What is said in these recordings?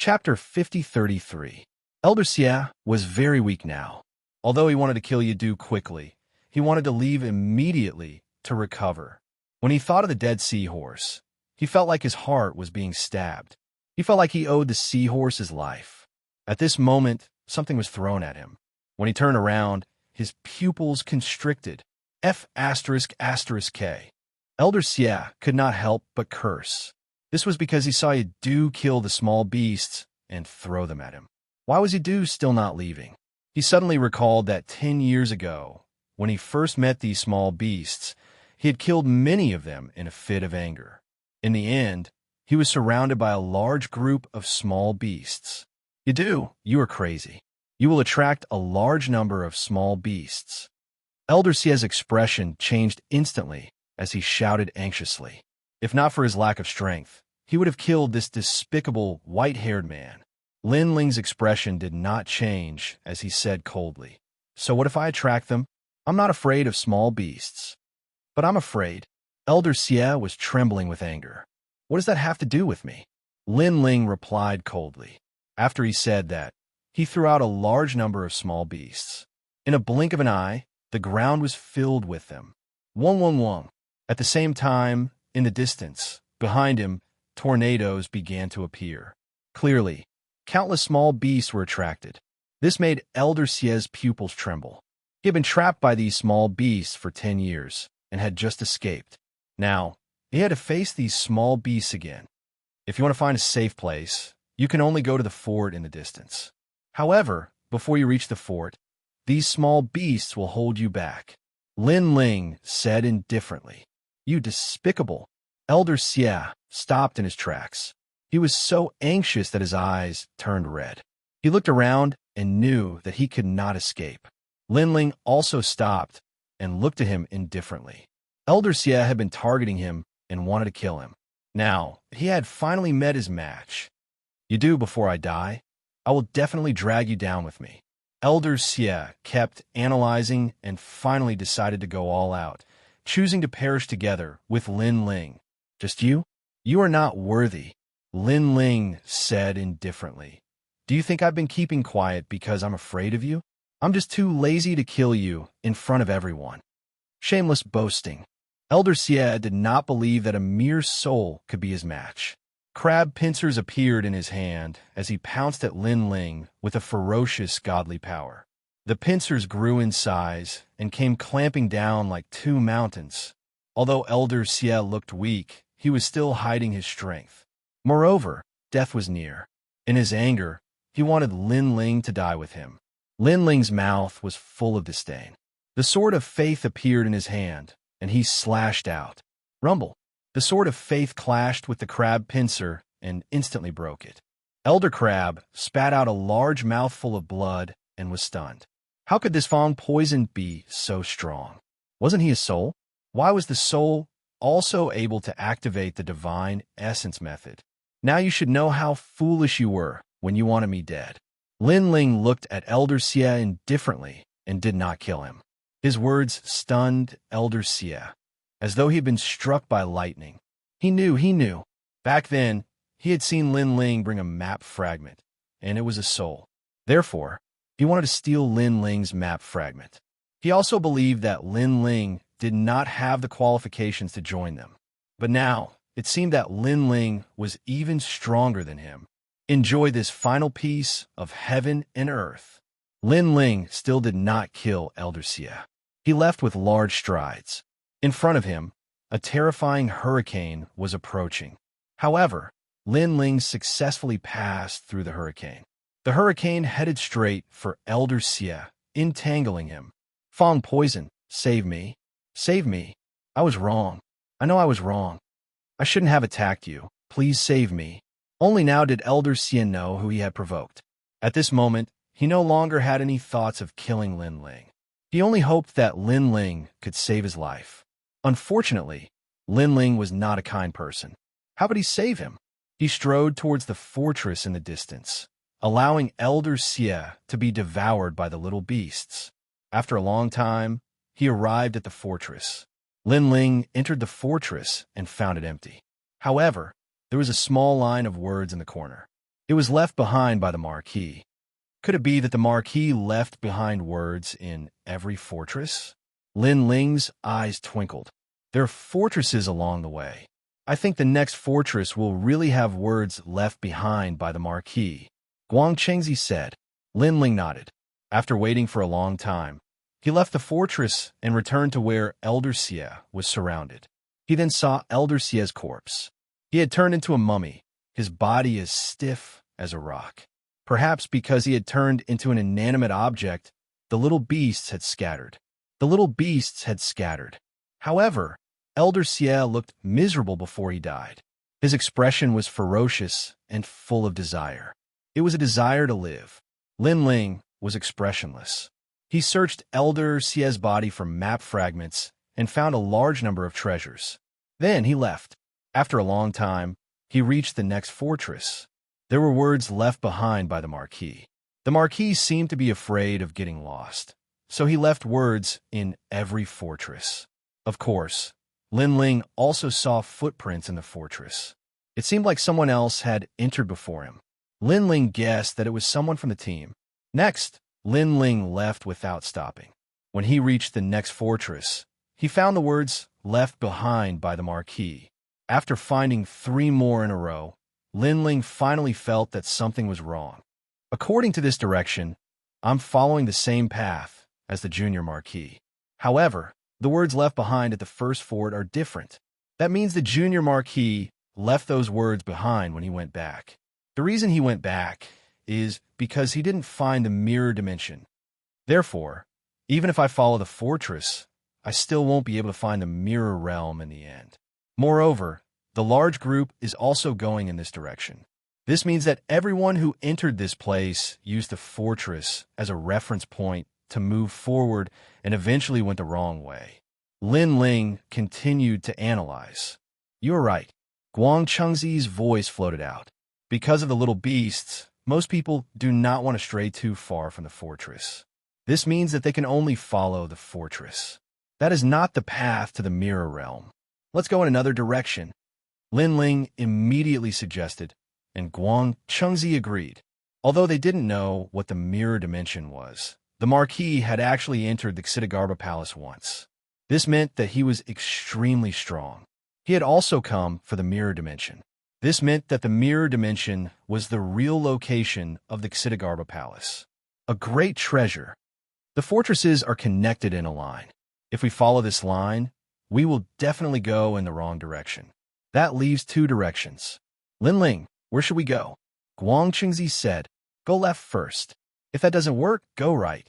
Chapter 5033. Elder Xia was very weak now. Although he wanted to kill Yadu quickly, he wanted to leave immediately to recover. When he thought of the dead seahorse, he felt like his heart was being stabbed. He felt like he owed the seahorse his life. At this moment, something was thrown at him. When he turned around, his pupils constricted. F***K. Elder Xia could not help but curse. This was because he saw Yadu kill the small beasts and throw them at him. Why was Yadu still not leaving? He suddenly recalled that 10 years ago, when he first met these small beasts, he had killed many of them in a fit of anger. In the end, he was surrounded by a large group of small beasts. Yadu, you are crazy. You will attract a large number of small beasts. Elder Xia's expression changed instantly as he shouted anxiously. If not for his lack of strength, he would have killed this despicable, white-haired man. Lin Ling's expression did not change as he said coldly, "So what if I attract them? I'm not afraid of small beasts." "But I'm afraid." Elder Xia was trembling with anger. "What does that have to do with me?" Lin Ling replied coldly. After he said that, he threw out a large number of small beasts. In a blink of an eye, the ground was filled with them. Wong. At the same time, in the distance, behind him, tornadoes began to appear. Clearly, countless small beasts were attracted. This made Elder Xia's pupils tremble. He had been trapped by these small beasts for 10 years and had just escaped. Now, he had to face these small beasts again. If you want to find a safe place, you can only go to the fort in the distance. However, before you reach the fort, these small beasts will hold you back. Lin Ling said indifferently. "You despicable." Elder Xia stopped in his tracks. He was so anxious that his eyes turned red. He looked around and knew that he could not escape. Lin Ling also stopped and looked at him indifferently. Elder Xia had been targeting him and wanted to kill him. Now, he had finally met his match. "Yadu, before I die, I will definitely drag you down with me." Elder Xia kept analyzing and finally decided to go all out, choosing to perish together with Lin Ling. "Just you? You are not worthy," Lin Ling said indifferently. "Do you think I've been keeping quiet because I'm afraid of you? I'm just too lazy to kill you in front of everyone." Shameless boasting. Elder Xia did not believe that a mere soul could be his match. Crab pincers appeared in his hand as he pounced at Lin Ling with a ferocious godly power. The pincers grew in size and came clamping down like 2 mountains. Although Elder Xia looked weak, he was still hiding his strength. Moreover, death was near. In his anger, he wanted Lin Ling to die with him. Lin Ling's mouth was full of disdain. The sword of faith appeared in his hand, and he slashed out. Rumble. The sword of faith clashed with the crab pincer and instantly broke it. Elder Crab spat out a large mouthful of blood and was stunned. How could this Fong poison be so strong? Wasn't he a soul? Why was the soul also able to activate the divine essence method? Now you should know how foolish you were when you wanted me dead. Lin Ling looked at Elder Xia indifferently and did not kill him. His words stunned Elder Xia, as though he had been struck by lightning. He knew. Back then, he had seen Lin Ling bring a map fragment, and it was a soul. Therefore, he wanted to steal Lin Ling's map fragment. He also believed that Lin Ling did not have the qualifications to join them. But now, it seemed that Lin Ling was even stronger than him. Enjoy this final piece of heaven and earth. Lin Ling still did not kill Elder Xia. He left with large strides. In front of him, a terrifying hurricane was approaching. However, Lin Ling successfully passed through the hurricane. The hurricane headed straight for Elder Xia, entangling him. "Fong poison, save me. Save me. I was wrong. I know I was wrong. I shouldn't have attacked you. Please save me." Only now did Elder Xia know who he had provoked. At this moment, he no longer had any thoughts of killing Lin Ling. He only hoped that Lin Ling could save his life. Unfortunately, Lin Ling was not a kind person. How could he save him? He strode towards the fortress in the distance, allowing Elder Xia to be devoured by the little beasts. After a long time, he arrived at the fortress. Lin Ling entered the fortress and found it empty. However, there was a small line of words in the corner. It was left behind by the Marquis. Could it be that the Marquis left behind words in every fortress? Lin Ling's eyes twinkled. There are fortresses along the way. I think the next fortress will really have words left behind by the Marquis, Guang Chengzi said. Lin Ling nodded. After waiting for a long time, he left the fortress and returned to where Elder Xie was surrounded. He then saw Elder Xie's corpse. He had turned into a mummy, his body as stiff as a rock. Perhaps because he had turned into an inanimate object, the little beasts had scattered. However, Elder Xie looked miserable before he died. His expression was ferocious and full of desire. It was a desire to live. Lin Ling was expressionless. He searched Elder Xie's body for map fragments and found a large number of treasures. Then he left. After a long time, he reached the next fortress. There were words left behind by the Marquis. The Marquis seemed to be afraid of getting lost, so he left words in every fortress. Of course, Lin Ling also saw footprints in the fortress. It seemed like someone else had entered before him. Lin Ling guessed that it was someone from the team. Next, Lin Ling left without stopping. When he reached the next fortress, he found the words left behind by the Marquis. After finding 3 more in a row, Lin Ling finally felt that something was wrong. According to this direction, I'm following the same path as the Junior Marquis. However, the words left behind at the first fort are different. That means the Junior Marquis left those words behind when he went back. The reason he went back is because he didn't find the mirror dimension. Therefore, even if I follow the fortress, I still won't be able to find the mirror realm in the end. Moreover, the large group is also going in this direction. This means that everyone who entered this place used the fortress as a reference point to move forward and eventually went the wrong way. Lin Ling continued to analyze. You're right. Guang Chengzi's voice floated out. Because of the little beasts, most people do not want to stray too far from the fortress. This means that they can only follow the fortress. That is not the path to the mirror realm. Let's go in another direction. Lin Ling immediately suggested, and Guang Chengzi agreed. Although they didn't know what the mirror dimension was, the Marquis had actually entered the Xianxia Palace once. This meant that he was extremely strong. He had also come for the mirror dimension. This meant that the mirror dimension was the real location of the Xianxia Palace. A great treasure. The fortresses are connected in a line. If we follow this line, we will definitely go in the wrong direction. That leaves 2 directions. Lin Ling, where should we go? Guang Chengzi said, go left first. If that doesn't work, go right.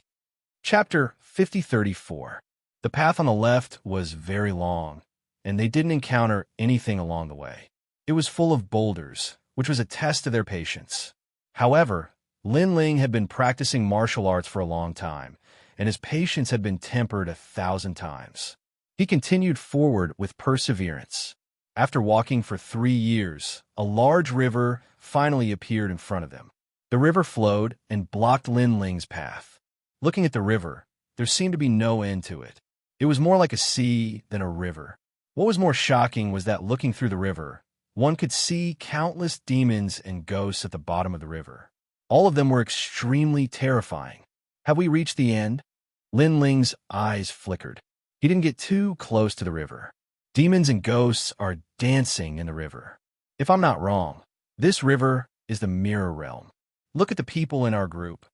Chapter 5034. The path on the left was very long, and they didn't encounter anything along the way. It was full of boulders, which was a test of their patience. However, Lin Ling had been practicing martial arts for a long time, and his patience had been tempered 1,000 times. He continued forward with perseverance. After walking for 3 years, a large river finally appeared in front of them. The river flowed and blocked Lin Ling's path. Looking at the river, there seemed to be no end to it. It was more like a sea than a river. What was more shocking was that looking through the river, one could see countless demons and ghosts at the bottom of the river. All of them were extremely terrifying. Have we reached the end? Lin Ling's eyes flickered. He didn't get too close to the river. Demons and ghosts are dancing in the river. If I'm not wrong, this river is the mirror realm. Look at the people in our group.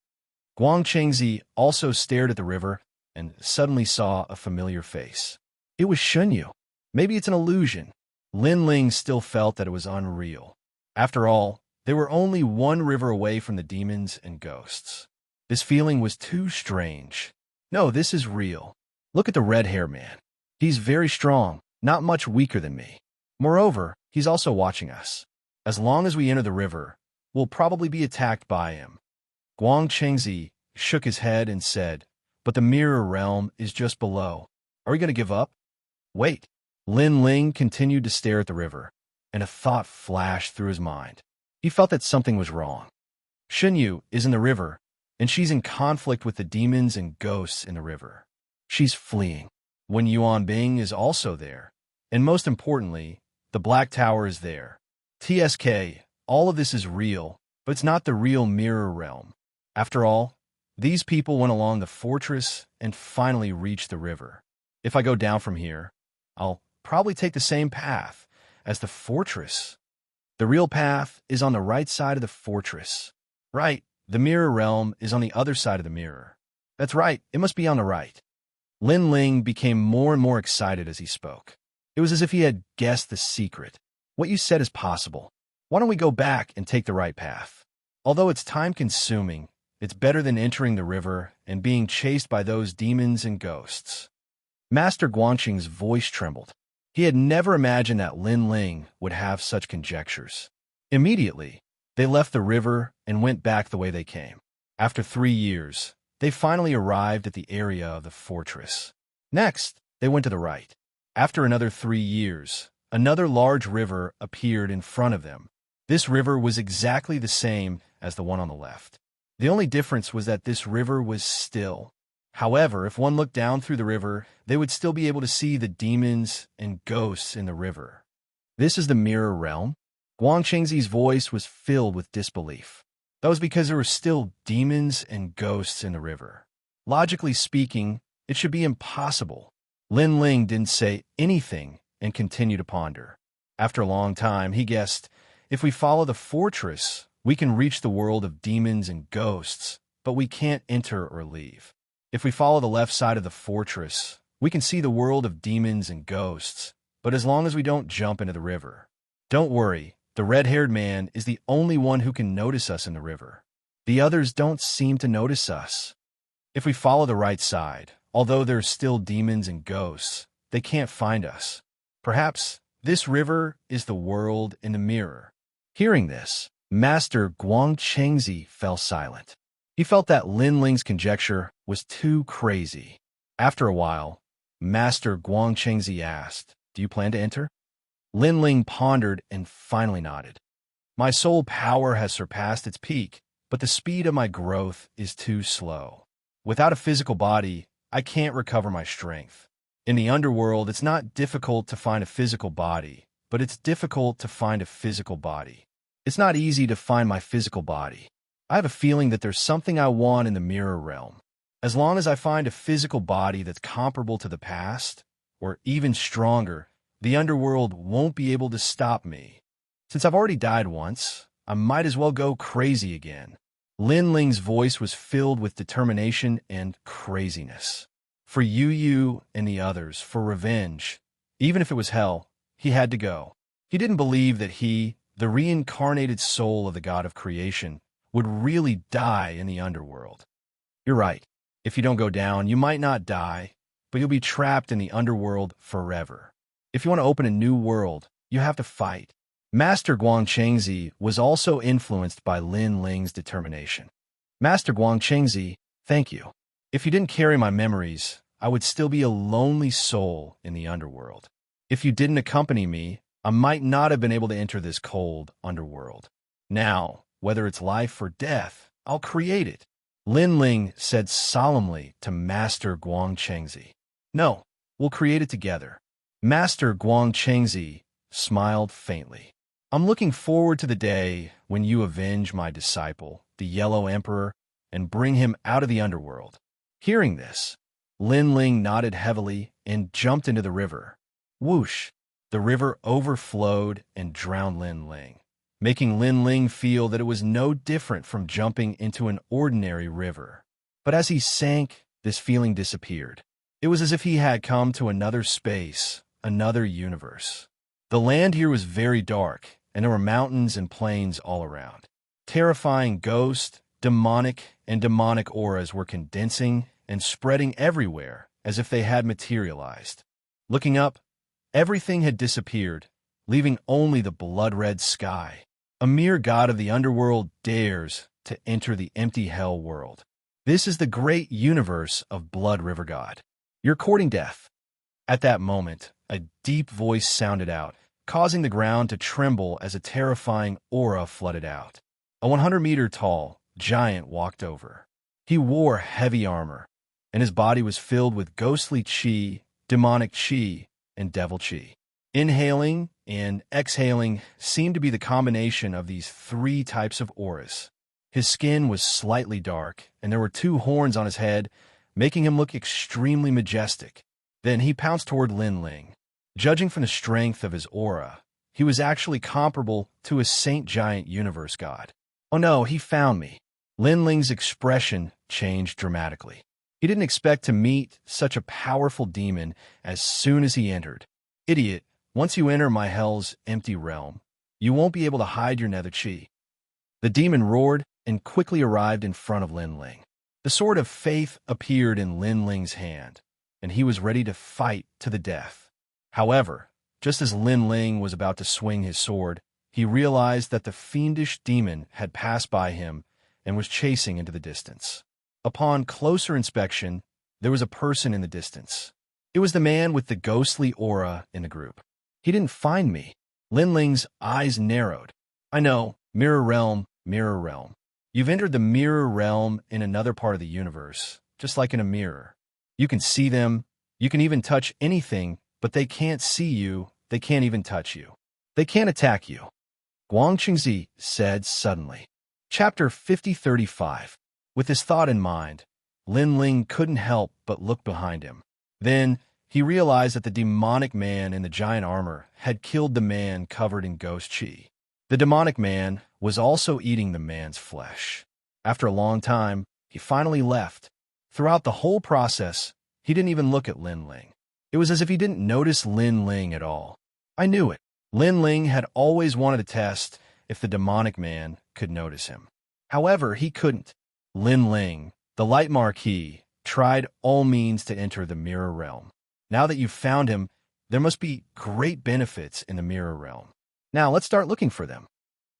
Guang Chengzi also stared at the river and suddenly saw a familiar face. It was Xianxia. Maybe it's an illusion. Lin Ling still felt that it was unreal. After all, they were only 1 river away from the demons and ghosts. This feeling was too strange. No, this is real. Look at the red-haired man. He's very strong, not much weaker than me. Moreover, he's also watching us. As long as we enter the river, we'll probably be attacked by him. Guang Chengzi shook his head and said, but the mirror realm is just below. Are we going to give up? Wait. Lin Ling continued to stare at the river, and a thought flashed through his mind. He felt that something was wrong. Xianxia is in the river, and she's in conflict with the demons and ghosts in the river. She's fleeing. Wen Yuanbing is also there, and most importantly, the Black Tower is there. TSK, all of this is real, but it's not the real mirror realm. After all, these people went along the fortress and finally reached the river. If I go down from here, I'll probably take the same path as the fortress. The real path is on the right side of the fortress. Right, the mirror realm is on the other side of the mirror. That's right, it must be on the right. Lin Ling became more and more excited as he spoke. It was as if he had guessed the secret. What you said is possible. Why don't we go back and take the right path? Although it's time-consuming, it's better than entering the river and being chased by those demons and ghosts. Master Guangqing's voice trembled. He had never imagined that Lin Ling would have such conjectures. Immediately, they left the river and went back the way they came. After 3 years, they finally arrived at the area of the fortress. Next, they went to the right. After another 3 years, another large river appeared in front of them. This river was exactly the same as the one on the left. The only difference was that this river was still. However, if one looked down through the river, they would still be able to see the demons and ghosts in the river. This is the mirror realm? Guangqing's voice was filled with disbelief. That was because there were still demons and ghosts in the river. Logically speaking, it should be impossible. Lin Ling didn't say anything and continued to ponder. After a long time, he guessed, if we follow the fortress, we can reach the world of demons and ghosts, but we can't enter or leave. If we follow the left side of the fortress, we can see the world of demons and ghosts, but as long as we don't jump into the river. Don't worry, the red-haired man is the only one who can notice us in the river. The others don't seem to notice us. If we follow the right side, although there's still demons and ghosts, they can't find us. Perhaps this river is the world in the mirror. Hearing this, Master Guangqingzi fell silent. He felt that Lin Ling's conjecture was too crazy. After a while, Master Guangqingzi asked, "Do you plan to enter?" Lin Ling pondered and finally nodded. "My soul power has surpassed its peak, but the speed of my growth is too slow. Without a physical body, I can't recover my strength. In the underworld, it's not difficult to find a physical body, but it's difficult to find a physical body. It's not easy to find my physical body. I have a feeling that there's something I want in the mirror realm. As long as I find a physical body that's comparable to the past, or even stronger, the underworld won't be able to stop me. Since I've already died once, I might as well go crazy again." Lin Ling's voice was filled with determination and craziness. For Yu and the others, for revenge, even if it was hell, he had to go. He didn't believe that he, the reincarnated soul of the god of creation, would really die in the underworld. You're right. If you don't go down, you might not die, but you'll be trapped in the underworld forever. If you want to open a new world, you have to fight. Master Guangqingzi was also influenced by Lin Ling's determination. "Master Guangqingzi, thank you. If you didn't carry my memories, I would still be a lonely soul in the underworld. If you didn't accompany me, I might not have been able to enter this cold underworld. Now, whether it's life or death, I'll create it," Lin Ling said solemnly to Master Guangqingzi. "No, we'll create it together." Master Guangqingzi smiled faintly. "I'm looking forward to the day when you avenge my disciple, the Yellow Emperor, and bring him out of the underworld." Hearing this, Lin Ling nodded heavily and jumped into the river. Whoosh! The river overflowed and drowned Lin Ling, making Lin Ling feel that it was no different from jumping into an ordinary river. But as he sank, this feeling disappeared. It was as if he had come to another space, another universe. The land here was very dark, and there were mountains and plains all around. Terrifying ghosts, demonic auras were condensing and spreading everywhere as if they had materialized. Looking up, everything had disappeared, leaving only the blood-red sky. A mere god of the underworld dares to enter the empty hell world. This is the great universe of Blood River God. You're courting death. At that moment, a deep voice sounded out, causing the ground to tremble as a terrifying aura flooded out. A 100-meter-tall giant walked over. He wore heavy armor, and his body was filled with ghostly chi, demonic chi, and devil chi. Inhaling and exhaling seemed to be the combination of these three types of auras. His skin was slightly dark, and there were two horns on his head, making him look extremely majestic. Then he pounced toward Lin Ling. Judging from the strength of his aura, he was actually comparable to a Saint Giant universe god. Oh no, he found me. Lin Ling's expression changed dramatically. He didn't expect to meet such a powerful demon as soon as he entered. Idiot, once you enter my hell's empty realm, you won't be able to hide your nether chi. The demon roared and quickly arrived in front of Lin Ling. The sword of faith appeared in Lin Ling's hand, and he was ready to fight to the death. However, just as Lin Ling was about to swing his sword, he realized that the fiendish demon had passed by him and was chasing into the distance. Upon closer inspection, there was a person in the distance. It was the man with the ghostly aura in the group. He didn't find me. Lin Ling's eyes narrowed. I know, mirror realm, mirror realm. You've entered the mirror realm in another part of the universe, just like in a mirror. You can see them, you can even touch anything, but they can't see you, they can't even touch you. They can't attack you. Xianxia said suddenly. Chapter 5035. With this thought in mind, Lin Ling couldn't help but look behind him. Then, he realized that the demonic man in the giant armor had killed the man covered in ghost chi. The demonic man was also eating the man's flesh. After a long time, he finally left. Throughout the whole process, he didn't even look at Lin Ling. It was as if he didn't notice Lin Ling at all. I knew it. Lin Ling had always wanted to test if the demonic man could notice him. However, he couldn't. Lin Ling, the light marquis, tried all means to enter the mirror realm. Now that you've found him, there must be great benefits in the mirror realm. Now let's start looking for them.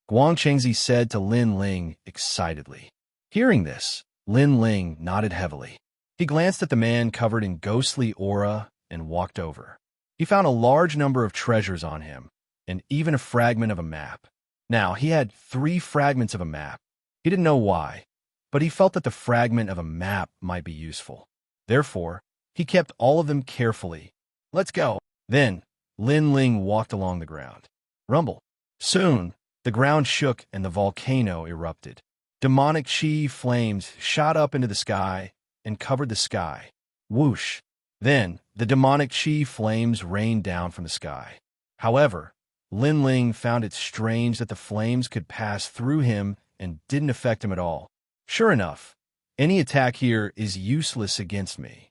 Xianxia said to Lin Ling excitedly. Hearing this, Lin Ling nodded heavily. He glanced at the man covered in ghostly aura and walked over. He found a large number of treasures on him, and even a fragment of a map. Now, he had 3 fragments of a map. He didn't know why, but he felt that the fragment of a map might be useful. Therefore, he kept all of them carefully. Let's go. Then, Lin Ling walked along the ground. Rumble. Soon, the ground shook and the volcano erupted. Demonic chi flames shot up into the sky and covered the sky. Whoosh. Then, the demonic chi flames rained down from the sky. However, Lin Ling found it strange that the flames could pass through him and didn't affect him at all. Sure enough, any attack here is useless against me.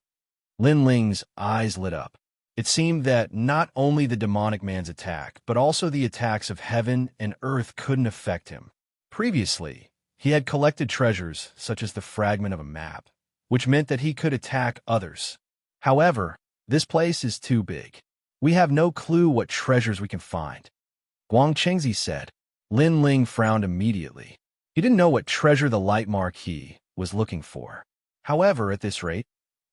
Lin Ling's eyes lit up. It seemed that not only the demonic man's attack, but also the attacks of heaven and earth couldn't affect him. Previously, he had collected treasures such as the fragment of a map, which meant that he could attack others. However, this place is too big. We have no clue what treasures we can find. Xianxia said. Lin Ling frowned immediately. He didn't know what treasure the light marquis was looking for. However, at this rate,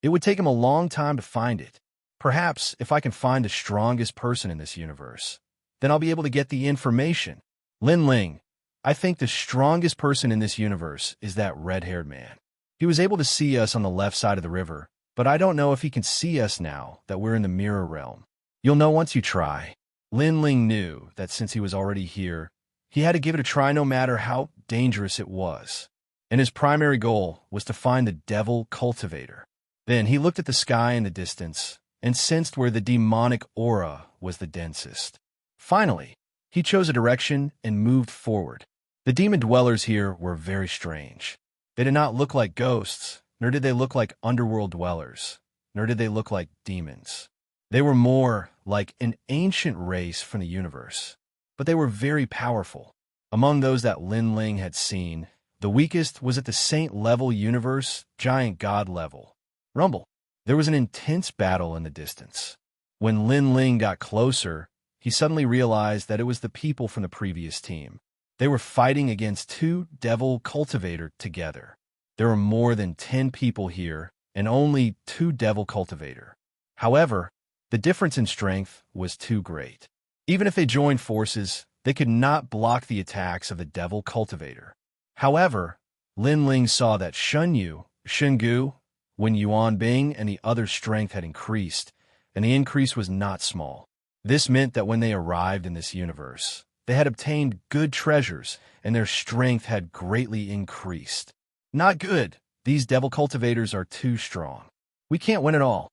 it would take him a long time to find it. Perhaps if I can find the strongest person in this universe, then I'll be able to get the information. Lin Ling, I think the strongest person in this universe is that red-haired man. He was able to see us on the left side of the river, but I don't know if he can see us now that we're in the mirror realm. You'll know once you try. Lin Ling knew that since he was already here, he had to give it a try no matter how dangerous it was. And his primary goal was to find the devil cultivator. Then he looked at the sky in the distance and sensed where the demonic aura was the densest. Finally, he chose a direction and moved forward. The demon dwellers here were very strange. They did not look like ghosts, nor did they look like underworld dwellers, nor did they look like demons. They were more like an ancient race from the universe, but they were very powerful. Among those that Lin Ling had seen, the weakest was at the saint-level universe, giant god level. Rumble. There was an intense battle in the distance. When Lin Ling got closer, he suddenly realized that it was the people from the previous team. They were fighting against 2 devil cultivators together. There were more than 10 people here, and only 2 devil cultivators. However, the difference in strength was too great. Even if they joined forces, they could not block the attacks of the devil cultivator. However, Lin Ling saw that Shunyu, Shingu, Wen Yuan Bing, and the other strength had increased, and the increase was not small. This meant that when they arrived in this universe, they had obtained good treasures, and their strength had greatly increased. Not good. These devil cultivators are too strong. We can't win at all.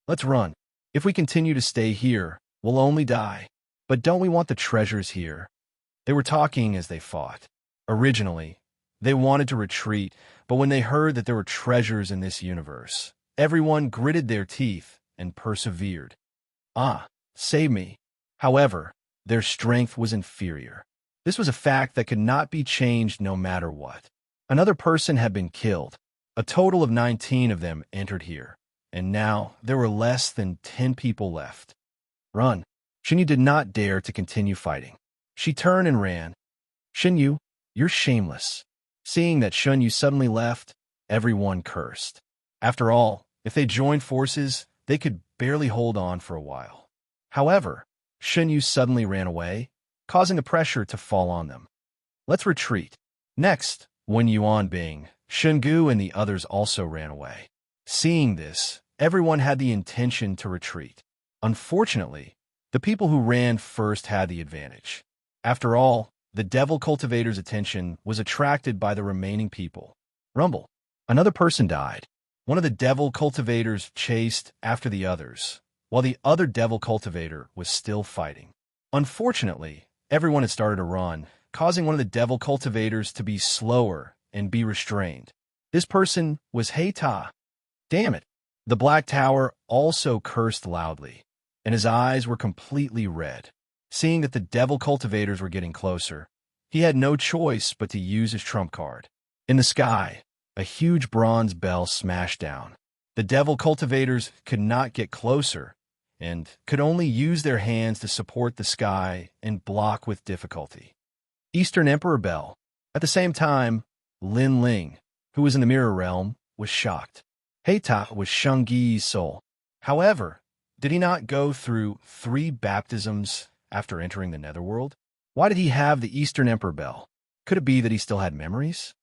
Let's run. If we continue to stay here, we'll only die. But don't we want the treasures here? They were talking as they fought. Originally, they wanted to retreat, but when they heard that there were treasures in this universe, everyone gritted their teeth and persevered. Save me. However, their strength was inferior. This was a fact that could not be changed no matter what. Another person had been killed. A total of 19 of them entered here, and now there were less than 10 people left. Run. Xianxia did not dare to continue fighting. She turned and ran. Xianxia, you're shameless. Seeing that Xianxia suddenly left, everyone cursed. After all, if they joined forces, they could barely hold on for a while. However, Xianxia suddenly ran away, causing the pressure to fall on them. Let's retreat. Next, Wen Yuanbing, Shengu and the others also ran away. Seeing this, everyone had the intention to retreat. Unfortunately, the people who ran first had the advantage. After all, the devil cultivator's attention was attracted by the remaining people. Rumble. Another person died. One of the devil cultivators chased after the others, while the other devil cultivator was still fighting. Unfortunately, everyone had started to run, causing one of the devil cultivators to be slower and be restrained. This person was Heita. Damn it! The Black Tower also cursed loudly, and his eyes were completely red. Seeing that the devil cultivators were getting closer, he had no choice but to use his trump card. In the sky, a huge bronze bell smashed down. The devil cultivators could not get closer and could only use their hands to support the sky and block with difficulty. Eastern Emperor Bell. At the same time, Lin Ling, who was in the Mirror Realm, was shocked. Heita was Shengyi's soul. However, did he not go through 3 baptisms after entering the Netherworld? Why did he have the Eastern Emperor Bell? Could it be that he still had memories?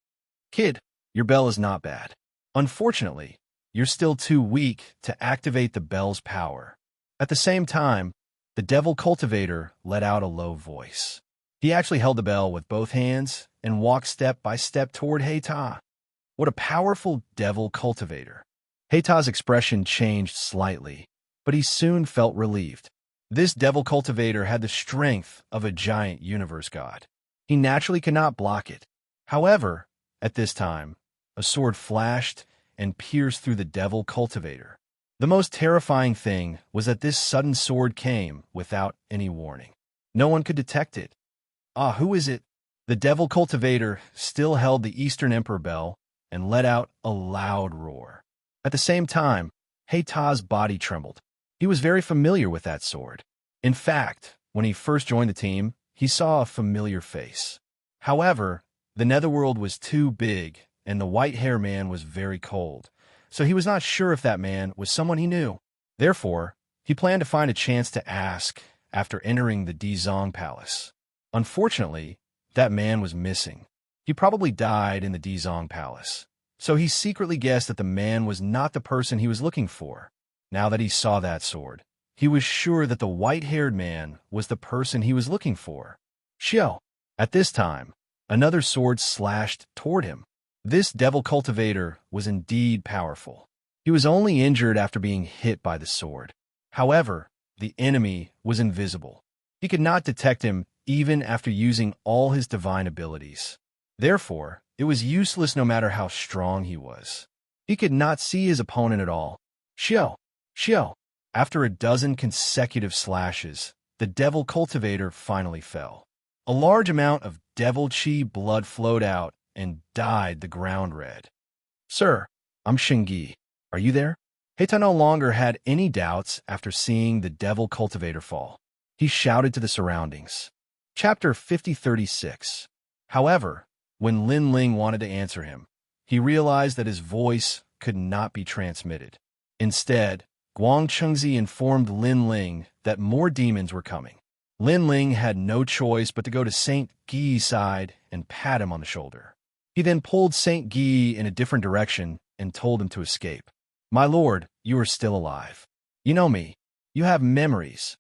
Kid, your bell is not bad. Unfortunately, you're still too weak to activate the bell's power. At the same time, the devil cultivator let out a low voice. He actually held the bell with both hands and walked step by step toward Heita. What a powerful devil cultivator. Heita's expression changed slightly, but he soon felt relieved. This devil cultivator had the strength of a giant universe god. He naturally could not block it. However, at this time, a sword flashed and pierced through the devil cultivator. The most terrifying thing was that this sudden sword came without any warning. No one could detect it. Who is it? The devil cultivator still held the Eastern Emperor Bell and let out a loud roar. At the same time, Heita's body trembled. He was very familiar with that sword. In fact, when he first joined the team, he saw a familiar face. However, the Netherworld was too big, and the white-haired man was very cold, so he was not sure if that man was someone he knew. Therefore, he planned to find a chance to ask after entering the Dizong Palace. Unfortunately, that man was missing. He probably died in the Dizong Palace, so he secretly guessed that the man was not the person he was looking for. Now that he saw that sword, he was sure that the white-haired man was the person he was looking for. Xiao. At this time, another sword slashed toward him. This devil cultivator was indeed powerful. He was only injured after being hit by the sword. However, the enemy was invisible. He could not detect him even after using all his divine abilities. Therefore, it was useless no matter how strong he was. He could not see his opponent at all. Xiao. After a dozen consecutive slashes, the devil cultivator finally fell. A large amount of devil chi blood flowed out and dyed the ground red. Sir, I'm Shengyi. Are you there? Heita no longer had any doubts after seeing the devil cultivator fall. He shouted to the surroundings. Chapter 5036. However, when Lin Ling wanted to answer him, he realized that his voice could not be transmitted. Instead, Guang Chengzi informed Lin Ling that more demons were coming. Lin Ling had no choice but to go to Saint Gui's side and pat him on the shoulder. He then pulled Saint Gui in a different direction and told him to escape. My lord, you are still alive. You know me. You have memories.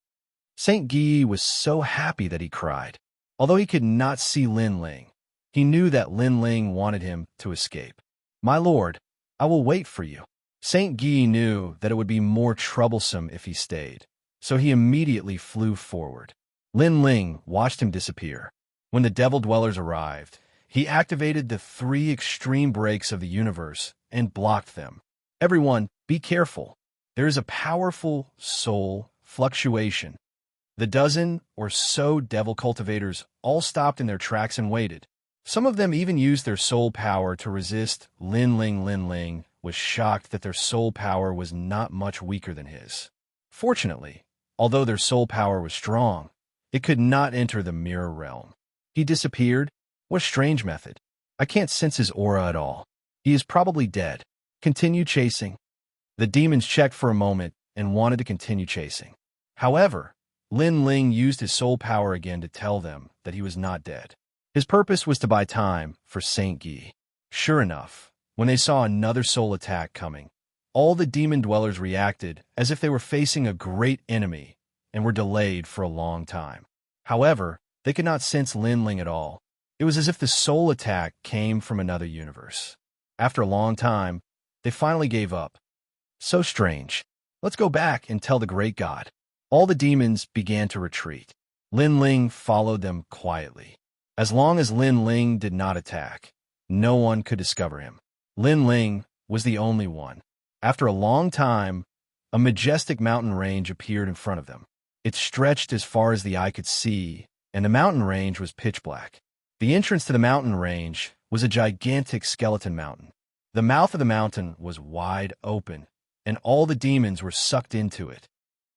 Saint Guy was so happy that he cried. Although he could not see Lin Ling, he knew that Lin Ling wanted him to escape. "My lord, I will wait for you." Saint Guy knew that it would be more troublesome if he stayed, so he immediately flew forward. Lin Ling watched him disappear. When the Devil Dwellers arrived, he activated the 3 extreme breaks of the universe and blocked them. "Everyone, be careful. There is a powerful soul fluctuation." The dozen or so devil cultivators all stopped in their tracks and waited. Some of them even used their soul power to resist Lin Ling. Lin Ling was shocked that their soul power was not much weaker than his. Fortunately, although their soul power was strong, it could not enter the mirror realm. He disappeared? What a strange method. I can't sense his aura at all. He is probably dead. Continue chasing. The demons checked for a moment and wanted to continue chasing. However, Lin Ling used his soul power again to tell them that he was not dead. His purpose was to buy time for Saint Guy. Sure enough, when they saw another soul attack coming, all the demon dwellers reacted as if they were facing a great enemy and were delayed for a long time. However, they could not sense Lin Ling at all. It was as if the soul attack came from another universe. After a long time, they finally gave up. So strange. Let's go back and tell the great god. All the demons began to retreat. Lin Ling followed them quietly. As long as Lin Ling did not attack, no one could discover him. Lin Ling was the only one. After a long time, a majestic mountain range appeared in front of them. It stretched as far as the eye could see, and the mountain range was pitch black. The entrance to the mountain range was a gigantic skeleton mountain. The mouth of the mountain was wide open, and all the demons were sucked into it.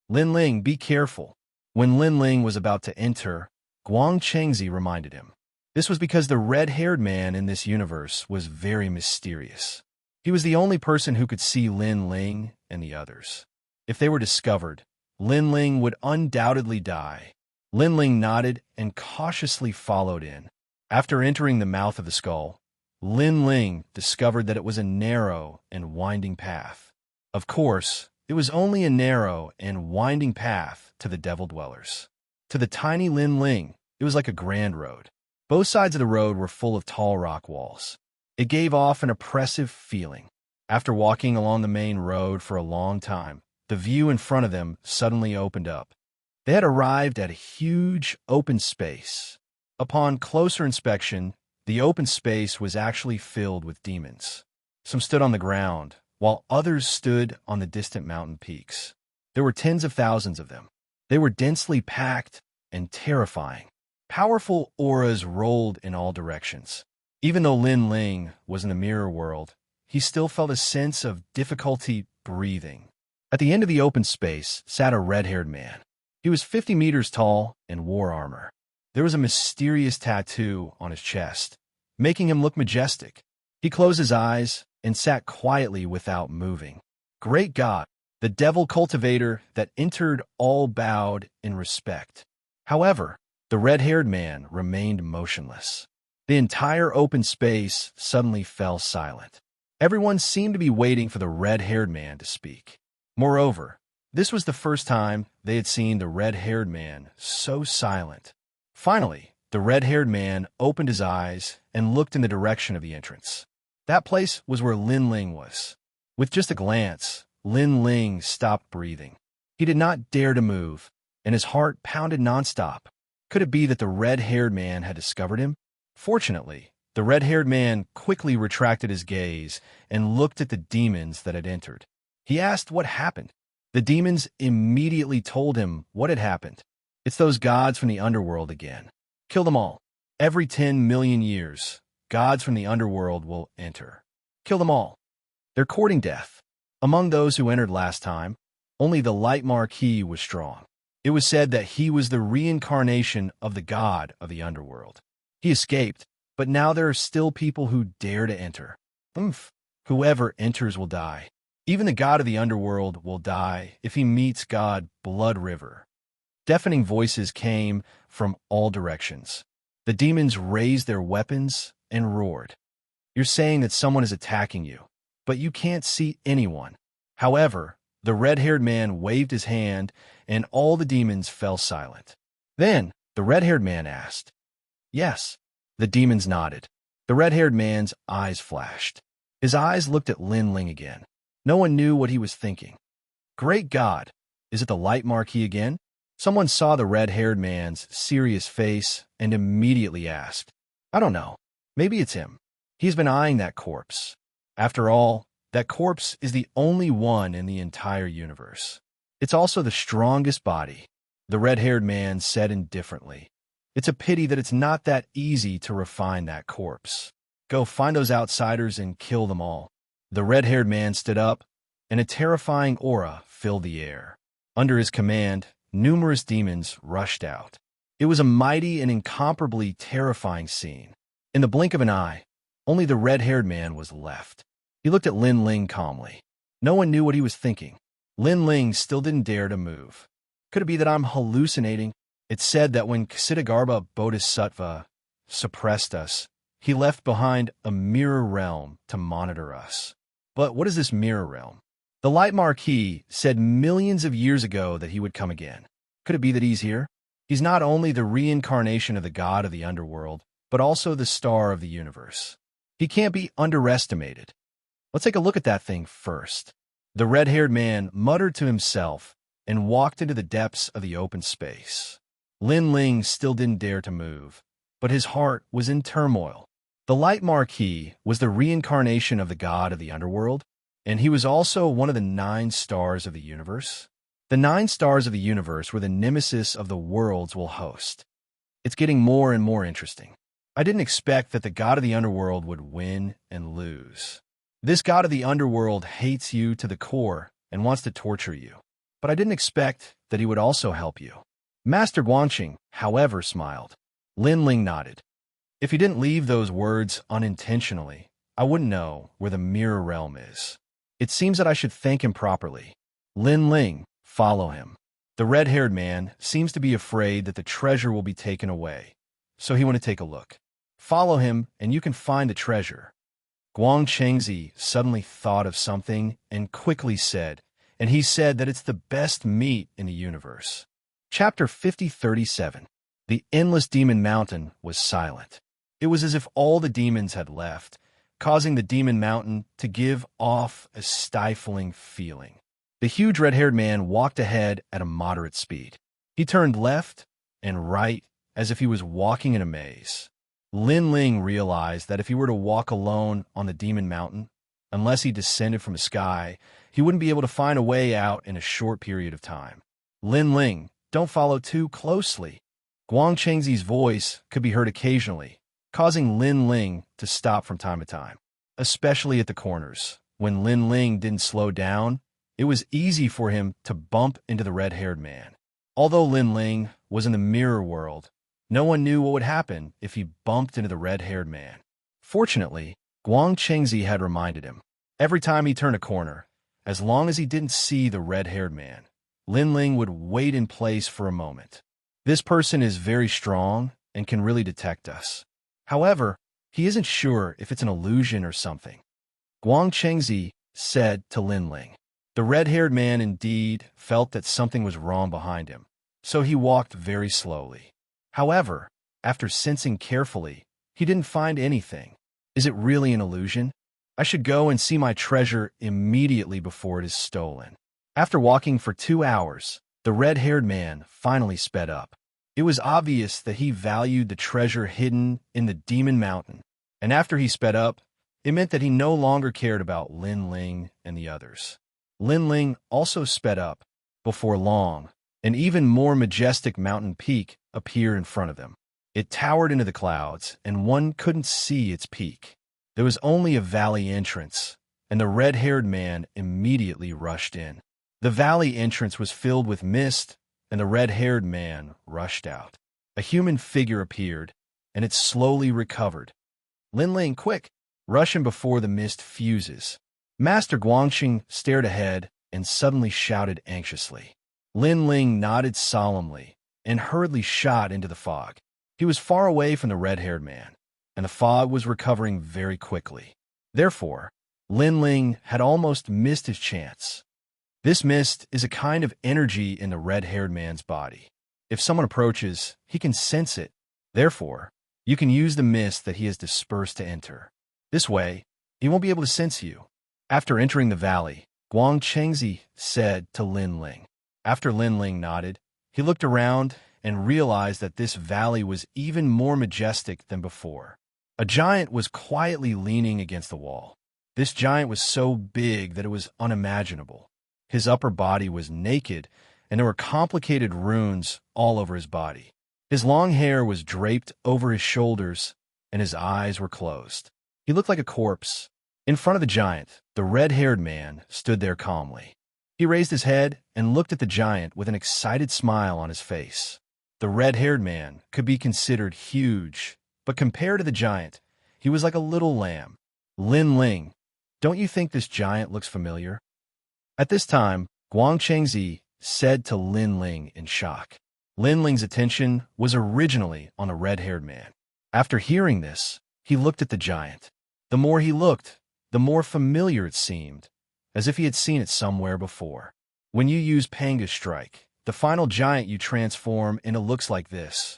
"Lin Ling, be careful." When Lin Ling was about to enter, Guang Chengzi reminded him. This was because the red-haired man in this universe was very mysterious. He was the only person who could see Lin Ling and the others. If they were discovered, Lin Ling would undoubtedly die. Lin Ling nodded and cautiously followed in. After entering the mouth of the skull, Lin Ling discovered that it was a narrow and winding path. Of course, it was only a narrow and winding path to the Devil Dwellers. To the tiny Lin Ling, it was like a grand road. Both sides of the road were full of tall rock walls. It gave off an oppressive feeling. After walking along the main road for a long time, the view in front of them suddenly opened up. They had arrived at a huge open space. Upon closer inspection, the open space was actually filled with demons. Some stood on the ground, while others stood on the distant mountain peaks. There were tens of thousands of them. They were densely packed and terrifying. Powerful auras rolled in all directions. Even though Lin Ling was in the mirror world, he still felt a sense of difficulty breathing. At the end of the open space sat a red-haired man. He was 50 meters tall and wore armor. There was a mysterious tattoo on his chest, making him look majestic. He closed his eyes and sat quietly without moving. Great God, the devil cultivator that entered all bowed in respect. However, the red-haired man remained motionless. The entire open space suddenly fell silent. Everyone seemed to be waiting for the red-haired man to speak. Moreover, this was the first time they had seen the red-haired man so silent. Finally, the red-haired man opened his eyes and looked in the direction of the entrance. That place was where Lin Ling was. With just a glance, Lin Ling stopped breathing. He did not dare to move, and his heart pounded nonstop. Could it be that the red-haired man had discovered him? Fortunately, the red-haired man quickly retracted his gaze and looked at the demons that had entered. He asked what happened. The demons immediately told him what had happened. It's those gods from the underworld again. Kill them all. Every 10 million years, gods from the underworld will enter. Kill them all. They're courting death. Among those who entered last time, only the Light Marquis was strong. It was said that he was the reincarnation of the god of the underworld. He escaped, but now there are still people who dare to enter. Whoever enters will die. Even the god of the underworld will die if he meets God Blood River. Deafening voices came from all directions. The demons raised their weapons and roared. You're saying that someone is attacking you, but you can't see anyone. However, The red-haired man waved his hand, and all the demons fell silent. Then the red-haired man asked, "Yes." The demons nodded. The red-haired man's eyes flashed. His eyes looked at Lin Ling again. No one knew what he was thinking. Great God! Is it the light marquis again? Someone saw the red-haired man's serious face and immediately asked, "I don't know. Maybe it's him. He's been eyeing that corpse. After all, that corpse is the only one in the entire universe. It's also the strongest body." The red-haired man said indifferently, "It's a pity that it's not that easy to refine that corpse. Go find those outsiders and kill them all." The red-haired man stood up, and a terrifying aura filled the air. Under his command, numerous demons rushed out. It was a mighty and incomparably terrifying scene. In the blink of an eye, only the red-haired man was left. He looked at Lin Ling calmly. No one knew what he was thinking. Lin Ling still didn't dare to move. Could it be that I'm hallucinating? It's said that when Ksitigarbha Bodhisattva suppressed us, he left behind a mirror realm to monitor us. But what is this mirror realm? The Light Marquis said millions of years ago that he would come again. Could it be that he's here? He's not only the reincarnation of the god of the underworld, but also the star of the universe. He can't be underestimated. Let's take a look at that thing first. The red-haired man muttered to himself and walked into the depths of the open space. Lin Ling still didn't dare to move, but his heart was in turmoil. The Light Marquis was the reincarnation of the god of the underworld, and he was also one of the 9 stars of the universe. The 9 stars of the universe were the nemesis of the worlds we'll host. It's getting more and more interesting. I didn't expect that the god of the underworld would win and lose. This god of the underworld hates you to the core and wants to torture you. But I didn't expect that he would also help you. Master Guanxing, however, smiled. Lin Ling nodded. If he didn't leave those words unintentionally, I wouldn't know where the mirror realm is. It seems that I should thank him properly. Lin Ling, follow him. The red-haired man seems to be afraid that the treasure will be taken away, so he went to take a look. Follow him, and you can find the treasure. Guang Chengzi suddenly thought of something and quickly said, and he said that it's the best meat in the universe. Chapter 5037. The endless demon mountain was silent. It was as if all the demons had left, causing the demon mountain to give off a stifling feeling. The huge red-haired man walked ahead at a moderate speed. He turned left and right as if he was walking in a maze. Lin Ling realized that if he were to walk alone on the demon mountain, unless he descended from the sky, he wouldn't be able to find a way out in a short period of time. Lin Ling, don't follow too closely. Guang Chengzi's voice could be heard occasionally, causing Lin Ling to stop from time to time, especially at the corners. When Lin Ling didn't slow down, it was easy for him to bump into the red-haired man. Although Lin Ling was in the mirror world, no one knew what would happen if he bumped into the red-haired man. Fortunately, Guang Chengzi had reminded him. Every time he turned a corner, as long as he didn't see the red-haired man, Lin Ling would wait in place for a moment. This person is very strong and can really detect us. However, he isn't sure if it's an illusion or something. Guang Chengzi said to Lin Ling. The red-haired man indeed felt that something was wrong behind him, so he walked very slowly. However, after sensing carefully, he didn't find anything. Is it really an illusion? I should go and see my treasure immediately before it is stolen. After walking for 2 hours, the red-haired man finally sped up. It was obvious that he valued the treasure hidden in the Demon Mountain, and after he sped up, it meant that he no longer cared about Lin Ling and the others. Lin Ling also sped up. Before long, an even more majestic mountain peak appeared in front of them. It towered into the clouds, and one couldn't see its peak. There was only a valley entrance, and the red-haired man immediately rushed in. The valley entrance was filled with mist, and the red-haired man rushed out. A human figure appeared, and it slowly recovered. Lin Ling, quick! Rush him before the mist fuses. Master Guangxing stared ahead and suddenly shouted anxiously. Lin Ling nodded solemnly and hurriedly shot into the fog. He was far away from the red-haired man, and the fog was recovering very quickly. Therefore, Lin Ling had almost missed his chance. This mist is a kind of energy in the red-haired man's body. If someone approaches, he can sense it. Therefore, you can use the mist that he has dispersed to enter. This way, he won't be able to sense you. After entering the valley, Xianxia said to Lin Ling. After Lin Ling nodded, he looked around and realized that this valley was even more majestic than before. A giant was quietly leaning against the wall. This giant was so big that it was unimaginable. His upper body was naked, and there were complicated runes all over his body. His long hair was draped over his shoulders, and his eyes were closed. He looked like a corpse. In front of the giant, the red-haired man stood there calmly. He raised his head and looked at the giant with an excited smile on his face. The red-haired man could be considered huge, but compared to the giant, he was like a little lamb. Lin Ling, don't you think this giant looks familiar? At this time, Xianxia said to Lin Ling in shock. Lin Ling's attention was originally on the red-haired man. After hearing this, he looked at the giant. The more he looked, the more familiar it seemed, as if he had seen it somewhere before. When you use Panga's Strike, the final giant you transform into looks like this.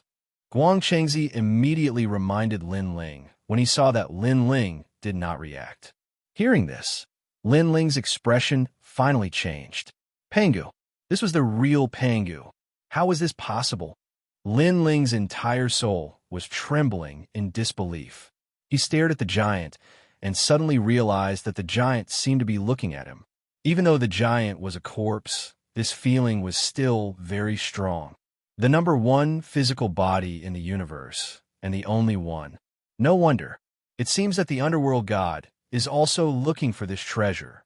Xianxia immediately reminded Lin Ling when he saw that Lin Ling did not react. Hearing this, Lin Ling's expression finally changed. Pangu. This was the real Pangu. How was this possible? Lin Ling's entire soul was trembling in disbelief. He stared at the giant and suddenly realized that the giant seemed to be looking at him. Even though the giant was a corpse, this feeling was still very strong. The number one physical body in the universe, and the only one. No wonder. It seems that the underworld god is also looking for this treasure.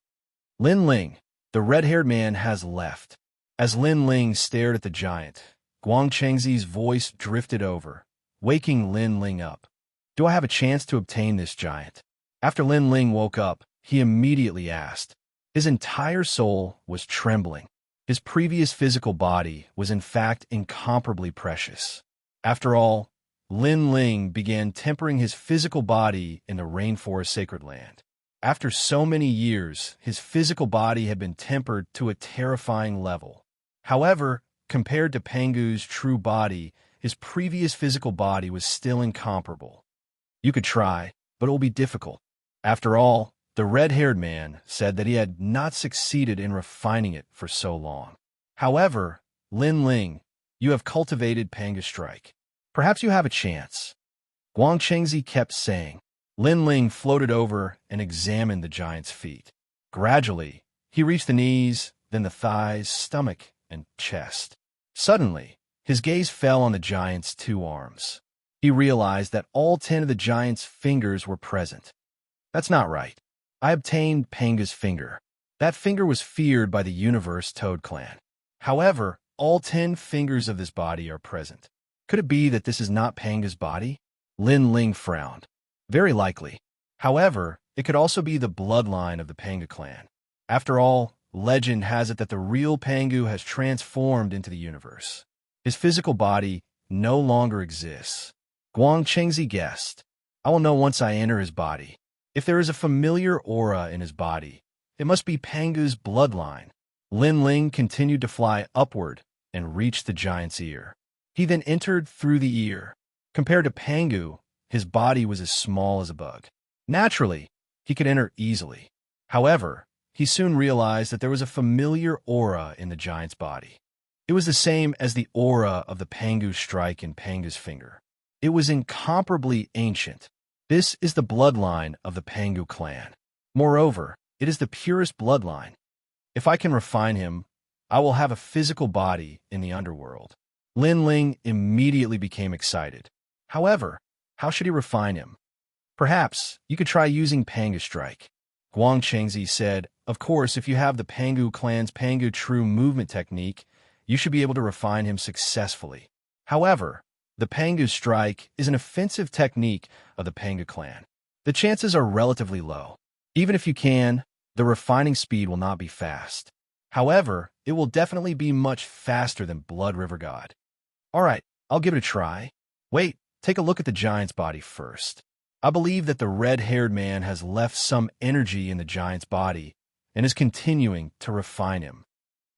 Lin Ling, the red-haired man, has left. As Lin Ling stared at the giant, Xianxia's voice drifted over, waking Lin Ling up. Do I have a chance to obtain this giant? After Lin Ling woke up, he immediately asked. His entire soul was trembling. His previous physical body was in fact incomparably precious. After all, Lin Ling began tempering his physical body in the rainforest sacred land. After so many years, his physical body had been tempered to a terrifying level. However, compared to Pangu's true body, his previous physical body was still incomparable. You could try, but it will be difficult. After all, the red-haired man said that he had not succeeded in refining it for so long. However, Lin Ling, you have cultivated Panga's Strike. Perhaps you have a chance. Xianxia kept saying. Lin Ling floated over and examined the giant's feet. Gradually, he reached the knees, then the thighs, stomach, and chest. Suddenly, his gaze fell on the giant's two arms. He realized that all 10 of the giant's fingers were present. That's not right. I obtained Panga's finger. That finger was feared by the Universe Toad Clan. However, all 10 fingers of this body are present. Could it be that this is not Panga's body? Lin Ling frowned. Very likely. However, it could also be the bloodline of the Panga clan. After all, legend has it that the real Pangu has transformed into the universe. His physical body no longer exists. Xianxia guessed. I will know once I enter his body. If there is a familiar aura in his body, it must be Pangu's bloodline. Lin Ling continued to fly upward and reached the giant's ear. He then entered through the ear. Compared to Pangu, his body was as small as a bug. Naturally, he could enter easily. However, he soon realized that there was a familiar aura in the giant's body. It was the same as the aura of the Pangu strike in Panga's finger. It was incomparably ancient. This is the bloodline of the Pangu clan. Moreover, it is the purest bloodline. If I can refine him, I will have a physical body in the underworld. Lin Ling immediately became excited. However, how should he refine him? Perhaps you could try using Panga's Strike. Xianxia said, of course, if you have the Pangu clan's Pangu True Movement technique, you should be able to refine him successfully. However, the Pangu Strike is an offensive technique of the Pangu clan. The chances are relatively low. Even if you can, the refining speed will not be fast. However, it will definitely be much faster than Blood River God. Alright, I'll give it a try. Wait, take a look at the giant's body first. I believe that the red-haired man has left some energy in the giant's body and is continuing to refine him.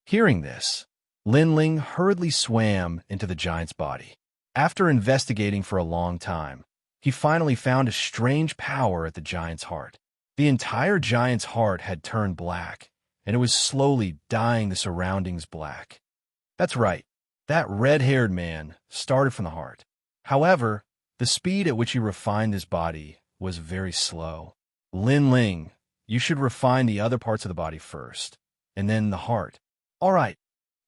Hearing this, Lin Ling hurriedly swam into the giant's body. After investigating for a long time, he finally found a strange power at the giant's heart. The entire giant's heart had turned black, and it was slowly dyeing the surroundings black. That's right, that red-haired man started from the heart. However, the speed at which he refined his body was very slow. Lin Ling, you should refine the other parts of the body first, and then the heart. All right.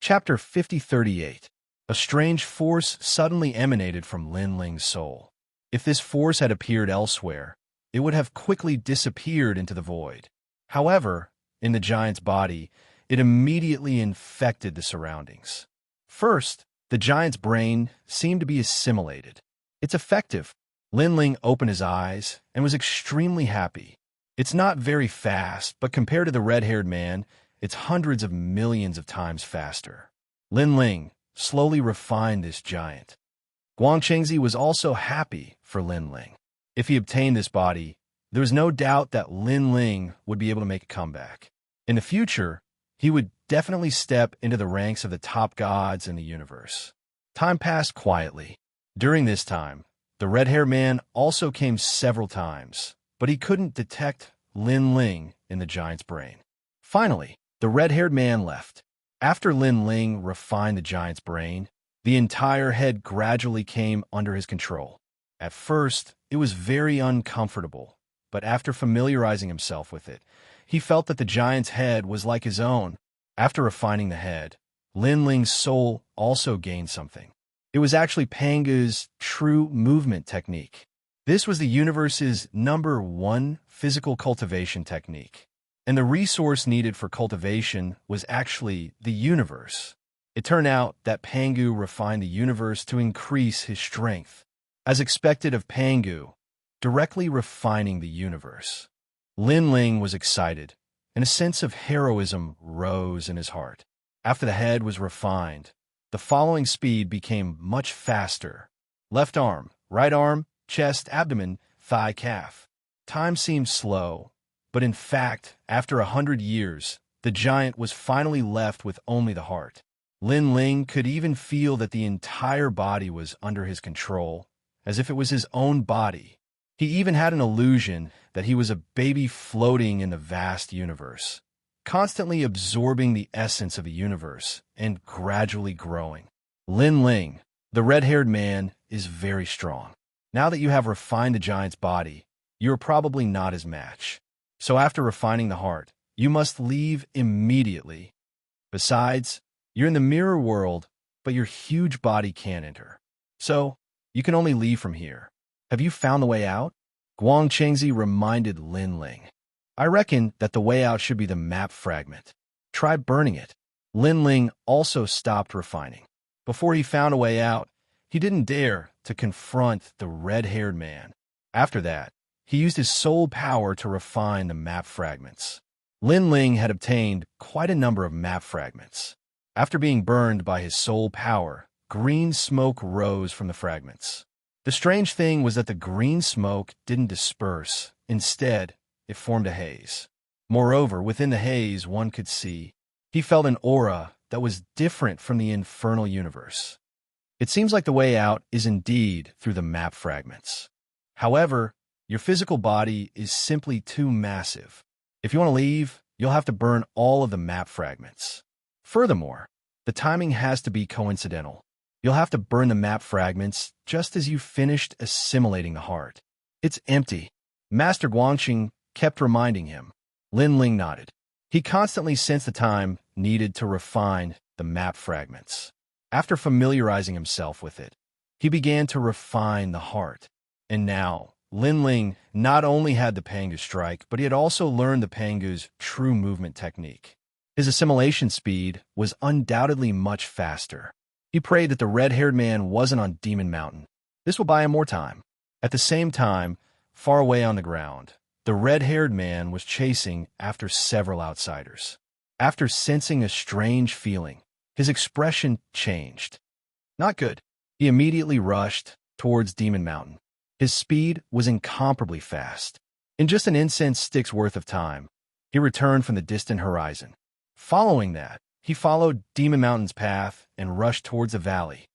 Chapter 5038. A strange force suddenly emanated from Lin Ling's soul. If this force had appeared elsewhere, it would have quickly disappeared into the void. However, in the giant's body, it immediately infected the surroundings. First, the giant's brain seemed to be assimilated. It's effective. Lin Ling opened his eyes and was extremely happy. It's not very fast, but compared to the red-haired man, it's hundreds of millions of times faster. Lin Ling slowly refined this giant. Guangchengzi was also happy for Lin Ling. If he obtained this body, there was no doubt that Lin Ling would be able to make a comeback. In the future, he would definitely step into the ranks of the top gods in the universe. Time passed quietly. During this time, the red-haired man also came several times, but he couldn't detect Lin Ling in the giant's brain. Finally, the red-haired man left. After Lin Ling refined the giant's brain, the entire head gradually came under his control. At first, it was very uncomfortable, but after familiarizing himself with it, he felt that the giant's head was like his own. After refining the head, Lin Ling's soul also gained something. It was actually Pangu's true movement technique. This was the universe's #1 physical cultivation technique. And the resource needed for cultivation was actually the universe. It turned out that Pangu refined the universe to increase his strength, as expected of Pangu, directly refining the universe. Lin Ling was excited, and a sense of heroism rose in his heart. After the head was refined, the following speed became much faster. Left arm, right arm, chest, abdomen, thigh, calf. Time seemed slow. But in fact, after 100 years, the giant was finally left with only the heart. Lin Ling could even feel that the entire body was under his control, as if it was his own body. He even had an illusion that he was a baby floating in the vast universe, constantly absorbing the essence of the universe and gradually growing. Lin Ling, the red-haired man, is very strong. Now that you have refined the giant's body, you are probably not his match. So after refining the heart, you must leave immediately. Besides, you're in the mirror world, but your huge body can't enter. So, you can only leave from here. Have you found the way out? Guangchengzi reminded Lin Ling. I reckon that the way out should be the map fragment. Try burning it. Lin Ling also stopped refining. Before he found a way out, he didn't dare to confront the red-haired man. After that, he used his soul power to refine the map fragments. Lin Ling had obtained quite a number of map fragments. After being burned by his soul power, green smoke rose from the fragments. The strange thing was that the green smoke didn't disperse. Instead, it formed a haze. Moreover, within the haze, one could see. He felt an aura that was different from the infernal universe. It seems like the way out is indeed through the map fragments. However, your physical body is simply too massive. If you want to leave, you'll have to burn all of the map fragments. Furthermore, the timing has to be coincidental. You'll have to burn the map fragments just as you finished assimilating the heart. It's empty. Master Guangxing kept reminding him. Lin Ling nodded. He constantly sensed the time needed to refine the map fragments. After familiarizing himself with it, he began to refine the heart. And now, Lin Ling not only had the Pangu strike, but he had also learned the Pangu's true movement technique. His assimilation speed was undoubtedly much faster. He prayed that the red-haired man wasn't on Demon Mountain. This will buy him more time. At the same time, far away on the ground, the red-haired man was chasing after several outsiders. After sensing a strange feeling, his expression changed. Not good. He immediately rushed towards Demon Mountain. His speed was incomparably fast. In just an incense stick's worth of time, he returned from the distant horizon. Following that, He followed Demon Mountain's path and rushed towards the valley.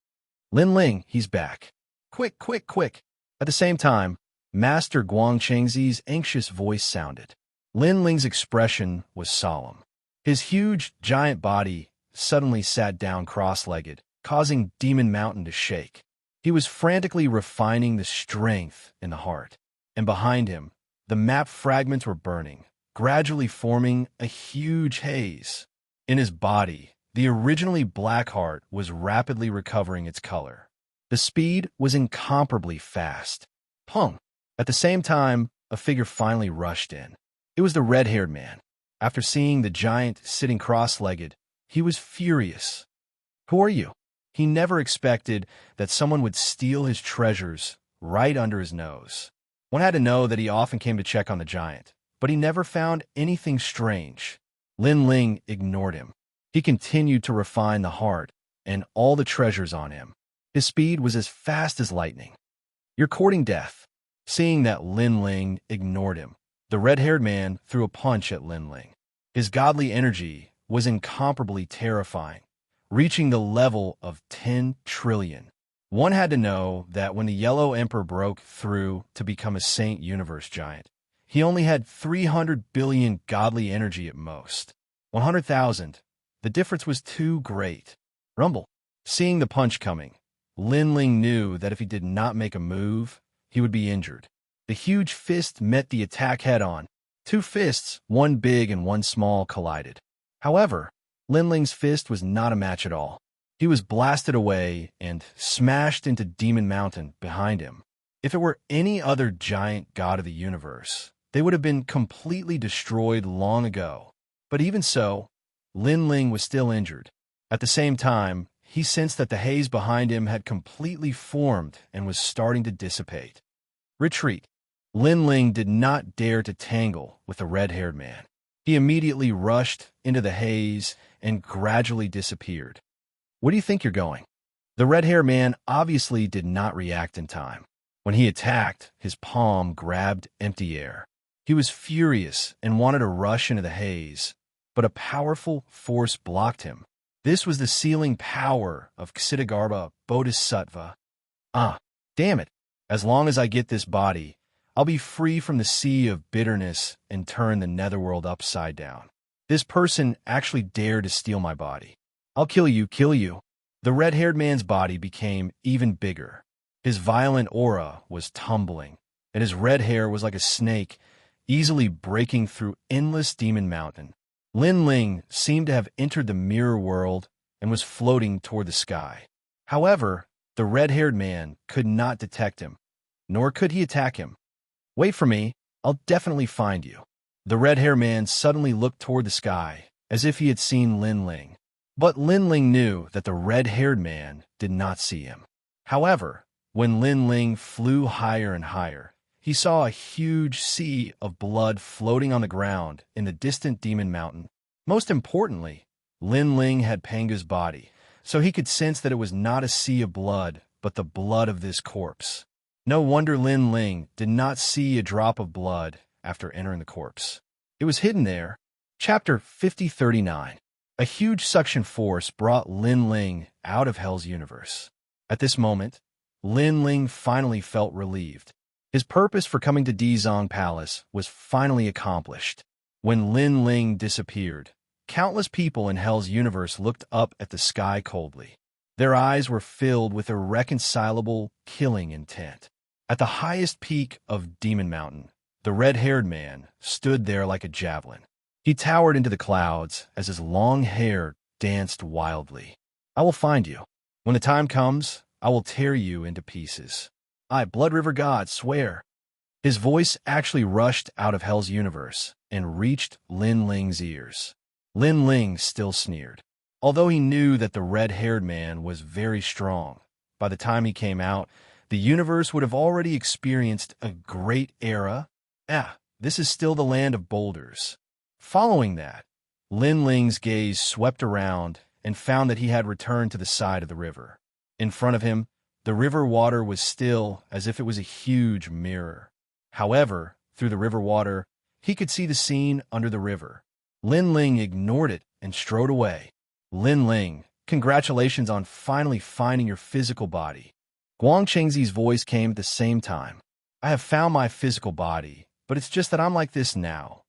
Lin Ling, he's back. Quick, quick, quick. At the same time, Master Guangchengzi's anxious voice sounded. Lin Ling's expression was solemn. His huge, giant body suddenly sat down cross-legged, causing Demon Mountain to shake. He was frantically refining the strength in the heart, and behind him, the map fragments were burning, gradually forming a huge haze. In his body, the originally black heart was rapidly recovering its color. The speed was incomparably fast. Pung! At the same time, a figure finally rushed in. It was the red-haired man. After seeing the giant sitting cross-legged, he was furious. Who are you? He never expected that someone would steal his treasures right under his nose. One had to know that he often came to check on the giant, but he never found anything strange. Lin Ling ignored him. He continued to refine the heart and all the treasures on him. His speed was as fast as lightning. You're courting death. Seeing that Lin Ling ignored him, the red-haired man threw a punch at Lin Ling. His godly energy was incomparably terrifying, reaching the level of 10 trillion. One had to know that when the Yellow Emperor broke through to become a Saint Universe giant, he only had 300 billion godly energy at most. 100,000. The difference was too great. Rumble. Seeing the punch coming, Lin Ling knew that if he did not make a move, he would be injured. The huge fist met the attack head-on. Two fists, one big and one small, collided. However, Lin Ling's fist was not a match at all. He was blasted away and smashed into Demon Mountain behind him. If it were any other giant god of the universe, they would have been completely destroyed long ago. But even so, Lin Ling was still injured. At the same time, he sensed that the haze behind him had completely formed and was starting to dissipate. Retreat. Lin Ling did not dare to tangle with the red-haired man. He immediately rushed into the haze and gradually disappeared. Where do you think you're going? The red-haired man obviously did not react in time. When he attacked, his palm grabbed empty air. He was furious and wanted to rush into the haze, but a powerful force blocked him. This was the sealing power of Ksitigarbha Bodhisattva. Damn it. As long as I get this body, I'll be free from the sea of bitterness and turn the netherworld upside down. This person actually dared to steal my body. I'll kill you, kill you. The red-haired man's body became even bigger. His violent aura was tumbling, and his red hair was like a snake, easily breaking through endless Demon Mountain. Lin Ling seemed to have entered the mirror world and was floating toward the sky. However, the red-haired man could not detect him, nor could he attack him. Wait for me, I'll definitely find you. The red-haired man suddenly looked toward the sky, as if he had seen Lin Ling. But Lin Ling knew that the red-haired man did not see him. However, when Lin Ling flew higher and higher, he saw a huge sea of blood floating on the ground in the distant Demon Mountain. Most importantly, Lin Ling had Panga's body, so he could sense that it was not a sea of blood, but the blood of this corpse. No wonder Lin Ling did not see a drop of blood after entering the corpse. It was hidden there. Chapter 5039. A huge suction force brought Lin Ling out of Hell's universe. At this moment, Lin Ling finally felt relieved. His purpose for coming to Dizong Palace was finally accomplished. When Lin Ling disappeared, countless people in Hell's universe looked up at the sky coldly. Their eyes were filled with irreconcilable, killing intent. At the highest peak of Demon Mountain, the red-haired man stood there like a javelin. He towered into the clouds as his long hair danced wildly. I will find you. When the time comes, I will tear you into pieces. I, Blood River God, swear. His voice actually rushed out of Hell's universe and reached Lin Ling's ears. Lin Ling still sneered. Although he knew that the red-haired man was very strong, by the time he came out, the universe would have already experienced a great era. This is still the land of boulders. Following that, Lin Ling's gaze swept around and found that he had returned to the side of the river. In front of him, the river water was still as if it was a huge mirror. However, through the river water, he could see the scene under the river. Lin Ling ignored it and strode away. Lin Ling, congratulations on finally finding your physical body. Guang Chengzi's voice came at the same time. I have found my physical body, but it's just that I'm like this now.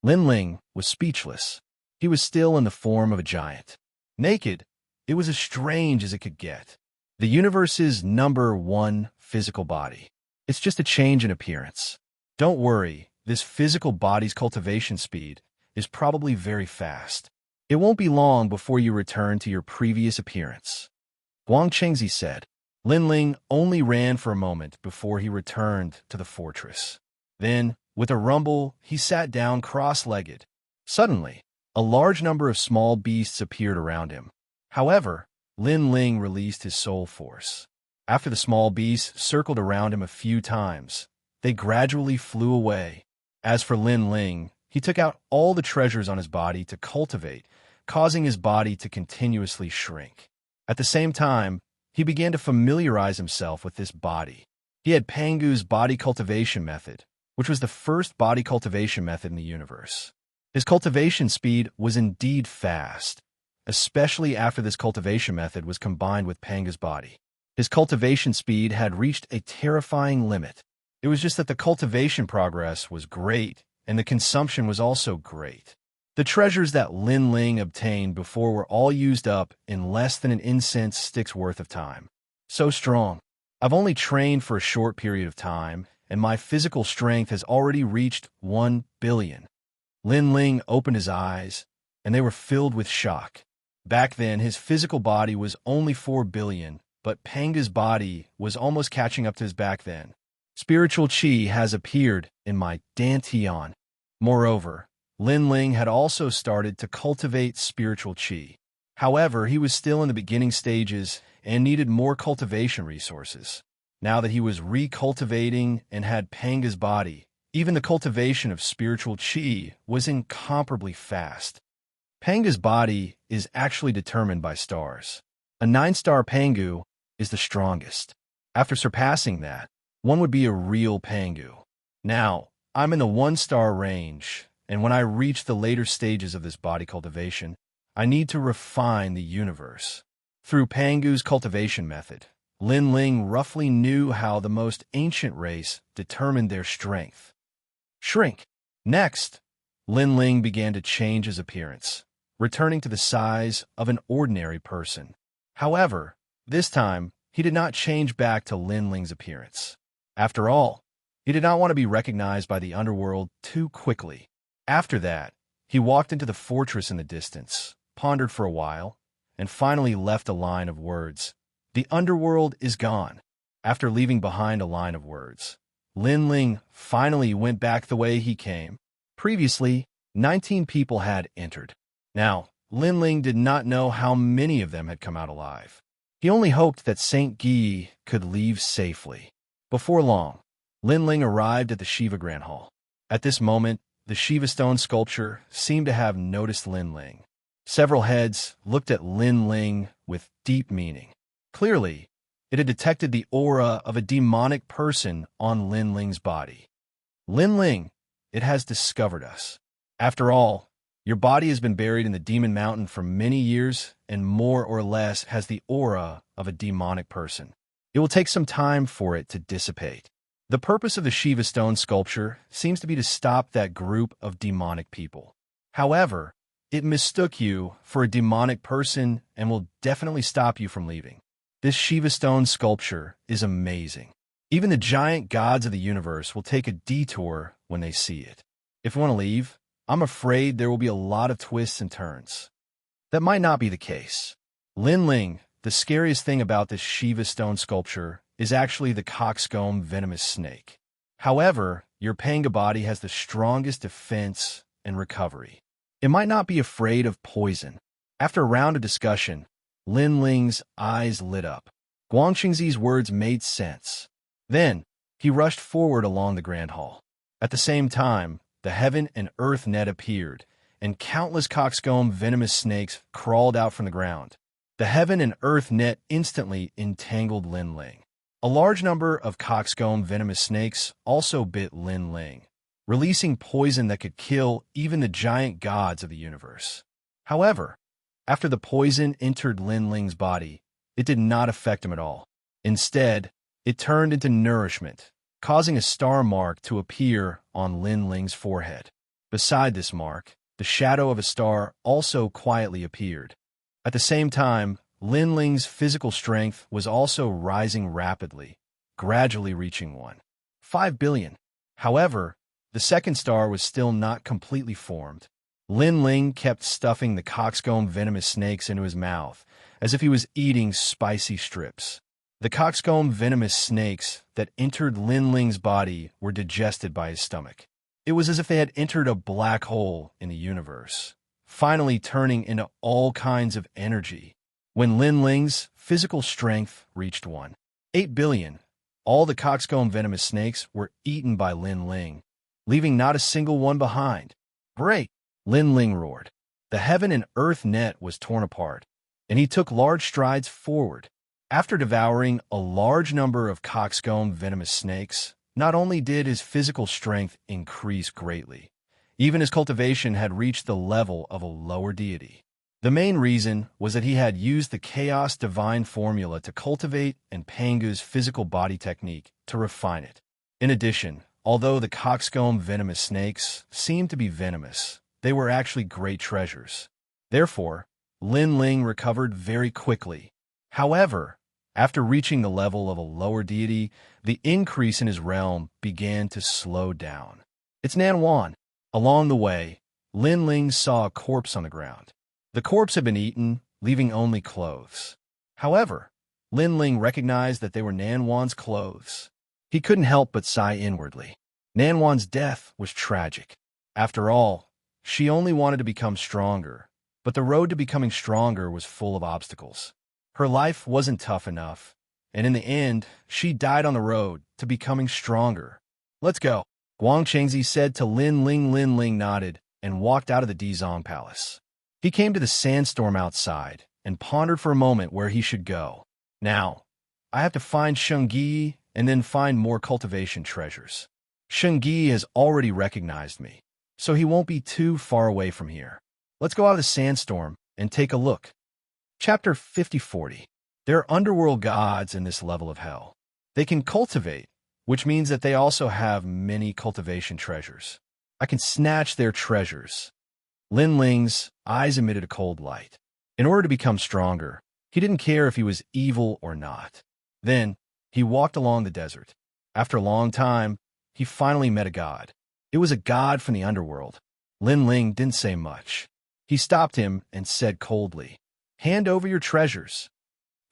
Lin Ling was speechless. He was still in the form of a giant. Naked, it was as strange as it could get. The universe's #1 physical body. It's just a change in appearance. Don't worry, this physical body's cultivation speed is probably very fast. It won't be long before you return to your previous appearance. Guang Chengzi said. Lin Ling only ran for a moment before he returned to the fortress. Then, with a rumble, he sat down cross-legged. Suddenly, a large number of small beasts appeared around him. However, Lin Ling released his soul force. After the small beasts circled around him a few times, they gradually flew away. As for Lin Ling, he took out all the treasures on his body to cultivate, causing his body to continuously shrink. At the same time, he began to familiarize himself with this body. He had Pangu's body cultivation method, which was the first body cultivation method in the universe. His cultivation speed was indeed fast, especially after this cultivation method was combined with Panga's body. His cultivation speed had reached a terrifying limit. It was just that the cultivation progress was great, and the consumption was also great. The treasures that Lin Ling obtained before were all used up in less than an incense stick's worth of time. So strong. I've only trained for a short period of time, and my physical strength has already reached 1 billion. Lin Ling opened his eyes, and they were filled with shock. Back then, his physical body was only 4 billion, but Panga's body was almost catching up to his back then. Spiritual qi has appeared in my dantian. Moreover, Lin Ling had also started to cultivate spiritual qi. However, he was still in the beginning stages and needed more cultivation resources. Now that he was recultivating and had Panga's body, even the cultivation of spiritual qi was incomparably fast. Panga's body is actually determined by stars. A 9-star Pangu is the strongest. After surpassing that, one would be a real Pangu. Now, I'm in the 1-star range, and when I reach the later stages of this body cultivation, I need to refine the universe. Through Pangu's cultivation method, Lin Ling roughly knew how the most ancient race determined their strength. Shrink. Next, Lin Ling began to change his appearance, returning to the size of an ordinary person. However, this time, he did not change back to Lin Ling's appearance. After all, he did not want to be recognized by the underworld too quickly. After that, he walked into the fortress in the distance, pondered for a while, and finally left a line of words. The underworld is gone. After leaving behind a line of words, Lin Ling finally went back the way he came. Previously, 19 people had entered. Now, Lin Ling did not know how many of them had come out alive. He only hoped that Saint Guy could leave safely. Before long, Lin Ling arrived at the Shiva Grand Hall. At this moment, the Shiva stone sculpture seemed to have noticed Lin Ling. Several heads looked at Lin Ling with deep meaning. Clearly, it had detected the aura of a demonic person on Lin Ling's body. Lin Ling, it has discovered us. After all, your body has been buried in the Demon Mountain for many years and more or less has the aura of a demonic person. It will take some time for it to dissipate. The purpose of the Shiva stone sculpture seems to be to stop that group of demonic people. However, it mistook you for a demonic person and will definitely stop you from leaving. This Shiva stone sculpture is amazing. Even the giant gods of the universe will take a detour when they see it. If you want to leave, I'm afraid there will be a lot of twists and turns. That might not be the case. Lin Ling, the scariest thing about this Shiva stone sculpture is actually the coxcomb venomous snake. However, your Panga body has the strongest defense and recovery. It might not be afraid of poison. After a round of discussion, Lin Ling's eyes lit up. Guang Qingzi's words made sense. Then, he rushed forward along the Grand Hall. At the same time, the heaven and earth net appeared, and countless coxcomb venomous snakes crawled out from the ground. The heaven and earth net instantly entangled Lin Ling. A large number of coxcomb venomous snakes also bit Lin Ling, releasing poison that could kill even the giant gods of the universe. However, After the poison entered Lin Ling's body, it did not affect him at all. Instead, it turned into nourishment, causing a star mark to appear on Lin Ling's forehead. Beside this mark, the shadow of a star also quietly appeared. At the same time, Lin Ling's physical strength was also rising rapidly, gradually reaching 1.5 billion. However, the second star was still not completely formed. Lin Ling kept stuffing the coxcomb venomous snakes into his mouth, as if he was eating spicy strips. The coxcomb venomous snakes that entered Lin Ling's body were digested by his stomach. It was as if they had entered a black hole in the universe, finally turning into all kinds of energy. When Lin Ling's physical strength reached 1.8 billion, all the coxcomb venomous snakes were eaten by Lin Ling, leaving not a single one behind. Break! Lin Ling roared. The heaven and earth net was torn apart, and he took large strides forward. After devouring a large number of coxcomb venomous snakes, not only did his physical strength increase greatly, even his cultivation had reached the level of a lower deity. The main reason was that he had used the Chaos Divine formula to cultivate and Pangu's physical body technique to refine it. In addition, although the coxcomb venomous snakes seemed to be venomous, they were actually great treasures. Therefore, Lin Ling recovered very quickly. However, after reaching the level of a lower deity, the increase in his realm began to slow down. It's Nanwan. Along the way, Lin Ling saw a corpse on the ground. The corpse had been eaten, leaving only clothes. However, Lin Ling recognized that they were Nanwan's clothes. He couldn't help but sigh inwardly. Nanwan's death was tragic. After all, she only wanted to become stronger, but the road to becoming stronger was full of obstacles. Her life wasn't tough enough, and in the end, she died on the road to becoming stronger. Let's go, Xianxia said to Lin Ling. Lin Ling nodded and walked out of the Dizong Palace. He came to the sandstorm outside and pondered for a moment where he should go. Now, I have to find Xianxia and then find more cultivation treasures. Xianxia has already recognized me, so he won't be too far away from here. Let's go out of the sandstorm and take a look. Chapter 50-40. There are underworld gods in this level of hell. They can cultivate, which means that they also have many cultivation treasures. I can snatch their treasures. Lin Ling's eyes emitted a cold light. In order to become stronger, he didn't care if he was evil or not. Then, he walked along the desert. After a long time, he finally met a god. It was a god from the underworld. Lin Ling didn't say much. He stopped him and said coldly, "Hand over your treasures."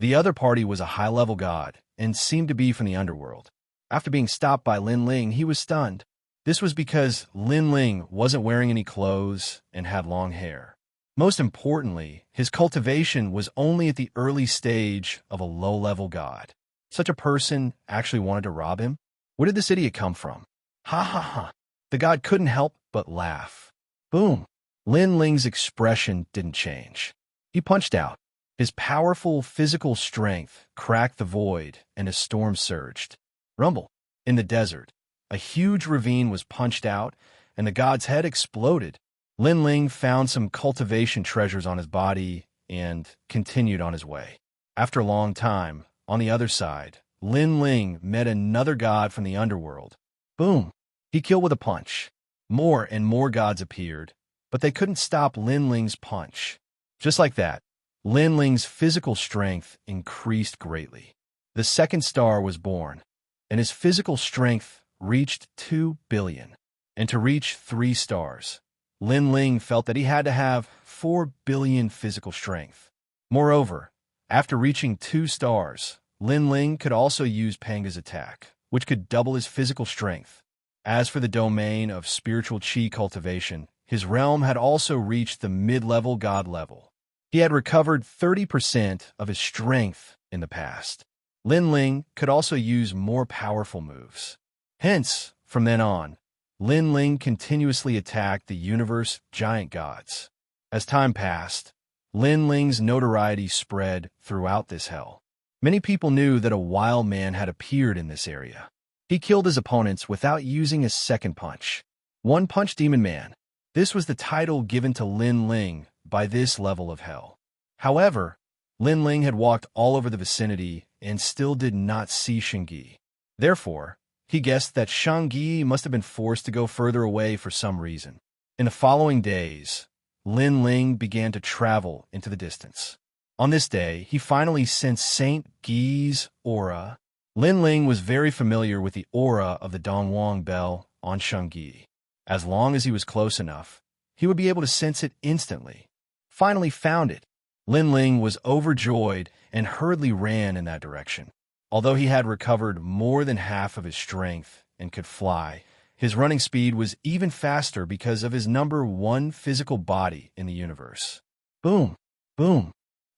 The other party was a high-level god and seemed to be from the underworld. After being stopped by Lin Ling, he was stunned. This was because Lin Ling wasn't wearing any clothes and had long hair. Most importantly, his cultivation was only at the early stage of a low-level god. Such a person actually wanted to rob him? Where did this idiot come from? Ha ha ha. The god couldn't help but laugh. Boom. Lin Ling's expression didn't change. He punched out. His powerful physical strength cracked the void, and a storm surged. Rumble. In the desert, a huge ravine was punched out, and the god's head exploded. Lin Ling found some cultivation treasures on his body and continued on his way. After a long time, on the other side, Lin Ling met another god from the underworld. Boom! He killed with a punch. More and more gods appeared, but they couldn't stop Lin Ling's punch. Just like that, Lin Ling's physical strength increased greatly. The second star was born, and his physical strength reached 2 billion. And to reach 3 stars, Lin Ling felt that he had to have 4 billion physical strength. Moreover, after reaching 2 stars, Lin Ling could also use Panga's attack, which could double his physical strength. As for the domain of spiritual chi cultivation, his realm had also reached the mid-level god level. He had recovered 30% of his strength in the past. Lin Ling could also use more powerful moves. Hence, from then on, Lin Ling continuously attacked the universe giant gods. As time passed, Lin Ling's notoriety spread throughout this hell. Many people knew that a wild man had appeared in this area. He killed his opponents without using a second punch. One Punch Demon Man. This was the title given to Lin Ling by this level of hell. However, Lin Ling had walked all over the vicinity and still did not see Xianxia. Therefore, he guessed that Xianxia must have been forced to go further away for some reason. In the following days, Lin Ling began to travel into the distance. On this day, he finally sensed Saint Gui's aura. Lin Ling was very familiar with the aura of the Dongwang bell on Xianxia. As long as he was close enough, he would be able to sense it instantly. Finally found it. Lin Ling was overjoyed and hurriedly ran in that direction. Although he had recovered more than half of his strength and could fly, his running speed was even faster because of his number one physical body in the universe. Boom! Boom!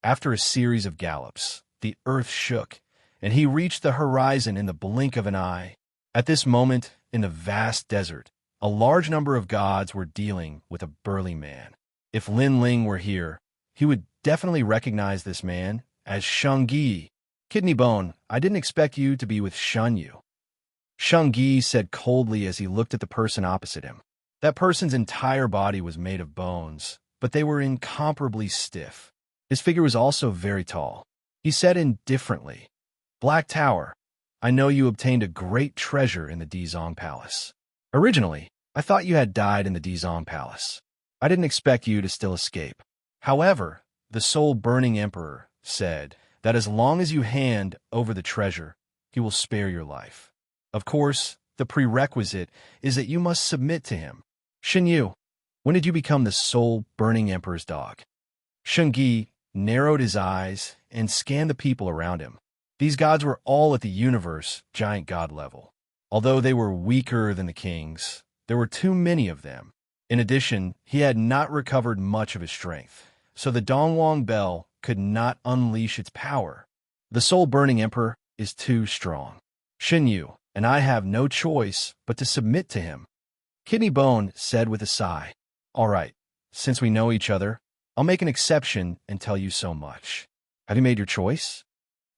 After a series of gallops, the earth shook, and he reached the horizon in the blink of an eye. At this moment, in the vast desert, a large number of gods were dealing with a burly man. If Lin Ling were here, he would definitely recognize this man as Xianxia. Kidney Bone, I didn't expect you to be with Xianyu. Xianxia said coldly as he looked at the person opposite him. That person's entire body was made of bones, but they were incomparably stiff. His figure was also very tall. He said indifferently, Black Tower, I know you obtained a great treasure in the Dizong Palace. Originally, I thought you had died in the Dizong Palace. I didn't expect you to still escape. However, the soul-burning emperor said that as long as you hand over the treasure, he will spare your life. Of course, the prerequisite is that you must submit to him. Xinyu, when did you become the soul-burning emperor's dog? Xianxia narrowed his eyes and scanned the people around him. These gods were all at the universe giant god level. Although they were weaker than the kings, there were too many of them. In addition, he had not recovered much of his strength, so the Dongwang bell could not unleash its power. The soul-burning emperor is too strong. Xinyu and I have no choice but to submit to him. Kidney Bone said with a sigh, All right, since we know each other, I'll make an exception and tell you so much. Have you made your choice?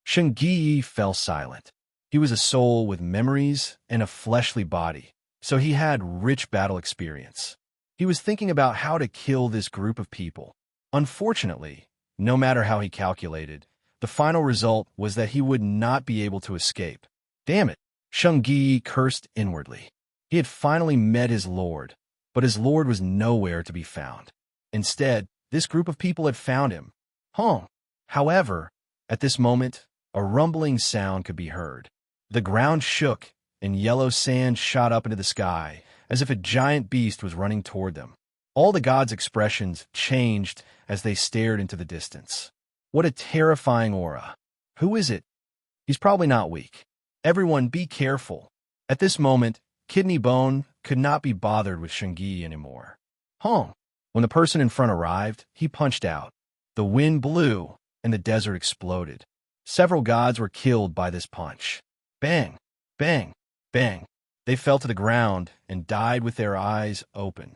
Xianxia fell silent. He was a soul with memories and a fleshly body, so he had rich battle experience. He was thinking about how to kill this group of people. Unfortunately, no matter how he calculated, the final result was that he would not be able to escape. Damn it, Xianxia cursed inwardly. He had finally met his lord, but his lord was nowhere to be found. Instead, this group of people had found him. However, at this moment, a rumbling sound could be heard. The ground shook, and yellow sand shot up into the sky, as if a giant beast was running toward them. All the gods' expressions changed as they stared into the distance. What a terrifying aura. Who is it? He's probably not weak. Everyone be careful. At this moment, Kidney Bone could not be bothered with Xianxia anymore. When the person in front arrived, he punched out. The wind blew, and the desert exploded. Several gods were killed by this punch. Bang, bang, bang. They fell to the ground and died with their eyes open.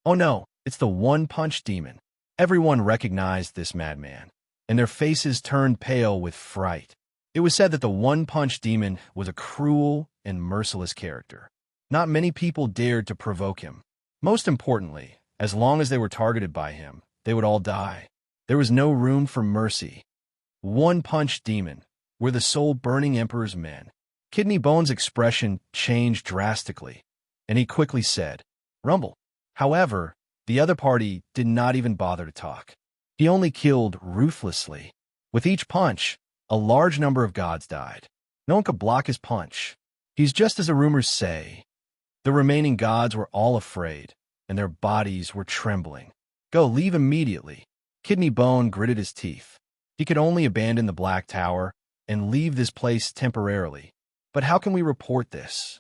Oh no, it's the one-punch demon. Everyone recognized this madman, and their faces turned pale with fright. It was said that the one-punch demon was a cruel and merciless character. Not many people dared to provoke him. Most importantly, as long as they were targeted by him, they would all die. There was no room for mercy. One-punch demon were the soul-burning emperor's men. Kidney Bone's expression changed drastically, and he quickly said, Rumble. However, the other party did not even bother to talk. He only killed ruthlessly. With each punch, a large number of gods died. No one could block his punch. He's just as the rumors say. The remaining gods were all afraid, and their bodies were trembling. Go, leave immediately. Kidney Bone gritted his teeth. He could only abandon the Black Tower and leave this place temporarily. But how can we report this?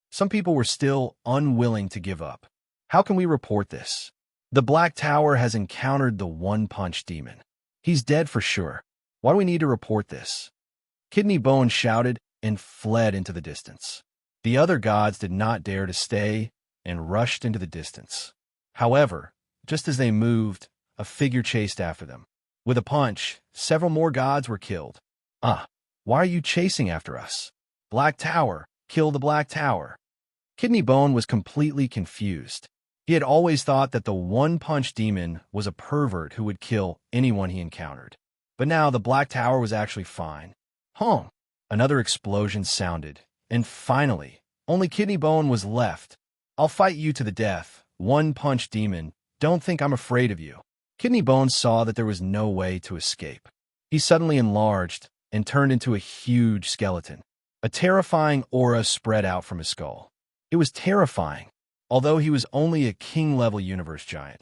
Some people were still unwilling to give up. How can we report this? The Black Tower has encountered the one-punch demon. He's dead for sure. Why do we need to report this? Kidney Bone shouted and fled into the distance. The other gods did not dare to stay and rushed into the distance. However, just as they moved, a figure chased after them. With a punch, several more gods were killed. Why are you chasing after us? Black Tower, kill the Black Tower. Kidney Bone was completely confused. He had always thought that the one-punch demon was a pervert who would kill anyone he encountered. But now the Black Tower was actually fine. Home. Another explosion sounded, and finally, only Kidney Bone was left. I'll fight you to the death, one-punch demon. Don't think I'm afraid of you. Kidney Bone saw that there was no way to escape. He suddenly enlarged and turned into a huge skeleton. A terrifying aura spread out from his skull. It was terrifying. Although he was only a king-level universe giant,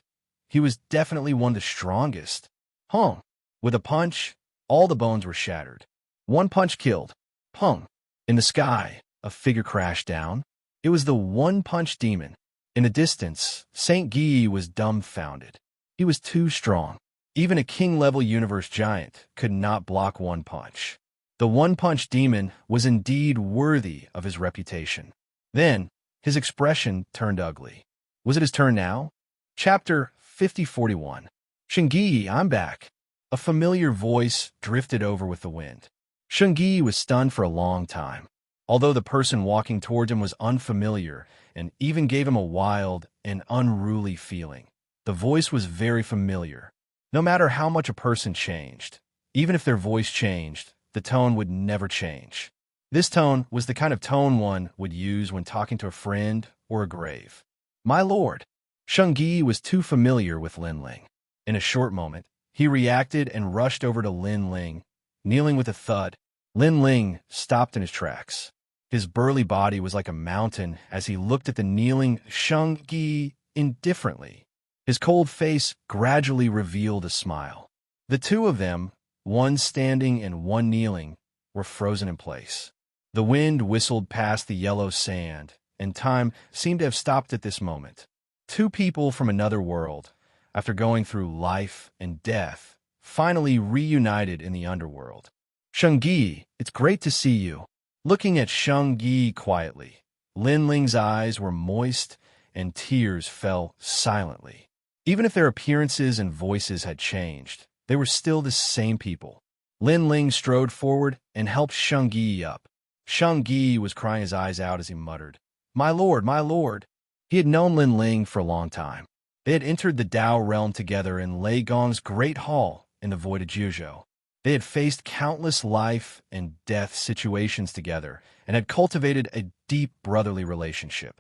he was definitely one of the strongest. Hung. With a punch, all the bones were shattered. One punch killed. Pung. In the sky, a figure crashed down. It was the one-punch demon. In the distance, Saint Guy was dumbfounded. He was too strong. Even a king-level universe giant could not block one punch. The one-punch demon was indeed worthy of his reputation. Then, his expression turned ugly. Was it his turn now? Chapter 5041. Xianxia, I'm back. A familiar voice drifted over with the wind. Xianxia was stunned for a long time. Although the person walking towards him was unfamiliar and even gave him a wild and unruly feeling, the voice was very familiar. No matter how much a person changed, even if their voice changed, the tone would never change. This tone was the kind of tone one would use when talking to a friend or a grave. My lord. Xianxia was too familiar with Lin Ling. In a short moment, he reacted and rushed over to Lin Ling. Kneeling with a thud, Lin Ling stopped in his tracks. His burly body was like a mountain as he looked at the kneeling Xianxia indifferently. His cold face gradually revealed a smile. The two of them, one standing and one kneeling, were frozen in place. The wind whistled past the yellow sand, and time seemed to have stopped at this moment. Two people from another world, after going through life and death, finally reunited in the underworld. Xianxia, it's great to see you. Looking at Xianxia quietly, Lin Ling's eyes were moist and tears fell silently. Even if their appearances and voices had changed, they were still the same people. Lin Ling strode forward and helped Xianxia up. Xianxia was crying his eyes out as he muttered, My lord, my lord. He had known Lin Ling for a long time. They had entered the Dao realm together in Lei Gong's great hall in the Void of Juzhou. They had faced countless life and death situations together and had cultivated a deep brotherly relationship.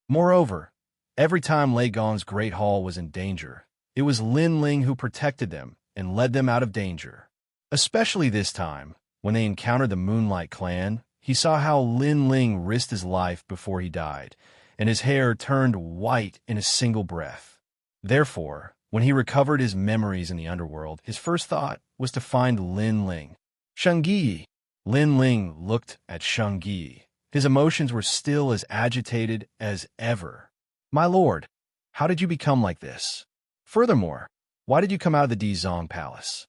Moreover, every time Lei Gong's great hall was in danger, it was Lin Ling who protected them and led them out of danger. Especially this time, when they encountered the Moonlight Clan, he saw how Lin Ling risked his life before he died, and his hair turned white in a single breath. Therefore, when he recovered his memories in the underworld, his first thought was to find Lin Ling. Xianxia. Lin Ling looked at Xianxia. His emotions were still as agitated as ever. My lord, how did you become like this? Furthermore, why did you come out of the Dizong Palace?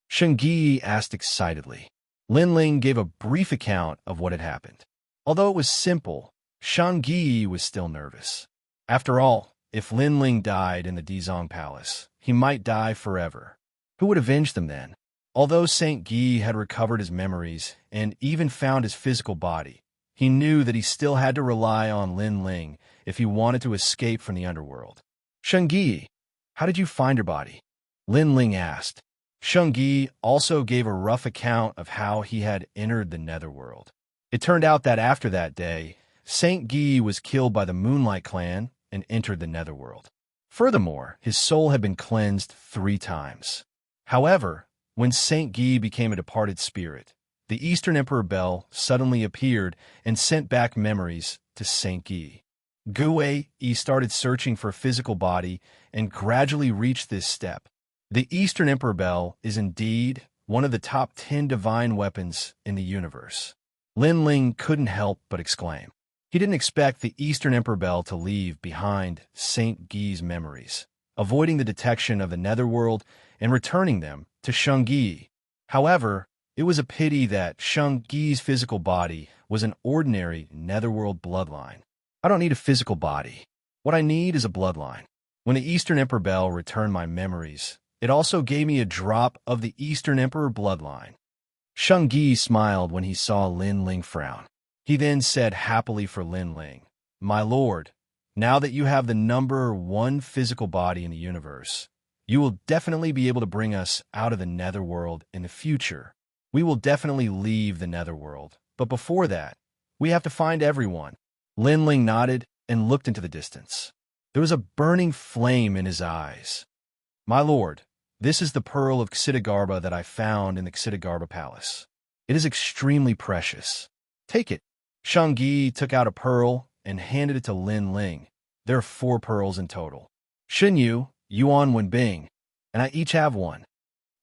Xianxia asked excitedly. Lin Ling gave a brief account of what had happened. Although it was simple, Xianxia was still nervous. After all, if Lin Ling died in the Dizong Palace, he might die forever. Who would avenge them then? Although Saint Guy had recovered his memories and even found his physical body, he knew that he still had to rely on Lin Ling if he wanted to escape from the underworld. Xianxia, how did you find your body? Lin Ling asked. Xianxia also gave a rough account of how he had entered the netherworld. It turned out that after that day, Saint Guy was killed by the Moonlight Clan and entered the netherworld. Furthermore, his soul had been cleansed 3 times. However, when Saint Guy became a departed spirit, the Eastern Emperor Bell suddenly appeared and sent back memories to Saint Guy. Gue started searching for a physical body and gradually reached this step. The Eastern Emperor Bell is indeed one of the top 10 divine weapons in the universe. Lin Ling couldn't help but exclaim. He didn't expect the Eastern Emperor Bell to leave behind Saint Guy's memories, avoiding the detection of the netherworld and returning them to Xianxia. However, it was a pity that Xianxia's physical body was an ordinary netherworld bloodline. I don't need a physical body. What I need is a bloodline. When the Eastern Emperor Bell returned my memories, it also gave me a drop of the Eastern Emperor bloodline. Xianxia smiled when he saw Lin Ling frown. He then said happily for Lin Ling, My lord, Now that you have the number one physical body in the universe, you will definitely be able to bring us out of the netherworld in the future. We will definitely leave the netherworld, but before that, we have to find everyone. Lin Ling nodded and looked into the distance. There was a burning flame in his eyes. My lord, this is the pearl of Xianxia that I found in the Xianxia palace. It is extremely precious. Take it. Xianxia took out a pearl and handed it to Lin Ling. There are 4 pearls in total. Xinyu, Yuan Wenbing, and I each have one.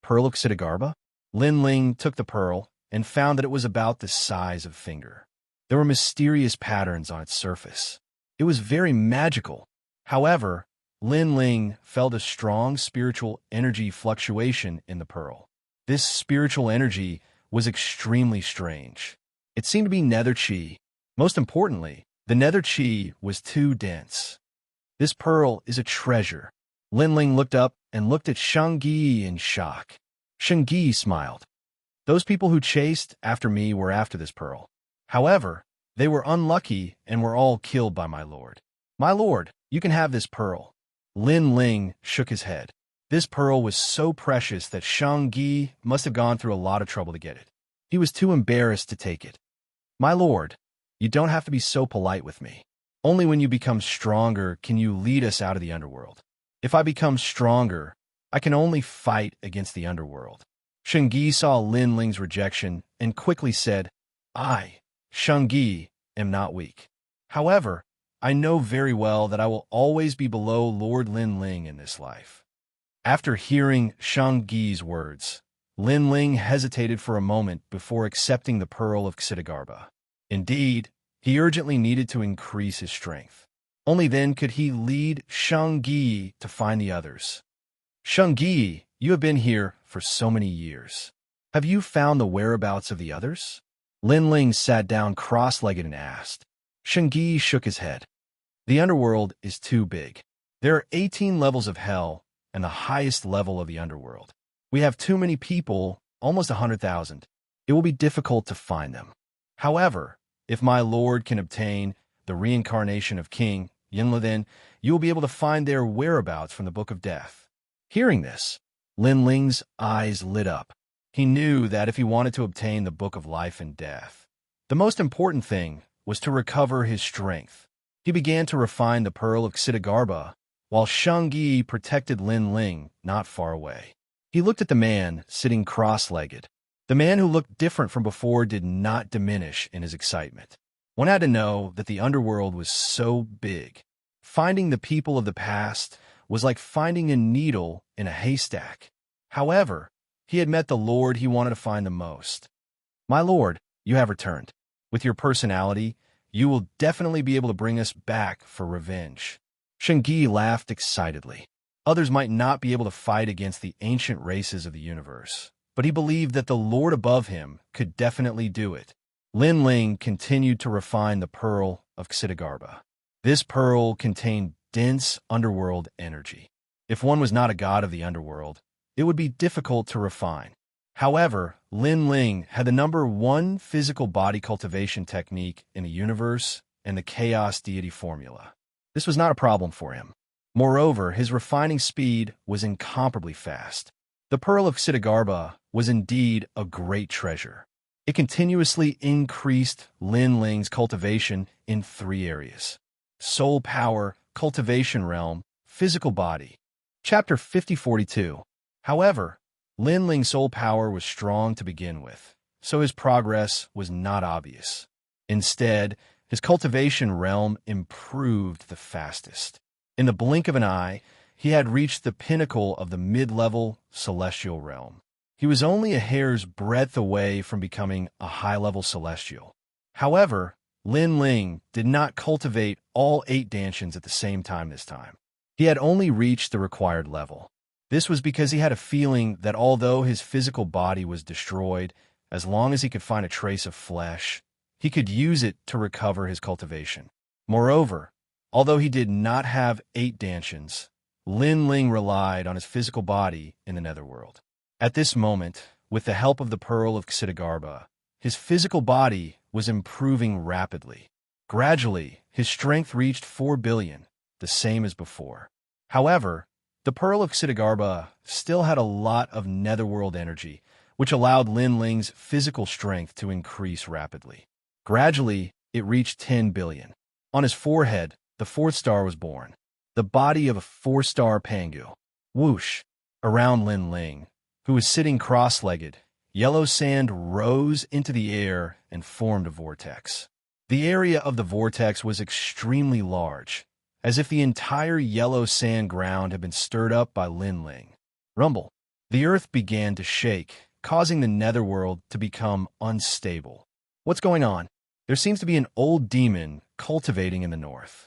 Pearl of Xianxia? Lin Ling took the pearl and found that it was about the size of a finger. There were mysterious patterns on its surface. It was very magical. However, Lin Ling felt a strong spiritual energy fluctuation in the pearl. This spiritual energy was extremely strange. It seemed to be nether chi. Most importantly, the nether chi was too dense. This pearl is a treasure. Lin Ling looked up and looked at Xianxia in shock. Xianxia smiled. Those people who chased after me were after this pearl. However, they were unlucky and were all killed by my lord. My lord, you can have this pearl. Lin Ling shook his head. This pearl was so precious that Xianxia must have gone through a lot of trouble to get it. He was too embarrassed to take it. My lord, you don't have to be so polite with me. Only when you become stronger can you lead us out of the underworld. If I become stronger, I can only fight against the underworld. Xianxia saw Lin Ling's rejection and quickly said, I, Xianxia, am not weak. However, I know very well that I will always be below Lord Lin Ling in this life. After hearing Xianxia's words, Lin Ling hesitated for a moment before accepting the pearl of Xianxia. Indeed, he urgently needed to increase his strength. Only then could he lead Xianxia to find the others. Xianxia, you have been here for so many years. Have you found the whereabouts of the others? Lin Ling sat down cross-legged and asked. Xianxia shook his head. The underworld is too big. There are 18 levels of hell and the highest level of the underworld. We have too many people, almost 100,000. It will be difficult to find them. However, if my lord can obtain the reincarnation of King Yinla, then you will be able to find their whereabouts from the Book of Death. Hearing this, Lin Ling's eyes lit up. He knew that if he wanted to obtain the Book of Life and Death, the most important thing was to recover his strength. He began to refine the pearl of Xianxia, while Xianxia protected Lin Ling not far away. He looked at the man sitting cross-legged. The man who looked different from before did not diminish in his excitement. One had to know that the underworld was so big. Finding the people of the past was like finding a needle in a haystack. However, he had met the lord he wanted to find the most. My lord, you have returned. With your personality, you will definitely be able to bring us back for revenge. Xianxia laughed excitedly. Others might not be able to fight against the ancient races of the universe, but he believed that the lord above him could definitely do it. Lin Ling continued to refine the pearl of Xianxia. This pearl contained dense underworld energy. If one was not a god of the underworld, it would be difficult to refine. However, Lin Ling had the number one physical body cultivation technique in the universe and the chaos deity formula. This was not a problem for him. Moreover, his refining speed was incomparably fast. The pearl of Xianxia was indeed a great treasure. It continuously increased Lin Ling's cultivation in 3 areas: soul power, cultivation realm, physical body. Chapter 5042. However, Lin Ling's soul power was strong to begin with, so his progress was not obvious. Instead, his cultivation realm improved the fastest. In the blink of an eye, he had reached the pinnacle of the mid-level celestial realm. He was only a hair's breadth away from becoming a high-level celestial. However, Lin Ling did not cultivate all 8 dantians at the same time this time. He had only reached the required level. This was because he had a feeling that although his physical body was destroyed, as long as he could find a trace of flesh, he could use it to recover his cultivation. Moreover, although he did not have 8 dantians, Lin Ling relied on his physical body in the netherworld. At this moment, with the help of the pearl of Xianxia, his physical body was improving rapidly. Gradually, his strength reached 4 billion, the same as before. However, the Pearl of Xianxia still had a lot of netherworld energy, which allowed Lin Ling's physical strength to increase rapidly. Gradually, it reached 10 billion. On his forehead, the fourth star was born, the body of a 4-star Pangu. Whoosh! Around Lin Ling, who was sitting cross-legged, yellow sand rose into the air and formed a vortex. The area of the vortex was extremely large, as if the entire yellow sand ground had been stirred up by Lin Ling. Rumble. The earth began to shake, causing the netherworld to become unstable. What's going on? There seems to be an old demon cultivating in the north.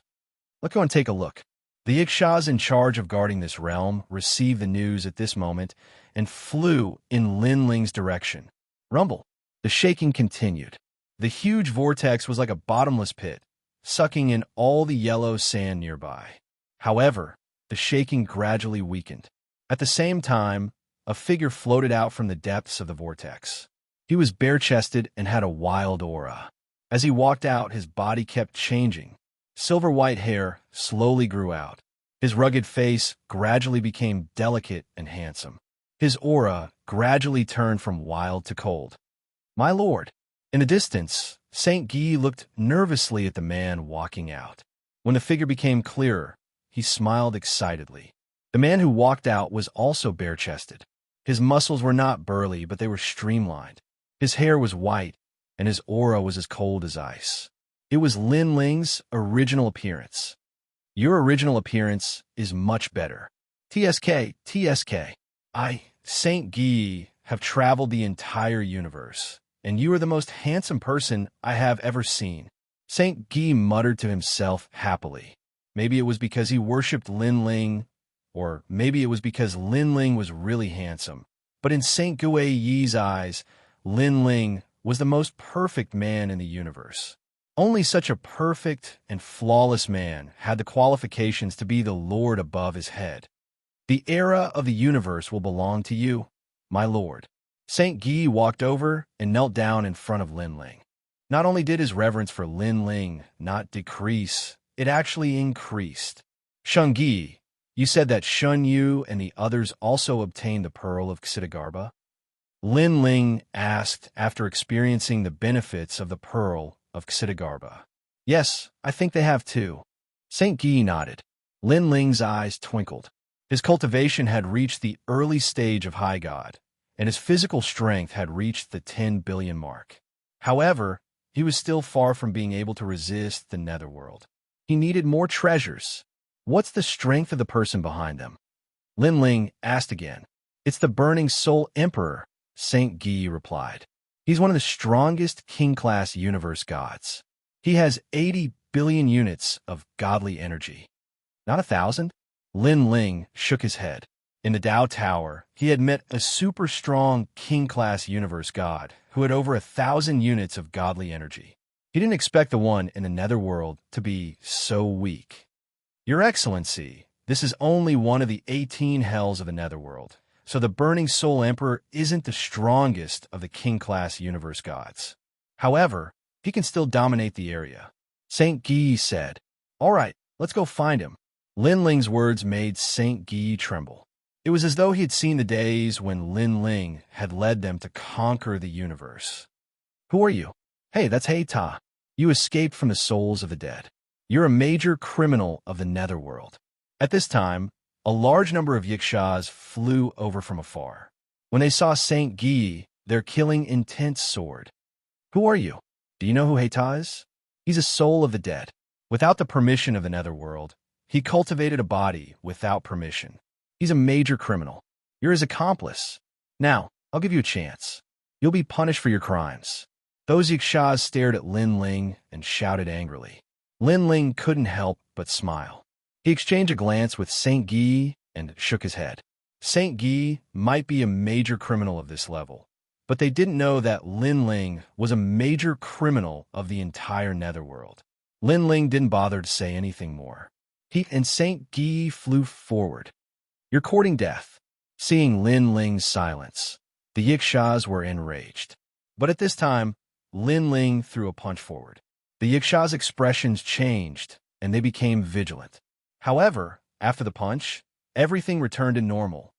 Let's go and take a look. The Ixchas in charge of guarding this realm received the news at this moment and flew in Lin Ling's direction. Rumble. The shaking continued. The huge vortex was like a bottomless pit, sucking in all the yellow sand nearby. However, the shaking gradually weakened. At the same time, a figure floated out from the depths of the vortex. He was bare-chested and had a wild aura. As he walked out, his body kept changing. Silver-white hair slowly grew out. His rugged face gradually became delicate and handsome. His aura gradually turned from wild to cold. My lord. In the distance, Saint Guy looked nervously at the man walking out. When the figure became clearer, he smiled excitedly. The man who walked out was also bare-chested. His muscles were not burly, but they were streamlined. His hair was white, and his aura was as cold as ice. It was Lin Ling's original appearance. Your original appearance is much better. TSK. I, Saint Guy, have traveled the entire universe, and you are the most handsome person I have ever seen. Saint Guy muttered to himself happily. Maybe it was because he worshipped Lin Ling, or maybe it was because Lin Ling was really handsome. But in Saint Gui Yi's eyes, Lin Ling was the most perfect man in the universe. Only such a perfect and flawless man had the qualifications to be the lord above his head. The era of the universe will belong to you, my lord. Saint Guy walked over and knelt down in front of Lin Ling. Not only did his reverence for Lin Ling not decrease, it actually increased. Xianxia, you said that Shun Yu and the others also obtained the Pearl of Xianxia? Lin Ling asked after experiencing the benefits of the Pearl of Xianxia. Yes, I think they have too. Saint Guy nodded. Lin Ling's eyes twinkled. His cultivation had reached the early stage of High God, and his physical strength had reached the 10 billion mark. However, he was still far from being able to resist the netherworld. He needed more treasures. What's the strength of the person behind them? Lin Ling asked again. It's the Burning Soul Emperor, Saint Guy replied. He's one of the strongest king-class universe gods. He has 80 billion units of godly energy. Not 1,000? Lin Ling shook his head. In the Dao Tower, he had met a super strong king-class universe god who had over 1,000 units of godly energy. He didn't expect the one in the netherworld to be so weak. Your Excellency, this is only one of the 18 hells of the netherworld, so the Burning Soul Emperor isn't the strongest of the king-class universe gods. However, he can still dominate the area. Saint Guy said, All right, let's go find him. Lin Ling's words made Saint Guy tremble. It was as though he had seen the days when Lin Ling had led them to conquer the universe. Who are you? Hey, that's Ta. You escaped from the souls of the dead. You're a major criminal of the netherworld. At this time, a large number of Ixchas flew over from afar. When they saw Saint Guy, their killing intent soared. Who are you? Do you know who Ta is? He's a soul of the dead. Without the permission of the netherworld, he cultivated a body without permission. He's a major criminal. You're his accomplice. Now, I'll give you a chance. You'll be punished for your crimes. Those Ixchas stared at Lin Ling and shouted angrily. Lin Ling couldn't help but smile. He exchanged a glance with Saint Guy and shook his head. Saint Guy might be a major criminal of this level, but they didn't know that Lin Ling was a major criminal of the entire netherworld. Lin Ling didn't bother to say anything more. He and Saint Guy flew forward. You're courting death. Seeing Lin Ling's silence, the Ixchas were enraged. But at this time, Lin Ling threw a punch forward. The Yiksha's expressions changed, and they became vigilant. However, after the punch, everything returned to normal,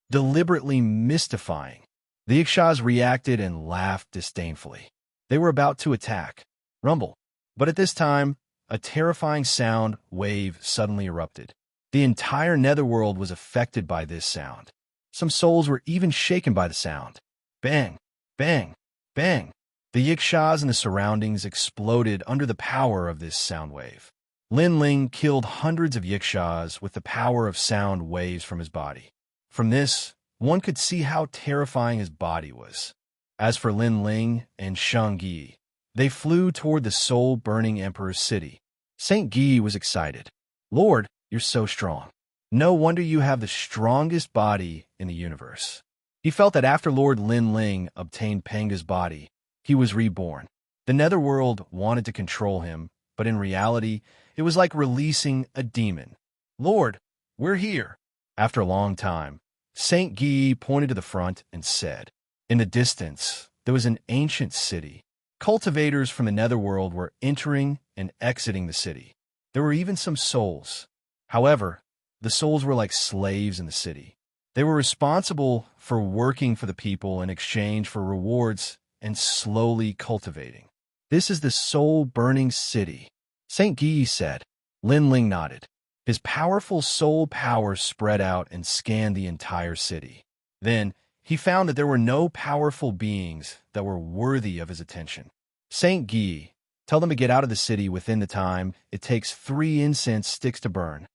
deliberately mystifying. The Yikshas reacted and laughed disdainfully. They were about to attack. Rumble. But at this time, a terrifying sound wave suddenly erupted. The entire netherworld was affected by this sound. Some souls were even shaken by the sound. Bang, bang, bang. The Yikshas and the surroundings exploded under the power of this sound wave. Lin Ling killed hundreds of Yikshas with the power of sound waves from his body. From this, one could see how terrifying his body was. As for Lin Ling and Xianxia, they flew toward the soul-burning Emperor's city. Saint Guy was excited. Lord, you're so strong. No wonder you have the strongest body in the universe. He felt that after Lord Lin Ling obtained Penga's body, he was reborn. The netherworld wanted to control him, but in reality, it was like releasing a demon. Lord, we're here. After a long time, Saint Guy pointed to the front and said, in the distance, there was an ancient city. Cultivators from the netherworld were entering and exiting the city. There were even some souls. However, the souls were like slaves in the city. They were responsible for working for the people in exchange for rewards and slowly cultivating. This is the soul-burning city, Saint Guy said. Lin Ling nodded. His powerful soul power spread out and scanned the entire city. Then, he found that there were no powerful beings that were worthy of his attention. Saint Guy, tell them to get out of the city within the time it takes 3 incense sticks to burn.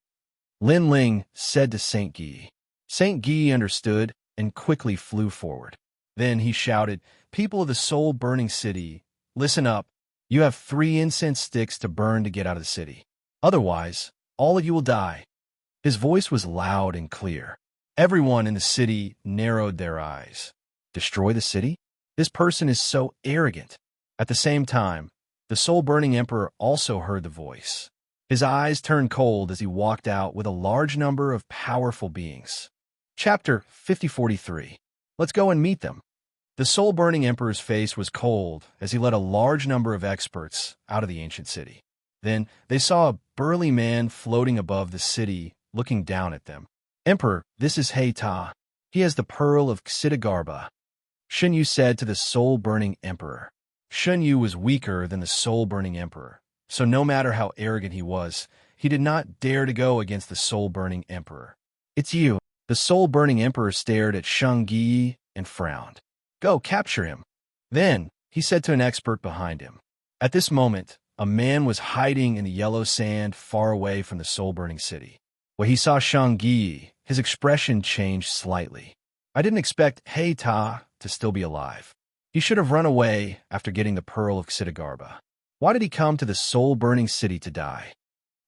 Lin Ling said to Saint Guy. Saint Guy understood and quickly flew forward. Then he shouted, people of the soul-burning city, listen up. You have 3 incense sticks to burn to get out of the city. Otherwise, all of you will die. His voice was loud and clear. Everyone in the city narrowed their eyes. Destroy the city? This person is so arrogant. At the same time, the soul-burning emperor also heard the voice. His eyes turned cold as he walked out with a large number of powerful beings. Chapter 5043. Let's go and meet them. The soul-burning emperor's face was cold as he led a large number of experts out of the ancient city. Then they saw a burly man floating above the city, looking down at them. Emperor, this is Ta. He has the pearl of Xianxia, Xianyu said to the soul-burning emperor. Xianyu was weaker than the soul-burning emperor, so no matter how arrogant he was, he did not dare to go against the soul-burning emperor. It's you. The soul-burning emperor stared at Xianxia and frowned. Go, capture him. Then, he said to an expert behind him. At this moment, a man was hiding in the yellow sand far away from the soul-burning city. When he saw Xianxia, his expression changed slightly. I didn't expect Ta to still be alive. He should have run away after getting the pearl of Xianxia. Why did he come to the soul-burning city to die?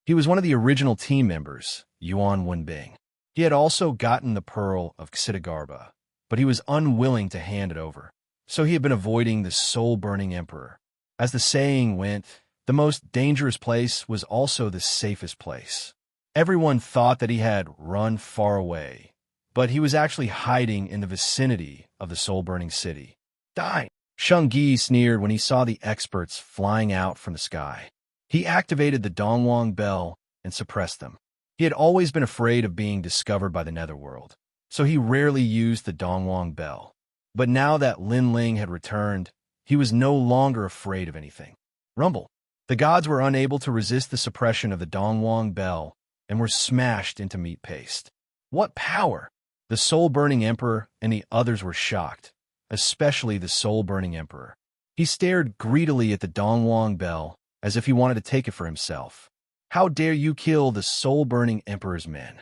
He was one of the original team members, Yuan Wenbing. He had also gotten the pearl of Xianxia, but he was unwilling to hand it over. So he had been avoiding the soul-burning emperor. As the saying went, the most dangerous place was also the safest place. Everyone thought that he had run far away, but he was actually hiding in the vicinity of the soul-burning city. Die! Xianxia sneered when he saw the experts flying out from the sky. He activated the Dongwang bell and suppressed them. He had always been afraid of being discovered by the netherworld, so he rarely used the Dongwang bell. But now that Lin Ling had returned, he was no longer afraid of anything. Rumble. The gods were unable to resist the suppression of the Dongwang bell and were smashed into meat paste. What power! The soul-burning emperor and the others were shocked, especially the soul-burning emperor. He stared greedily at the Dongwang bell as if he wanted to take it for himself. How dare you kill the soul-burning emperor's men?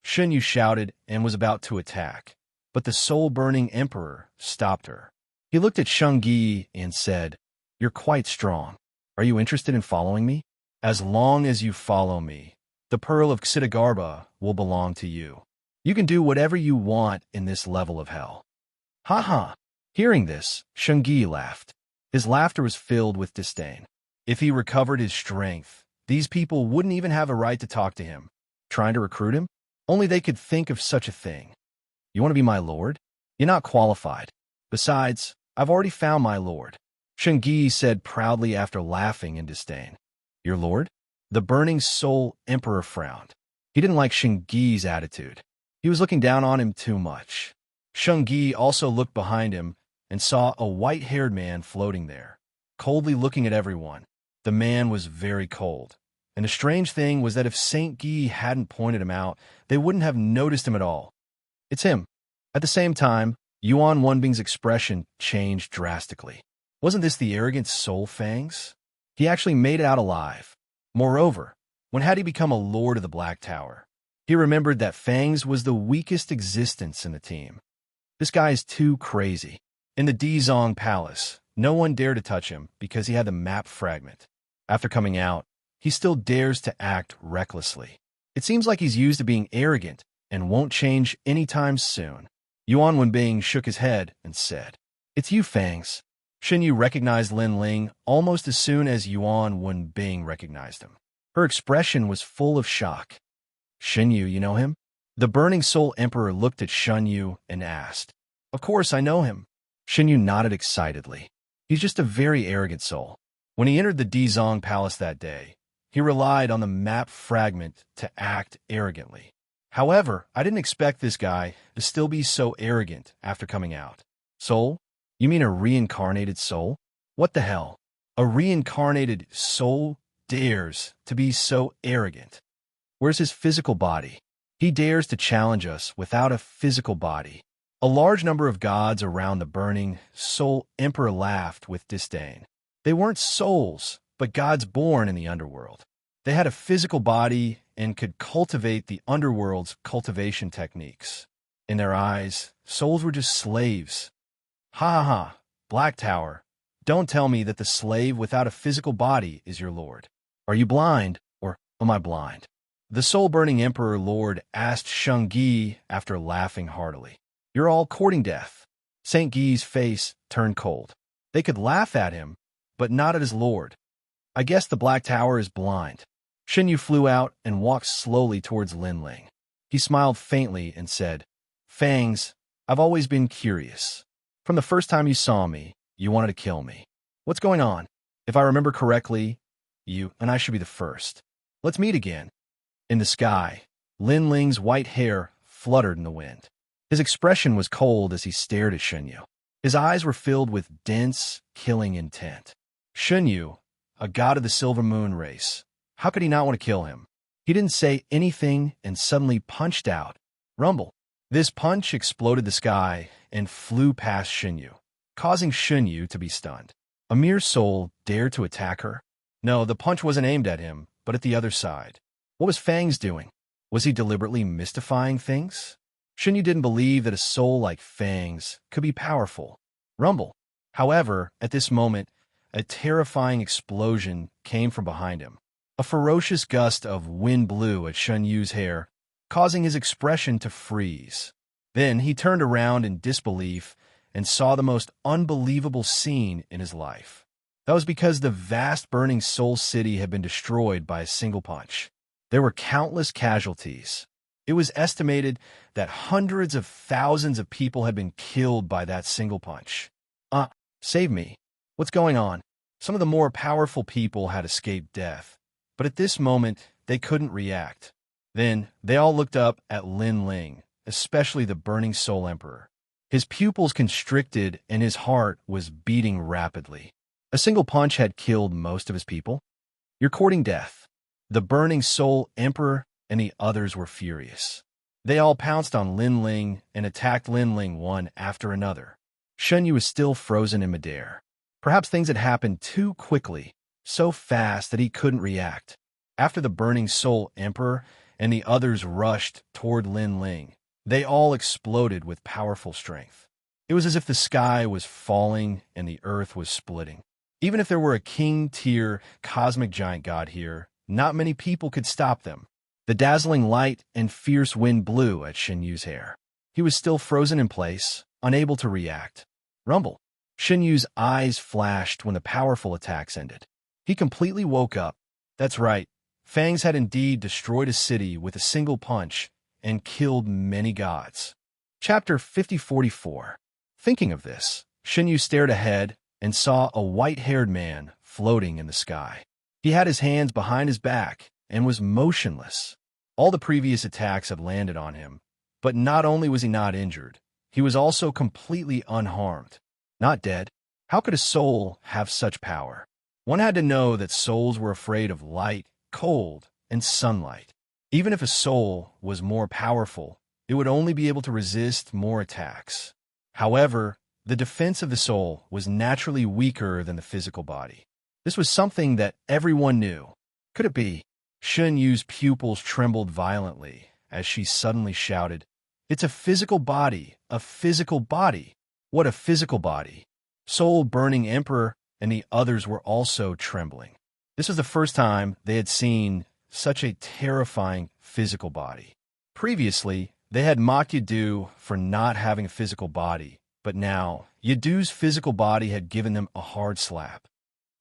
Xianyu shouted and was about to attack, but the soul-burning emperor stopped her. He looked at Xianxia and said, You're quite strong. Are you interested in following me? As long as you follow me, the pearl of Xianxia will belong to you. You can do whatever you want in this level of hell. Ha ha! Hearing this, Xianxia laughed. His laughter was filled with disdain. If he recovered his strength, these people wouldn't even have a right to talk to him. Trying to recruit him? Only they could think of such a thing. You want to be my lord? You're not qualified. Besides, I've already found my lord. Xianxia said proudly after laughing in disdain. Your lord? The burning soul emperor frowned. He didn't like Xianxia's attitude. He was looking down on him too much. Xianxia also looked behind him and saw a white-haired man floating there, coldly looking at everyone. The man was very cold. And the strange thing was that if Saint Guy hadn't pointed him out, they wouldn't have noticed him at all. It's him. At the same time, Yuan Wenbing's expression changed drastically. Wasn't this the arrogant soul Fangs? He actually made it out alive. Moreover, when had he become a lord of the Black Tower? He remembered that Fangs was the weakest existence in the team. This guy is too crazy. In the Dizong Palace, no one dared to touch him because he had the map fragment. After coming out, he still dares to act recklessly. It seems like he's used to being arrogant and won't change anytime soon. Yuan Wenbing shook his head and said, It's you, Fangs. Xinyu recognized Lin Ling almost as soon as Yuan Wenbing recognized him. Her expression was full of shock. Xinyu, you know him? The Burning Soul Emperor looked at Xinyu and asked, Of course, I know him. Xinyu nodded excitedly. He's just a very arrogant soul. When he entered the Dizong Palace that day, he relied on the map fragment to act arrogantly. However, I didn't expect this guy to still be so arrogant after coming out. Soul? You mean a reincarnated soul? What the hell? A reincarnated soul dares to be so arrogant. Where's his physical body? He dares to challenge us without a physical body. A large number of gods around the burning soul emperor laughed with disdain. They weren't souls, but gods born in the underworld. They had a physical body and could cultivate the underworld's cultivation techniques. In their eyes, souls were just slaves. Ha ha ha, Black Tower, don't tell me that the slave without a physical body is your lord. Are you blind, or am I blind? The soul-burning emperor lord asked Xianxia after laughing heartily. You're all courting death. Saint Guy's face turned cold. They could laugh at him, but not at his lord. I guess the Black Tower is blind. Xinyu flew out and walked slowly towards Lin Ling. He smiled faintly and said, Fangs, I've always been curious. From the first time you saw me, you wanted to kill me. What's going on? If I remember correctly, you and I should be the first. Let's meet again. In the sky, Lin Ling's white hair fluttered in the wind. His expression was cold as he stared at Xinyu. His eyes were filled with dense, killing intent. Xinyu, a god of the Silver Moon race, how could he not want to kill him? He didn't say anything and suddenly punched out. Rumble. This punch exploded the sky and flew past Xinyu, causing Xinyu to be stunned. A mere soul dared to attack her? No, the punch wasn't aimed at him, but at the other side. What was Fangs doing? Was he deliberately mystifying things? Xinyu didn't believe that a soul like Fangs could be powerful. Rumble. However, at this moment, a terrifying explosion came from behind him. A ferocious gust of wind blew at Xinyu's hair, causing his expression to freeze. Then he turned around in disbelief and saw the most unbelievable scene in his life. That was because the vast burning soul city had been destroyed by a single punch. There were countless casualties. It was estimated that hundreds of thousands of people had been killed by that single punch. Save me. What's going on? Some of the more powerful people had escaped death, but at this moment, they couldn't react. Then, they all looked up at Lin Ling, especially the Burning Soul Emperor. His pupils constricted and his heart was beating rapidly. A single punch had killed most of his people. You're courting death. The Burning Soul Emperor and the others were furious. They all pounced on Lin Ling and attacked Lin Ling one after another. Xinyu was still frozen in midair. Perhaps things had happened too quickly, so fast that he couldn't react. After the Burning Soul Emperor and the others rushed toward Lin Ling, they all exploded with powerful strength. It was as if the sky was falling and the earth was splitting. Even if there were a king-tier cosmic giant god here, not many people could stop them. The dazzling light and fierce wind blew at Xinyu's hair. He was still frozen in place, unable to react. Rumble. Xinyu's eyes flashed when the powerful attacks ended. He completely woke up. That's right. Fangs had indeed destroyed a city with a single punch and killed many gods. Chapter 5044. Thinking of this, Xinyu stared ahead and saw a white-haired man floating in the sky. He had his hands behind his back and was motionless. All the previous attacks had landed on him, but not only was he not injured, he was also completely unharmed. Not dead. How could a soul have such power? One had to know that souls were afraid of light, cold, and sunlight. Even if a soul was more powerful, it would only be able to resist more attacks. However, the defense of the soul was naturally weaker than the physical body. This was something that everyone knew. Could it be? Xianyu's pupils trembled violently as she suddenly shouted, "It's a physical body! A physical body! What a physical body!" Soul-burning Emperor and the others were also trembling. This was the first time they had seen such a terrifying physical body. Previously, they had mocked Yadu for not having a physical body, but now Yadu's physical body had given them a hard slap.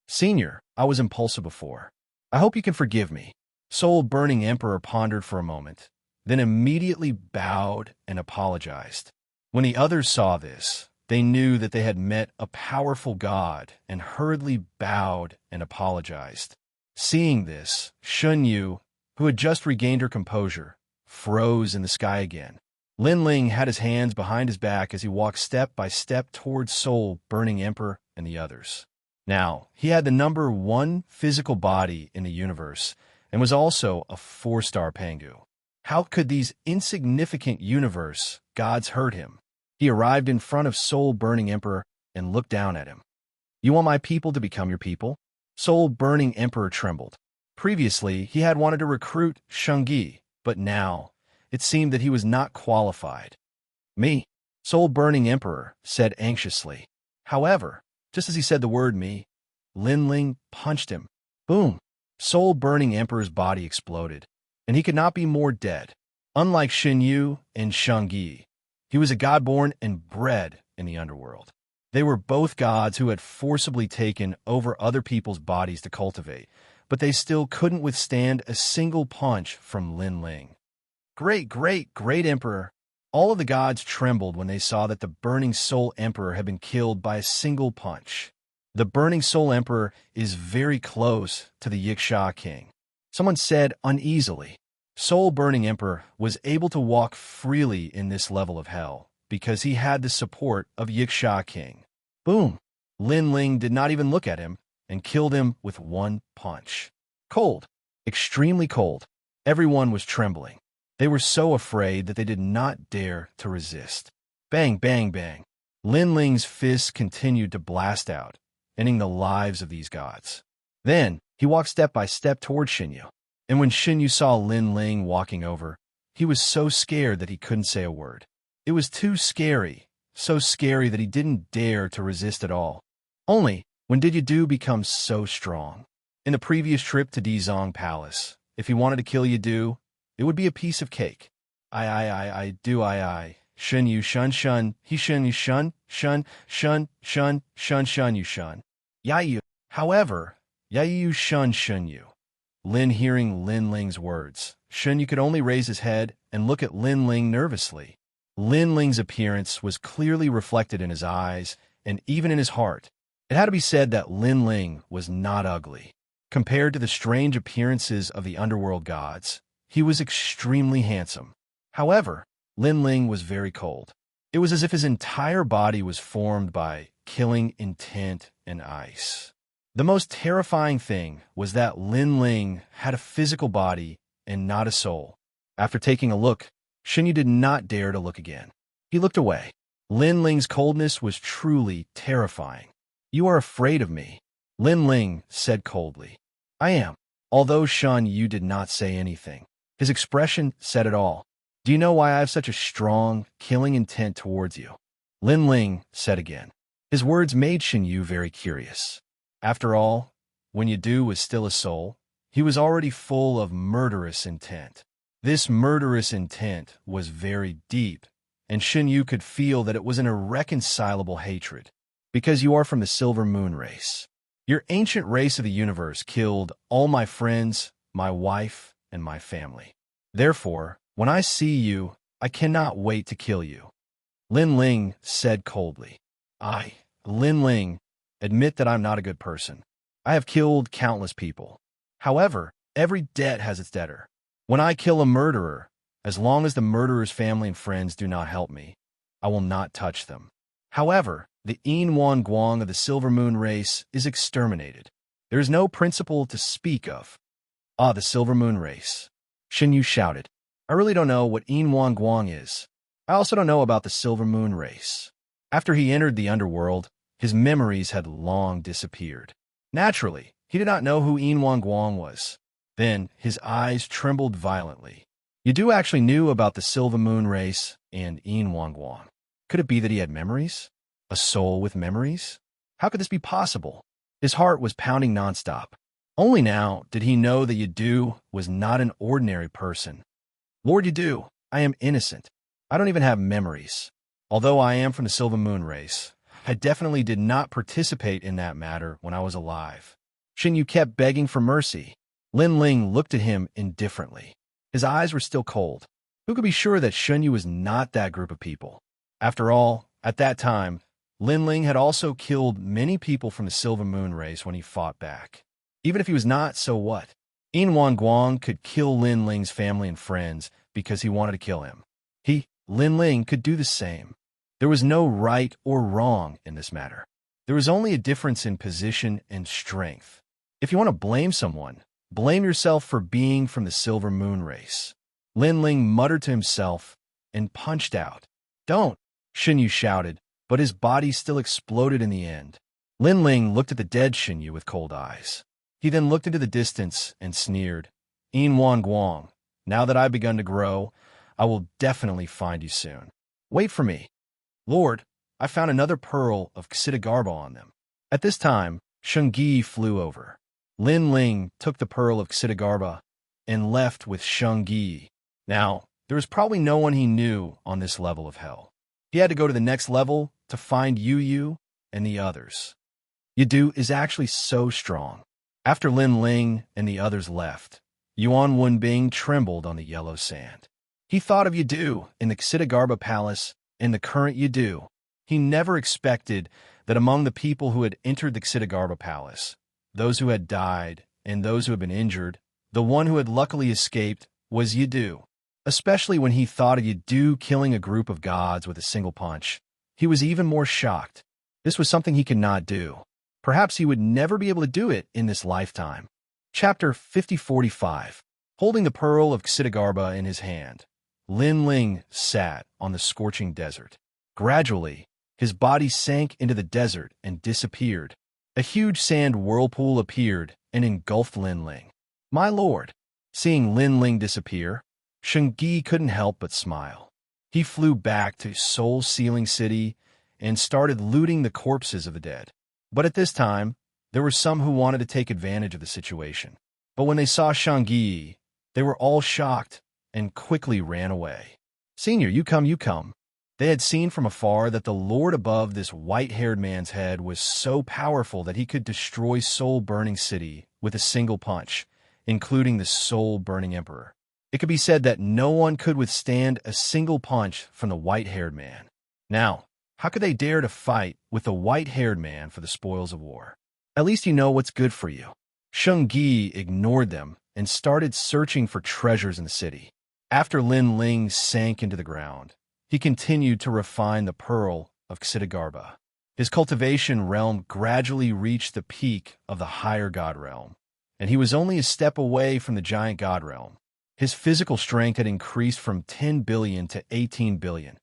"Senior, I was impulsive before. I hope you can forgive me." Soul-burning Emperor pondered for a moment, then immediately bowed and apologized. When the others saw this, they knew that they had met a powerful god and hurriedly bowed and apologized. Seeing this, Xianyu, who had just regained her composure, froze in the sky again. Linling had his hands behind his back as he walked step by step towards Soul-burning Emperor and the others. Now, he had the number 1 physical body in the universe and was also a 4-star Pangu. How could these insignificant universe gods hurt him? He arrived in front of Soul-burning Emperor and looked down at him. "You want my people to become your people?" Soul-burning Emperor trembled. Previously, he had wanted to recruit Xianxia, but now it seemed that he was not qualified. "Me?" Soul-burning Emperor said anxiously. However, just as he said the word "me," Linling punched him. Boom! Soul-burning Emperor's body exploded, and he could not be more dead. Unlike Xianyu and Xianxia, he was a god born and bred in the underworld. They were both gods who had forcibly taken over other people's bodies to cultivate, but they still couldn't withstand a single punch from Linling. Great, great, great Emperor! All of the gods trembled when they saw that the Burning Soul Emperor had been killed by a single punch. The Burning Soul Emperor is very close to the Wuxia king. Someone said uneasily. Soul-burning Emperor was able to walk freely in this level of hell because he had the support of Wuxia king. Boom! Linling did not even look at him and killed him with one punch. Cold. Extremely cold. Everyone was trembling. They were so afraid that they did not dare to resist. Bang, bang, bang. Linling's fists continued to blast out, ending the lives of these gods. Then, he walked step by step toward Xianyu. And when Xianyu saw Linling walking over, he was so scared that he couldn't say a word. It was too scary, so scary that he didn't dare to resist at all. Only, when did Yadu become so strong? In the previous trip to Dizong Palace, if he wanted to kill Yadu, it would be a piece of cake. I, Xianyu shun, he Xianyu shun, you shun. Yayu. However, Yayu shun Xianyu. Lin hearing Linling's words, Xianyu could only raise his head and look at Linling nervously. Linling's appearance was clearly reflected in his eyes and even in his heart. It had to be said that Linling was not ugly. Compared to the strange appearances of the underworld gods, he was extremely handsome. However, Linling was very cold. It was as if his entire body was formed by killing intent and ice. The most terrifying thing was that Linling had a physical body and not a soul. After taking a look, Xianyu did not dare to look again. He looked away. Linling's coldness was truly terrifying. "You are afraid of me," Linling said coldly. "I am." Although Xianyu did not say anything, his expression said it all. "Do you know why I have such a strong, killing intent towards you?" Linling said again. His words made Xianyu very curious. After all, when Yadu was still a soul, he was already full of murderous intent. This murderous intent was very deep, and Xianyu could feel that it was an irreconcilable hatred. "Because you are from the Silver Moon race. Your ancient race of the universe killed all my friends, my wife, and my family. Therefore, when I see you, I cannot wait to kill you," Linling said coldly. Linling, admit that I'm not a good person. I have killed countless people. However, every debt has its debtor. When I kill a murderer, as long as the murderer's family and friends do not help me, I will not touch them. However, the Yin Guang of the Silver Moon race is exterminated. There is no principle to speak of. Ah, the Silver Moon race. Xianxia shouted. I really don't know what Yin Guang is. I also don't know about the Silver Moon race. After he entered the underworld, his memories had long disappeared. Naturally, he did not know who Yin Guang was. Then, his eyes trembled violently. Yadu actually knew about the Silver Moon race and Yin Guang. Could it be that he had memories? A soul with memories? How could this be possible? His heart was pounding nonstop. Only now did he know that Yadu was not an ordinary person. Lord Yadu, I am innocent. I don't even have memories. Although I am from the Silver Moon race, I definitely did not participate in that matter when I was alive. Xianxia kept begging for mercy. Lin Ling looked at him indifferently. His eyes were still cold. Who could be sure that Xianxia was not that group of people? After all, at that time, Lin Ling had also killed many people from the Silver Moon race when he fought back. Even if he was not, so what? Yin Guang could kill Lin Ling's family and friends because he wanted to kill him. Lin Ling, could do the same. There was no right or wrong in this matter. There was only a difference in position and strength. If you want to blame someone, blame yourself for being from the Silver Moon race. Lin Ling muttered to himself and punched out. Don't, Xianxia shouted, but his body still exploded in the end. Lin Ling looked at the dead Xianxia with cold eyes. He then looked into the distance and sneered. Yin Guang, now that I've begun to grow, I will definitely find you soon. Wait for me. Lord, I found another pearl of Xianxia on them. At this time, Xianxia flew over. Lin Ling took the pearl of Xianxia and left with Xianxia. Now, there was probably no one he knew on this level of hell. He had to go to the next level to find Yu and the others. Yadu is actually so strong. After Lin Ling and the others left, Yuan Wenbing trembled on the yellow sand. He thought of Yadu in the Xianxia Palace and the current Yadu. He never expected that among the people who had entered the Xianxia Palace, those who had died and those who had been injured, the one who had luckily escaped was Yadu. Especially when he thought of Yadu killing a group of gods with a single punch, he was even more shocked. This was something he could not do. Perhaps he would never be able to do it in this lifetime. Chapter 5045. Holding the pearl of Xianxia in his hand, Lin Ling sat on the scorching desert. Gradually, his body sank into the desert and disappeared. A huge sand whirlpool appeared and engulfed Lin Ling. My lord! Seeing Lin Ling disappear, Xianxia couldn't help but smile. He flew back to Soul Sealing City and started looting the corpses of the dead. But at this time, there were some who wanted to take advantage of the situation. But when they saw Xianxia, they were all shocked and quickly ran away. Senior, you come. They had seen from afar that the lord above this white-haired man's head was so powerful that he could destroy soul-burning city with a single punch, including the soul-burning emperor. It could be said that no one could withstand a single punch from the white-haired man. Now, how could they dare to fight with the white-haired man for the spoils of war? At least you know what's good for you. Xianxia ignored them and started searching for treasures in the city. After Lin Ling sank into the ground, he continued to refine the pearl of Xianxia. His cultivation realm gradually reached the peak of the higher god realm, and he was only a step away from the giant god realm. His physical strength had increased from 10 billion to 18 billion,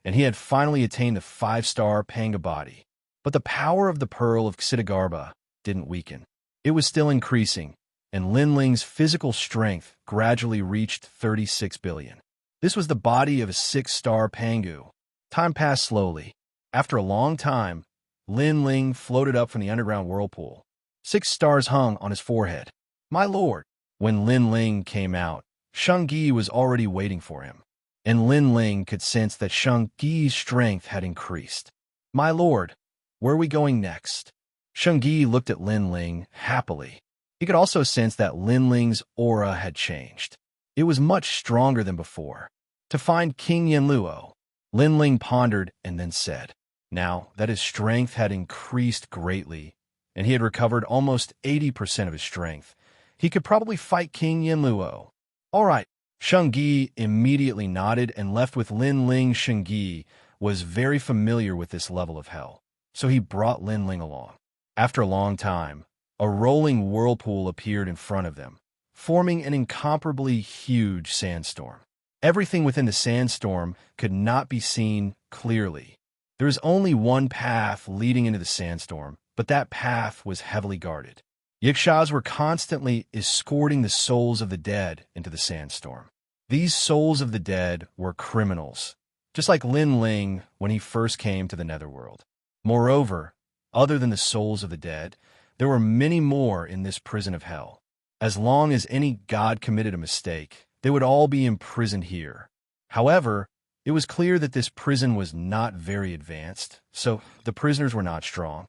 and he had finally attained the 5-star Panga body. But the power of the pearl of Xianxia didn't weaken. It was still increasing, and Lin Ling's physical strength gradually reached 36 billion. This was the body of a 6-star Pangu. Time passed slowly. After a long time, Lin Ling floated up from the underground whirlpool. 6 stars hung on his forehead. My lord! When Lin Ling came out, Xianxia was already waiting for him, and Lin Ling could sense that Xianxia's strength had increased. My lord, where are we going next? Xianxia looked at Lin Ling happily. He could also sense that Lin Ling's aura had changed. It was much stronger than before. To find King Yanluo, Lin Ling pondered and then said, Now that his strength had increased greatly, and he had recovered almost 80% of his strength, he could probably fight King Yanluo. All right, Shengyi immediately nodded and left with Lin Ling. Shengyi was very familiar with this level of hell, so he brought Lin Ling along. After a long time, a rolling whirlpool appeared in front of them, forming an incomparably huge sandstorm. Everything within the sandstorm could not be seen clearly. There was only one path leading into the sandstorm, but that path was heavily guarded. Yixias were constantly escorting the souls of the dead into the sandstorm. These souls of the dead were criminals, just like Lin Ling when he first came to the Netherworld. Moreover, other than the souls of the dead, there were many more in this prison of hell. As long as any god committed a mistake, they would all be imprisoned here. However, it was clear that this prison was not very advanced, so the prisoners were not strong.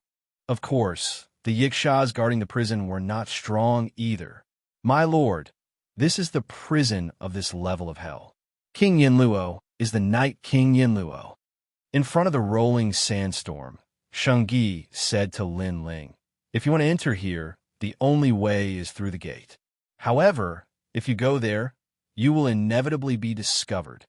Of course, the Yixias guarding the prison were not strong either. My lord, this is the prison of this level of hell. King Yanluo is the Night King Yanluo. In front of the rolling sandstorm, Shengyi said to Lin Ling, "If you want to enter here, the only way is through the gate. However, if you go there, you will inevitably be discovered.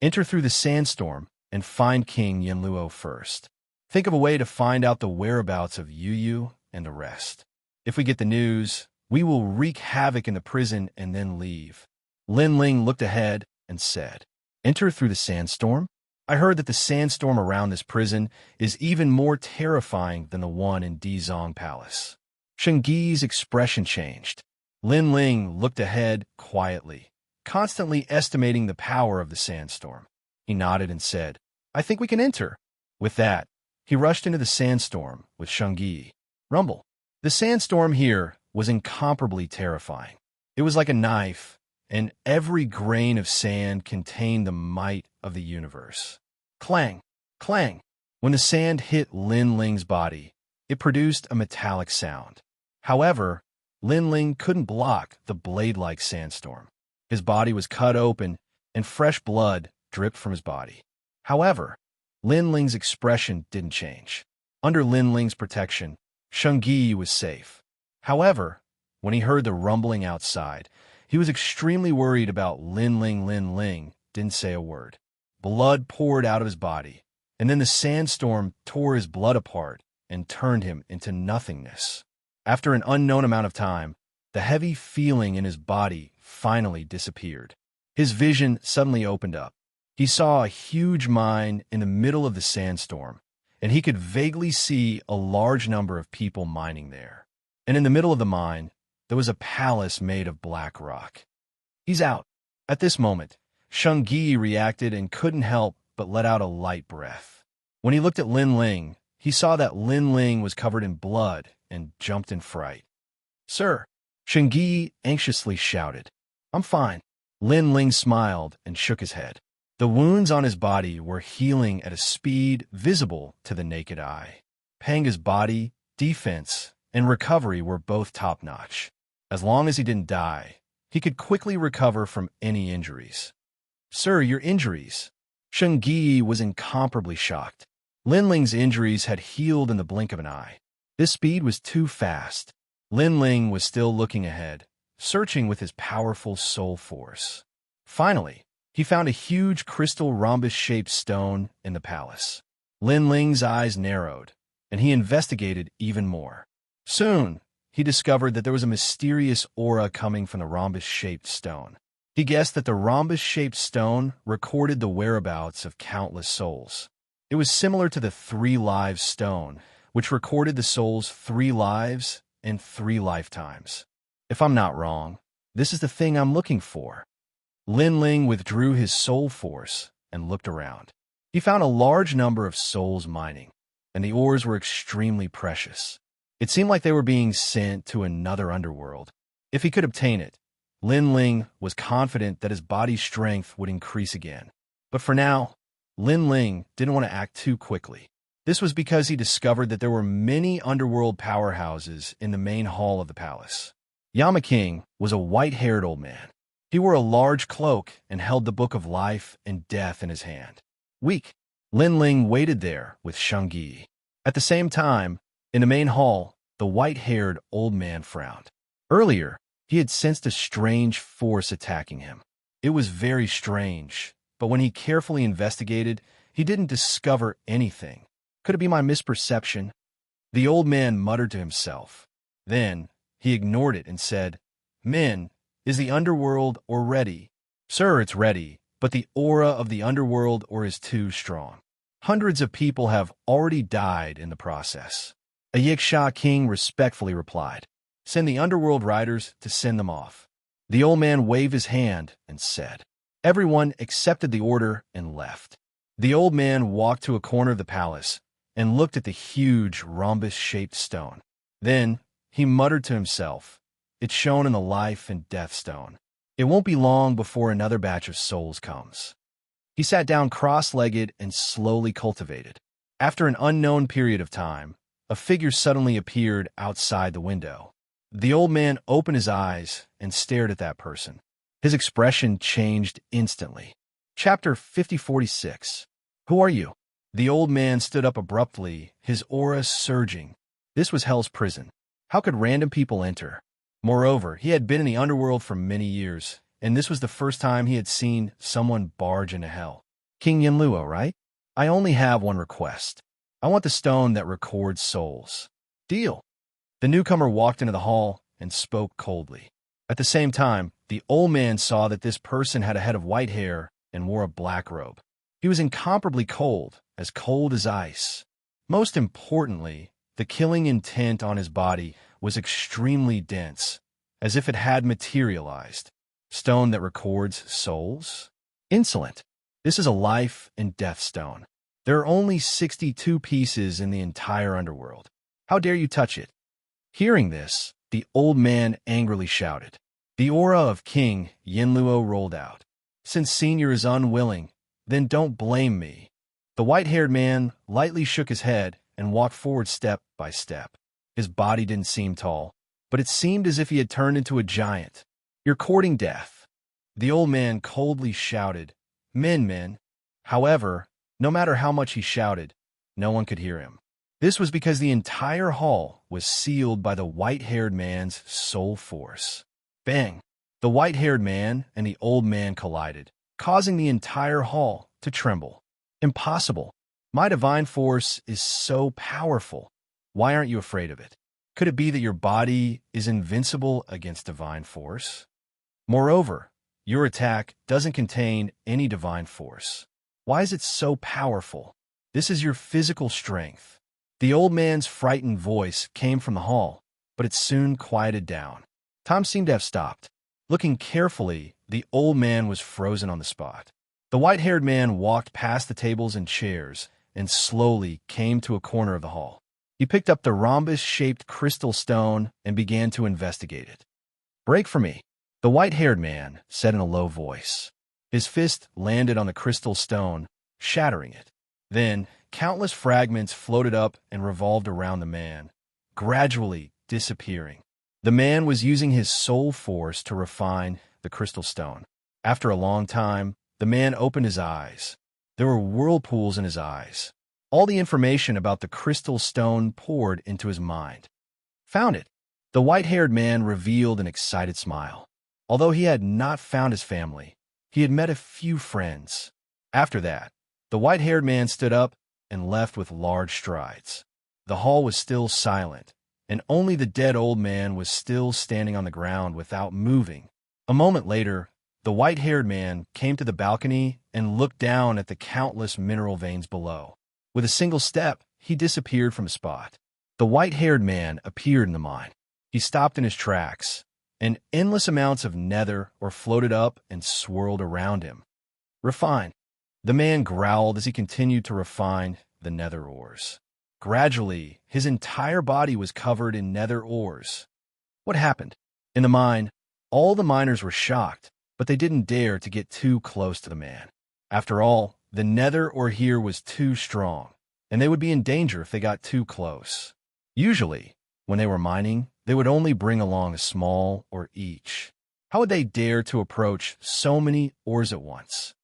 Enter through the sandstorm and find King Yanluo first. Think of a way to find out the whereabouts of Yu and the rest. If we get the news, we will wreak havoc in the prison and then leave." Lin Ling looked ahead and said, "Enter through the sandstorm? I heard that the sandstorm around this prison is even more terrifying than the one in Dizong Palace." Shengyi's expression changed. Lin Ling looked ahead quietly, constantly estimating the power of the sandstorm. He nodded and said, "I think we can enter." With that, he rushed into the sandstorm with Shengyi. Rumble. The sandstorm here was incomparably terrifying. It was like a knife, and every grain of sand contained the might of the universe. Clang, clang. When the sand hit Lin Ling's body, it produced a metallic sound. However, Lin Ling couldn't block the blade-like sandstorm. His body was cut open, and fresh blood dripped from his body. However, Lin Ling's expression didn't change. Under Lin Ling's protection, Shengyi was safe. However, when he heard the rumbling outside, he was extremely worried about Lin Ling. Lin Ling didn't say a word. Blood poured out of his body, and then the sandstorm tore his blood apart and turned him into nothingness. After an unknown amount of time, the heavy feeling in his body finally disappeared. His vision suddenly opened up. He saw a huge mine in the middle of the sandstorm, and he could vaguely see a large number of people mining there. And in the middle of the mine, there was a palace made of black rock. "He's out." At this moment, Shengyi reacted and couldn't help but let out a light breath. When he looked at Lin Ling, he saw that Lin Ling was covered in blood and jumped in fright. "Sir," Shengyi anxiously shouted. "I'm fine." Lin Ling smiled and shook his head. The wounds on his body were healing at a speed visible to the naked eye. Panga's body, defense, and recovery were both top-notch. As long as he didn't die, he could quickly recover from any injuries. "Sir, your injuries." Shengyi was incomparably shocked. Lin Ling's injuries had healed in the blink of an eye. This speed was too fast. Lin Ling was still looking ahead, searching with his powerful soul force. Finally, he found a huge crystal rhombus-shaped stone in the palace. Lin Ling's eyes narrowed, and he investigated even more. Soon, he discovered that there was a mysterious aura coming from the rhombus-shaped stone. He guessed that the rhombus-shaped stone recorded the whereabouts of countless souls. It was similar to the 3 Lives stone, which recorded the soul's 3 lives and 3 lifetimes. If I'm not wrong, this is the thing I'm looking for. Lin Ling withdrew his soul force and looked around. He found a large number of souls mining, and the ores were extremely precious. It seemed like they were being sent to another underworld. If he could obtain it, Lin Ling was confident that his body's strength would increase again. But for now, Lin Ling didn't want to act too quickly. This was because he discovered that there were many underworld powerhouses in the main hall of the palace. Yama King was a white-haired old man. He wore a large cloak and held the Book of Life and Death in his hand. Weak. Lin Ling waited there with Xianxia. At the same time, in the main hall, the white-haired old man frowned. Earlier, he had sensed a strange force attacking him. It was very strange, but when he carefully investigated, he didn't discover anything. Could it be my misperception? The old man muttered to himself. Then, he ignored it and said, "Men, is the underworld ore ready?" "Sir, it's ready, but the aura of the underworld ore is too strong. Hundreds of people have already died in the process." A Yiksha king respectfully replied, "Send the underworld riders to send them off." The old man waved his hand and said. Everyone accepted the order and left. The old man walked to a corner of the palace and looked at the huge rhombus-shaped stone. Then he muttered to himself, "It's shown in the life and death stone. It won't be long before another batch of souls comes." He sat down cross-legged and slowly cultivated. After an unknown period of time, a figure suddenly appeared outside the window. The old man opened his eyes and stared at that person. His expression changed instantly. Chapter 5046. Who are you? The old man stood up abruptly, his aura surging. This was Hell's prison. How could random people enter? Moreover, he had been in the underworld for many years, and this was the first time he had seen someone barge into Hell. King Yinluo, right? I only have one request. I want the stone that records souls. Deal. The newcomer walked into the hall and spoke coldly. At the same time, the old man saw that this person had a head of white hair and wore a black robe. He was incomparably cold as ice. Most importantly, the killing intent on his body was extremely dense, as if it had materialized. Stone that records souls? Insolent. This is a life and death stone. There are only 62 pieces in the entire underworld. How dare you touch it? Hearing this, the old man angrily shouted. The aura of King Yinluo rolled out. Since Senior is unwilling, then don't blame me. The white-haired man lightly shook his head and walked forward step by step. His body didn't seem tall, but it seemed as if he had turned into a giant. You're courting death. The old man coldly shouted, Men. However, no matter how much he shouted, no one could hear him. This was because the entire hall was sealed by the white-haired man's soul force. Bang! The white-haired man and the old man collided, causing the entire hall to tremble. Impossible. My divine force is so powerful. Why aren't you afraid of it? Could it be that your body is invincible against divine force? Moreover, your attack doesn't contain any divine force. Why is it so powerful? This is your physical strength. The old man's frightened voice came from the hall, but it soon quieted down. Time seemed to have stopped. Looking carefully, the old man was frozen on the spot. The white-haired man walked past the tables and chairs and slowly came to a corner of the hall. He picked up the rhombus-shaped crystal stone and began to investigate it. "Break for me," the white-haired man said in a low voice. His fist landed on the crystal stone, shattering it. Then, countless fragments floated up and revolved around the man, gradually disappearing. The man was using his soul force to refine the crystal stone. After a long time, the man opened his eyes. There were whirlpools in his eyes. All the information about the crystal stone poured into his mind. Found it. The white-haired man revealed an excited smile. Although he had not found his family, he had met a few friends. After that, the white-haired man stood up and left with large strides. The hall was still silent, and only the dead old man was still standing on the ground without moving. A moment later, the white-haired man came to the balcony and looked down at the countless mineral veins below. With a single step, he disappeared from the spot. The white-haired man appeared in the mine. He stopped in his tracks, and endless amounts of nether ore floated up and swirled around him. Refine. The man growled as he continued to refine the nether ores. Gradually, his entire body was covered in nether ores. What happened? In the mine, all the miners were shocked, but they didn't dare to get too close to the man. After all, the nether ore here was too strong, and they would be in danger if they got too close. Usually, when they were mining, they would only bring along a small ore each. How would they dare to approach so many ores at once?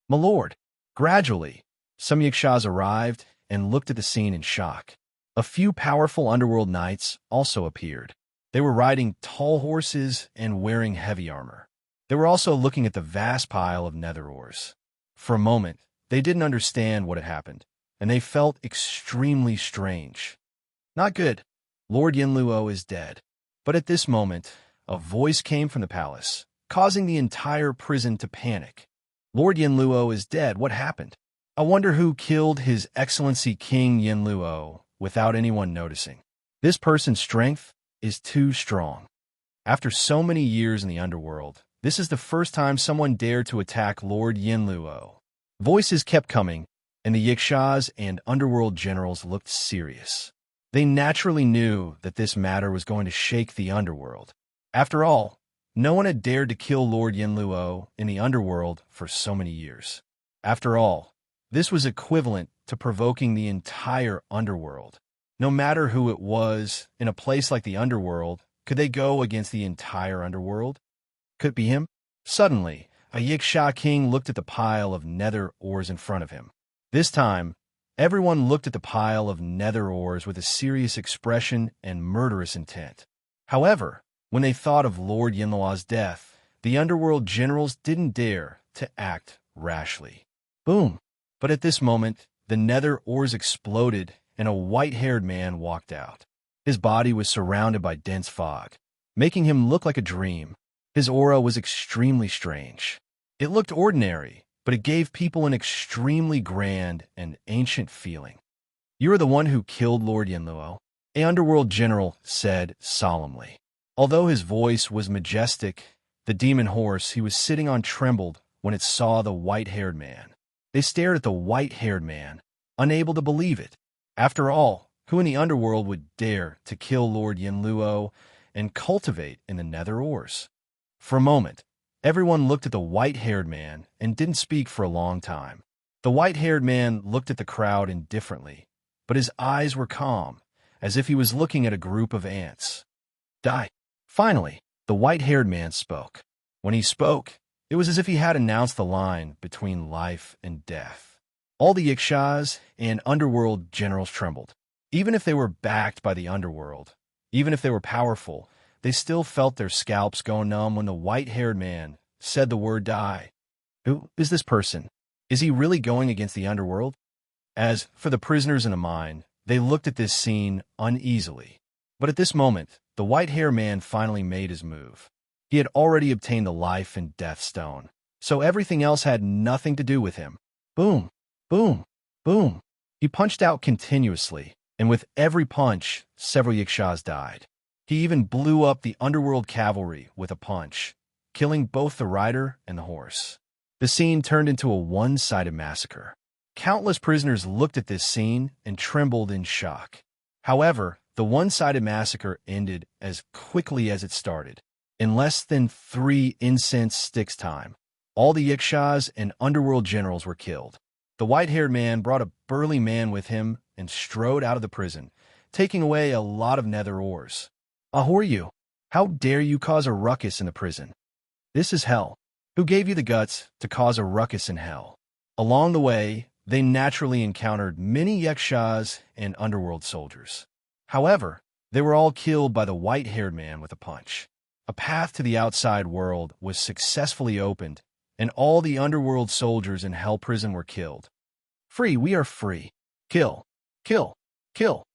My lord, gradually, Some Yixias arrived and looked at the scene in shock. A few powerful underworld knights also appeared. They were riding tall horses and wearing heavy armor. They were also looking at the vast pile of nether ores. For a moment, they didn't understand what had happened, and they felt extremely strange. Not good. Lord Yinluo is dead. But at this moment, a voice came from the palace, causing the entire prison to panic. Lord Yinluo is dead. What happened? I wonder who killed His Excellency King Yinluo without anyone noticing. This person's strength is too strong. After so many years in the underworld, this is the first time someone dared to attack Lord Yinluo. Voices kept coming, and the Yixias and underworld generals looked serious. They naturally knew that this matter was going to shake the underworld. After all, no one had dared to kill Lord Yinluo in the underworld for so many years. After all, this was equivalent to provoking the entire underworld. No matter who it was, in a place like the underworld, could they go against the entire underworld? Could it be him? Suddenly, a Yixia king looked at the pile of nether ores in front of him. This time, everyone looked at the pile of nether ores with a serious expression and murderous intent. However, when they thought of Lord Yinluo's death, the underworld generals didn't dare to act rashly. Boom! But at this moment, the nether ores exploded and a white-haired man walked out. His body was surrounded by dense fog, making him look like a dream. His aura was extremely strange. It looked ordinary, but it gave people an extremely grand and ancient feeling. "You are the one who killed Lord Yinluo," an underworld general said solemnly. Although his voice was majestic, the demon horse he was sitting on trembled when it saw the white-haired man. They stared at the white-haired man, unable to believe it. After all, who in the underworld would dare to kill Lord Yinluo and cultivate in the nether ores? For a moment, everyone looked at the white-haired man and didn't speak for a long time. The white-haired man looked at the crowd indifferently, but his eyes were calm, as if he was looking at a group of ants. Die. Finally, the white-haired man spoke. When he spoke, it was as if he had announced the line between life and death. All the Yixias and underworld generals trembled. Even if they were backed by the underworld, even if they were powerful, they still felt their scalps go numb when the white-haired man said the word die. Who is this person? Is he really going against the underworld? As for the prisoners in the mine, they looked at this scene uneasily. But at this moment, the white-haired man finally made his move. He had already obtained the life and death stone, so everything else had nothing to do with him. Boom, boom, boom. He punched out continuously, and with every punch, several Yixias died. He even blew up the underworld cavalry with a punch, killing both the rider and the horse. The scene turned into a one-sided massacre. Countless prisoners looked at this scene and trembled in shock. However, the one-sided massacre ended as quickly as it started. In less than 3 incense sticks time, all the Yixias and underworld generals were killed. The white-haired man brought a burly man with him and strode out of the prison, taking away a lot of nether ores. Who are you? How dare you cause a ruckus in the prison? This is hell. Who gave you the guts to cause a ruckus in hell? Along the way, they naturally encountered many Yixias and underworld soldiers. However, they were all killed by the white-haired man with a punch. A path to the outside world was successfully opened, and all the underworld soldiers in Hell Prison were killed. Free, we are free. Kill, kill, kill.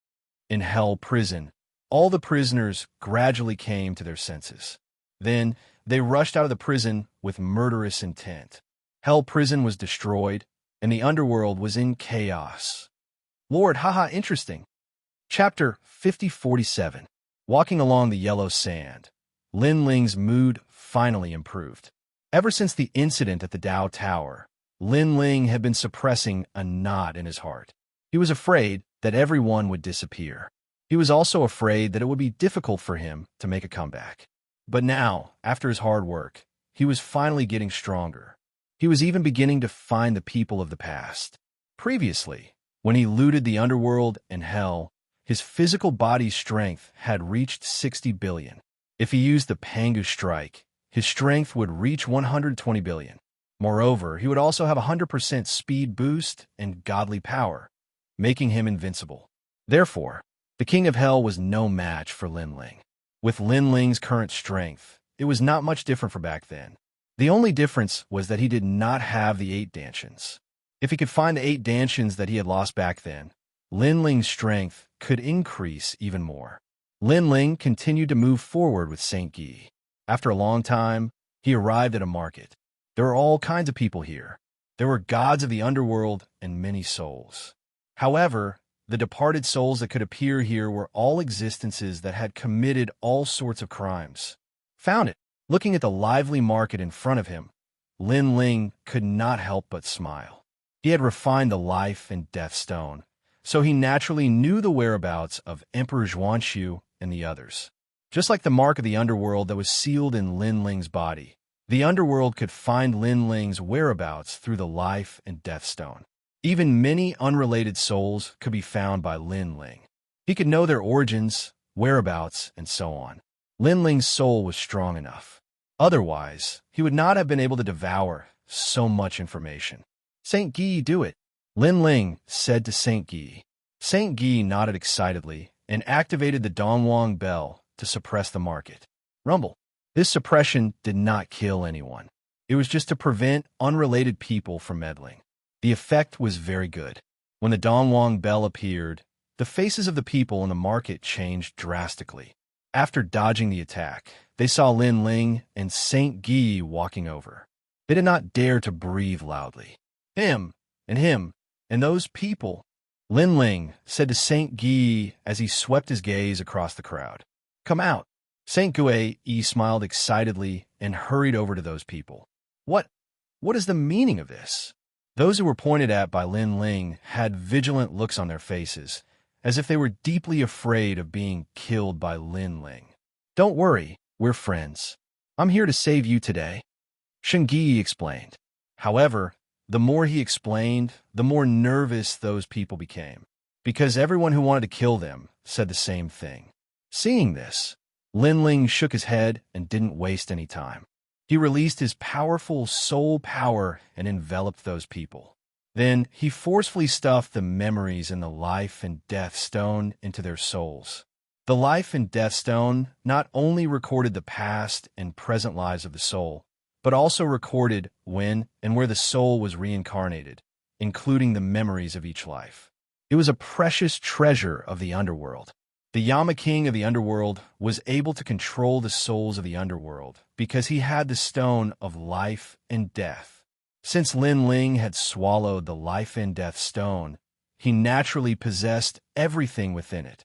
In Hell Prison, all the prisoners gradually came to their senses. Then, they rushed out of the prison with murderous intent. Hell Prison was destroyed, and the underworld was in chaos. Lord, haha, interesting. Chapter 5047. Walking along the yellow sand. Lin Ling's mood finally improved. Ever since the incident at the Dao Tower, Lin Ling had been suppressing a knot in his heart. He was afraid that everyone would disappear. He was also afraid that it would be difficult for him to make a comeback. But now, after his hard work, he was finally getting stronger. He was even beginning to find the people of the past. Previously, when he looted the underworld and hell, his physical body's strength had reached 60 billion. If he used the Pangu strike, his strength would reach 120 billion. Moreover, he would also have a 100% speed boost and godly power, making him invincible. Therefore, the King of Hell was no match for Lin Ling. With Lin Ling's current strength, it was not much different from back then. The only difference was that he did not have the 8 dantians. If he could find the 8 dantians that he had lost back then, Lin Ling's strength could increase even more. Lin Ling continued to move forward with Saint Guy. After a long time, he arrived at a market. There were all kinds of people here. There were gods of the underworld and many souls. However, the departed souls that could appear here were all existences that had committed all sorts of crimes. Found it. Looking at the lively market in front of him, Lin Ling could not help but smile. He had refined the life and death stone, so he naturally knew the whereabouts of Emperor Xianxia and the others. Just like the mark of the underworld that was sealed in Lin Ling's body, the underworld could find Lin Ling's whereabouts through the life and death stone. Even many unrelated souls could be found by Lin Ling. He could know their origins, whereabouts, and so on. Lin Ling's soul was strong enough. Otherwise, he would not have been able to devour so much information. Saint Guy, do it, Lin Ling said to Saint Guy. Saint Guy nodded excitedly and activated the Dongwang bell to suppress the market. Rumble. This suppression did not kill anyone. It was just to prevent unrelated people from meddling. The effect was very good. When the Dongwang bell appeared, the faces of the people in the market changed drastically. After dodging the attack, they saw Lin Ling and Saint Guy walking over. They did not dare to breathe loudly. Him, and those people, Lin Ling said to Saint Guy as he swept his gaze across the crowd. Come out. Saint Guy smiled excitedly and hurried over to those people. What is the meaning of this? Those who were pointed at by Lin Ling had vigilant looks on their faces, as if they were deeply afraid of being killed by Lin Ling. Don't worry, we're friends. I'm here to save you today, Xianxia explained. However, the more he explained, the more nervous those people became, because everyone who wanted to kill them said the same thing. Seeing this, Lin Ling shook his head and didn't waste any time. He released his powerful soul power and enveloped those people. Then he forcefully stuffed the memories in the life and death stone into their souls. The life and death stone not only recorded the past and present lives of the soul, but also recorded when and where the soul was reincarnated, including the memories of each life. It was a precious treasure of the underworld. The Yama King of the underworld was able to control the souls of the underworld because he had the stone of life and death. Since Lin Ling had swallowed the life and death stone, he naturally possessed everything within it.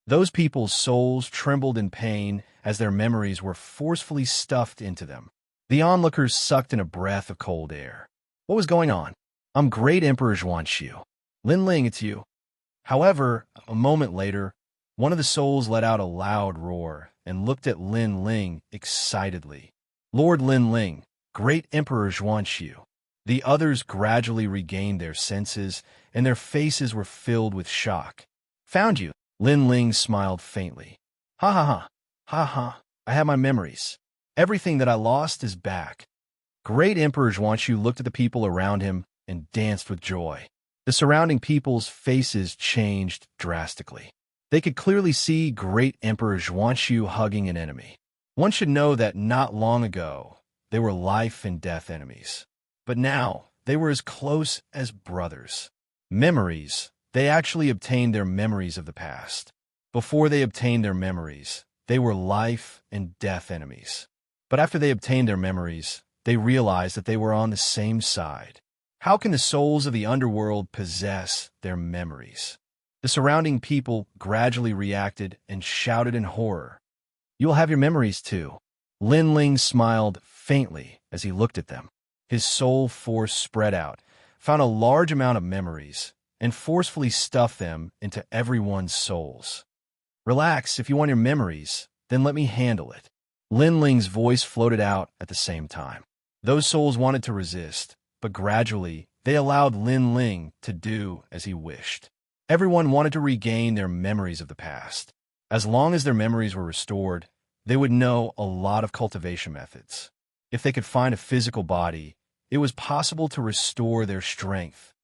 Those people's souls trembled in pain as their memories were forcefully stuffed into them. The onlookers sucked in a breath of cold air. What was going on? I'm Great Emperor Xianxia. Lin Ling, it's you. However, a moment later, one of the souls let out a loud roar and looked at Lin Ling excitedly. Lord Lin Ling, Great Emperor Xianxia. The others gradually regained their senses, and their faces were filled with shock. Found you. Lin Ling smiled faintly. Ha ha ha. Ha ha. I have my memories. Everything that I lost is back. Great Emperor Xianxia looked at the people around him and danced with joy. The surrounding people's faces changed drastically. They could clearly see Great Emperor Xianxia hugging an enemy. One should know that not long ago, they were life and death enemies. But now, they were as close as brothers. Memories. They actually obtained their memories of the past. Before they obtained their memories, they were life and death enemies. But after they obtained their memories, they realized that they were on the same side. How can the souls of the underworld possess their memories? The surrounding people gradually reacted and shouted in horror. You will have your memories too. Lin Ling smiled faintly as he looked at them. His soul force spread out, found a large amount of memories, and forcefully stuffed them into everyone's souls. Relax, if you want your memories, then let me handle it. Lin Ling's voice floated out at the same time. Those souls wanted to resist, but gradually they allowed Lin Ling to do as he wished. Everyone wanted to regain their memories of the past. As long as their memories were restored, they would know a lot of cultivation methods. If they could find a physical body, it was possible to restore their strength.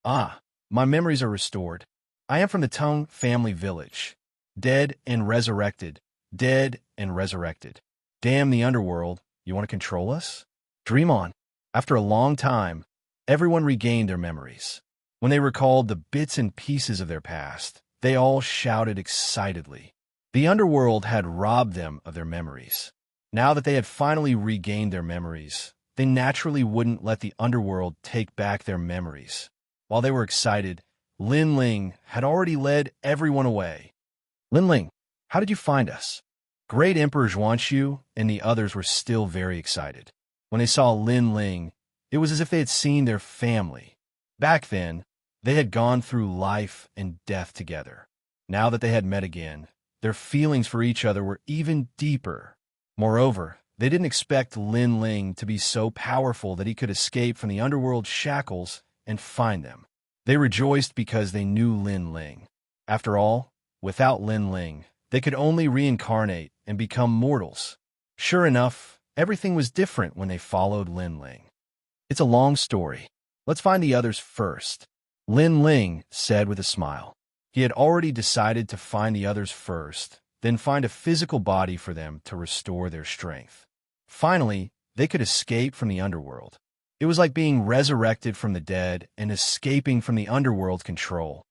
Ah, my memories are restored. I am from the Tong family village. Dead and resurrected. Dead and resurrected. Damn the underworld, you want to control us? Dream on. After a long time, everyone regained their memories. When they recalled the bits and pieces of their past, they all shouted excitedly. The underworld had robbed them of their memories. Now that they had finally regained their memories, they naturally wouldn't let the underworld take back their memories. While they were excited, Lin Ling had already led everyone away. Lin Ling, how did you find us? Great Emperor Xianxia and the others were still very excited. When they saw Lin Ling, it was as if they had seen their family. Back then, they had gone through life and death together. Now that they had met again, their feelings for each other were even deeper. Moreover, they didn't expect Lin Ling to be so powerful that he could escape from the underworld's shackles and find them. They rejoiced because they knew Lin Ling. After all, without Lin Ling, they could only reincarnate and become mortals. Sure enough, everything was different when they followed Lin Ling. It's a long story. Let's find the others first. Lin Ling said with a smile. He had already decided to find the others first, then find a physical body for them to restore their strength. Finally, they could escape from the underworld. It was like being resurrected from the dead and escaping from the underworld's control.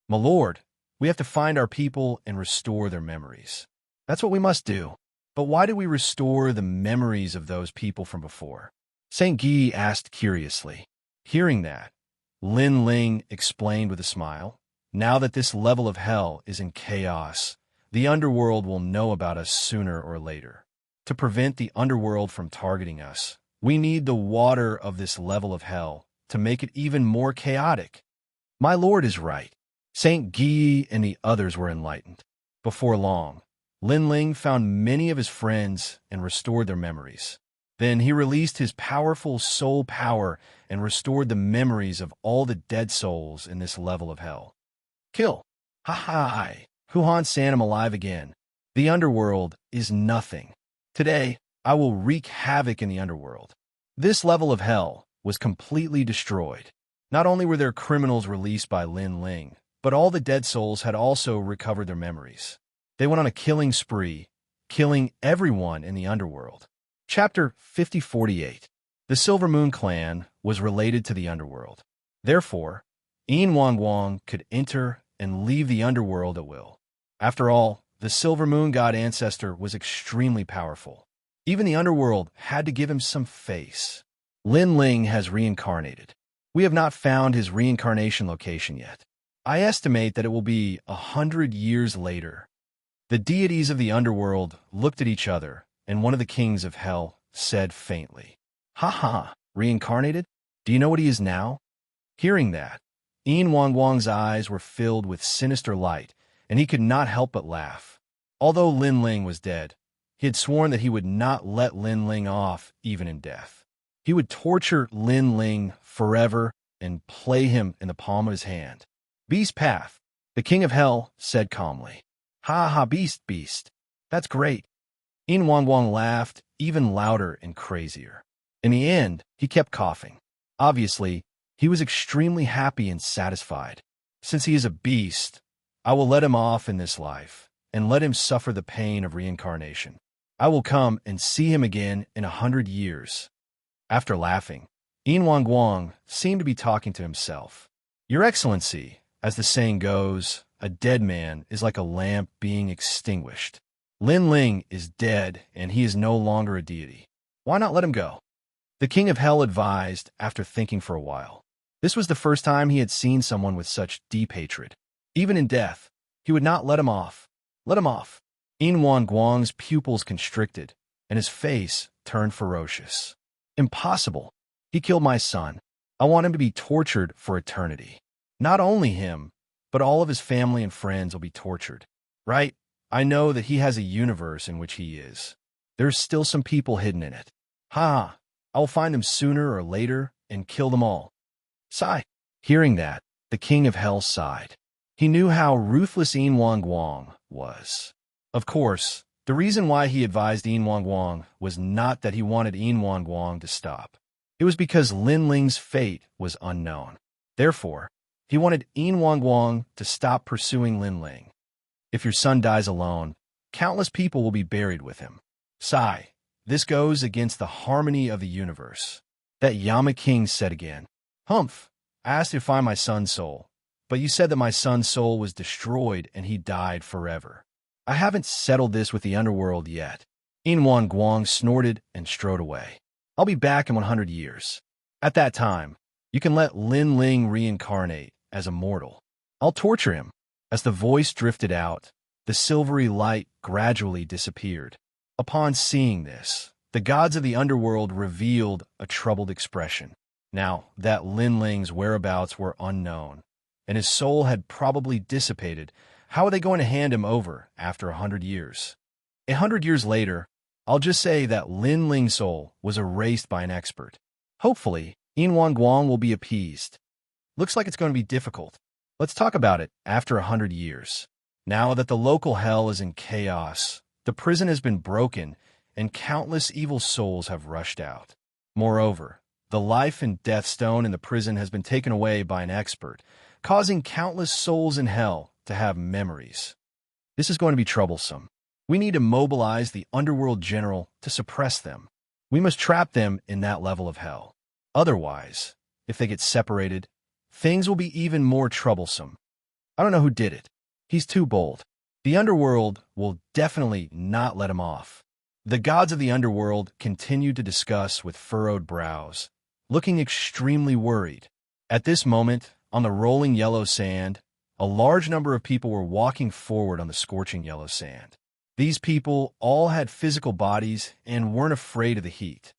My lord, we have to find our people and restore their memories. That's what we must do. But why do we restore the memories of those people from before? St. Guy asked curiously. Hearing that, Lin Ling explained with a smile, now that this level of hell is in chaos, the underworld will know about us sooner or later. To prevent the underworld from targeting us, we need the water of this level of hell to make it even more chaotic. My lord is right. St. Guy and the others were enlightened. Before long, Lin Ling found many of his friends and restored their memories. Then he released his powerful soul power and restored the memories of all the dead souls in this level of hell. Kill. Ha ha ha. Huhan San, I'm alive again. The underworld is nothing. Today, I will wreak havoc in the underworld. This level of hell was completely destroyed. Not only were there criminals released by Lin Ling, but all the dead souls had also recovered their memories. They went on a killing spree, killing everyone in the underworld. Chapter 5048. The Silver Moon clan was related to the underworld. Therefore, Yin Wang Wang could enter and leave the underworld at will. After all, the Silver Moon God ancestor was extremely powerful. Even the underworld had to give him some face. Lin Ling has reincarnated. We have not found his reincarnation location yet. I estimate that it will be 100 years later. The deities of the underworld looked at each other, and one of the kings of hell said faintly, "Ha ha, reincarnated? Do you know what he is now?" Hearing that, Yin Wang Wang's eyes were filled with sinister light, and he could not help but laugh. Although Lin Ling was dead, he had sworn that he would not let Lin Ling off even in death. He would torture Lin Ling forever and play him in the palm of his hand. Beast Path, the king of hell said calmly. Ha ha, beast, beast. That's great. Yin Wang Wang laughed even louder and crazier. In the end, he kept coughing. Obviously, he was extremely happy and satisfied. Since he is a beast, I will let him off in this life and let him suffer the pain of reincarnation. I will come and see him again in 100 years. After laughing, Yin Wang Wang seemed to be talking to himself. Your Excellency, as the saying goes, a dead man is like a lamp being extinguished. Lin Ling is dead, and he is no longer a deity. Why not let him go? The king of hell advised after thinking for a while. This was the first time he had seen someone with such deep hatred. Even in death, he would not let him off. Let him off. Yin Wang Guang's pupils constricted, and his face turned ferocious. Impossible. He killed my son. I want him to be tortured for eternity. Not only him, but all of his family and friends will be tortured. Right? I know that he has a universe in which he is. There's still some people hidden in it. Ha! I will find them sooner or later and kill them all. Sigh. Hearing that, the king of hell sighed. He knew how ruthless Yin Wang Guang was. Of course, the reason why he advised Yin Wang Guang was not that he wanted Yin Wang Guang to stop. It was because Lin Ling's fate was unknown. Therefore, he wanted Yin Guang to stop pursuing Lin Ling. If your son dies alone, countless people will be buried with him. Sigh, this goes against the harmony of the universe. That Yama King said again. Humph, I asked you to find my son's soul, but you said that my son's soul was destroyed and he died forever. I haven't settled this with the underworld yet. Yin Guang snorted and strode away. I'll be back in 100 years. At that time, you can let Lin Ling reincarnate as a mortal. I'll torture him. As the voice drifted out, the silvery light gradually disappeared. Upon seeing this, the gods of the underworld revealed a troubled expression. Now that Lin Ling's whereabouts were unknown, and his soul had probably dissipated, how are they going to hand him over after 100 years? 100 years later, I'll just say that Lin Ling's soul was erased by an expert. Hopefully, Yin Guang will be appeased. Looks like it's going to be difficult. Let's talk about it after 100 years. Now that the local hell is in chaos, the prison has been broken, and countless evil souls have rushed out. Moreover, the life and death stone in the prison has been taken away by an expert, causing countless souls in hell to have memories. This is going to be troublesome. We need to mobilize the underworld general to suppress them. We must trap them in that level of hell. Otherwise, if they get separated, things will be even more troublesome. I don't know who did it. He's too bold. The underworld will definitely not let him off. The gods of the underworld continued to discuss with furrowed brows, looking extremely worried. At this moment, on the rolling yellow sand, a large number of people were walking forward on the scorching yellow sand. These people all had physical bodies and weren't afraid of the heat.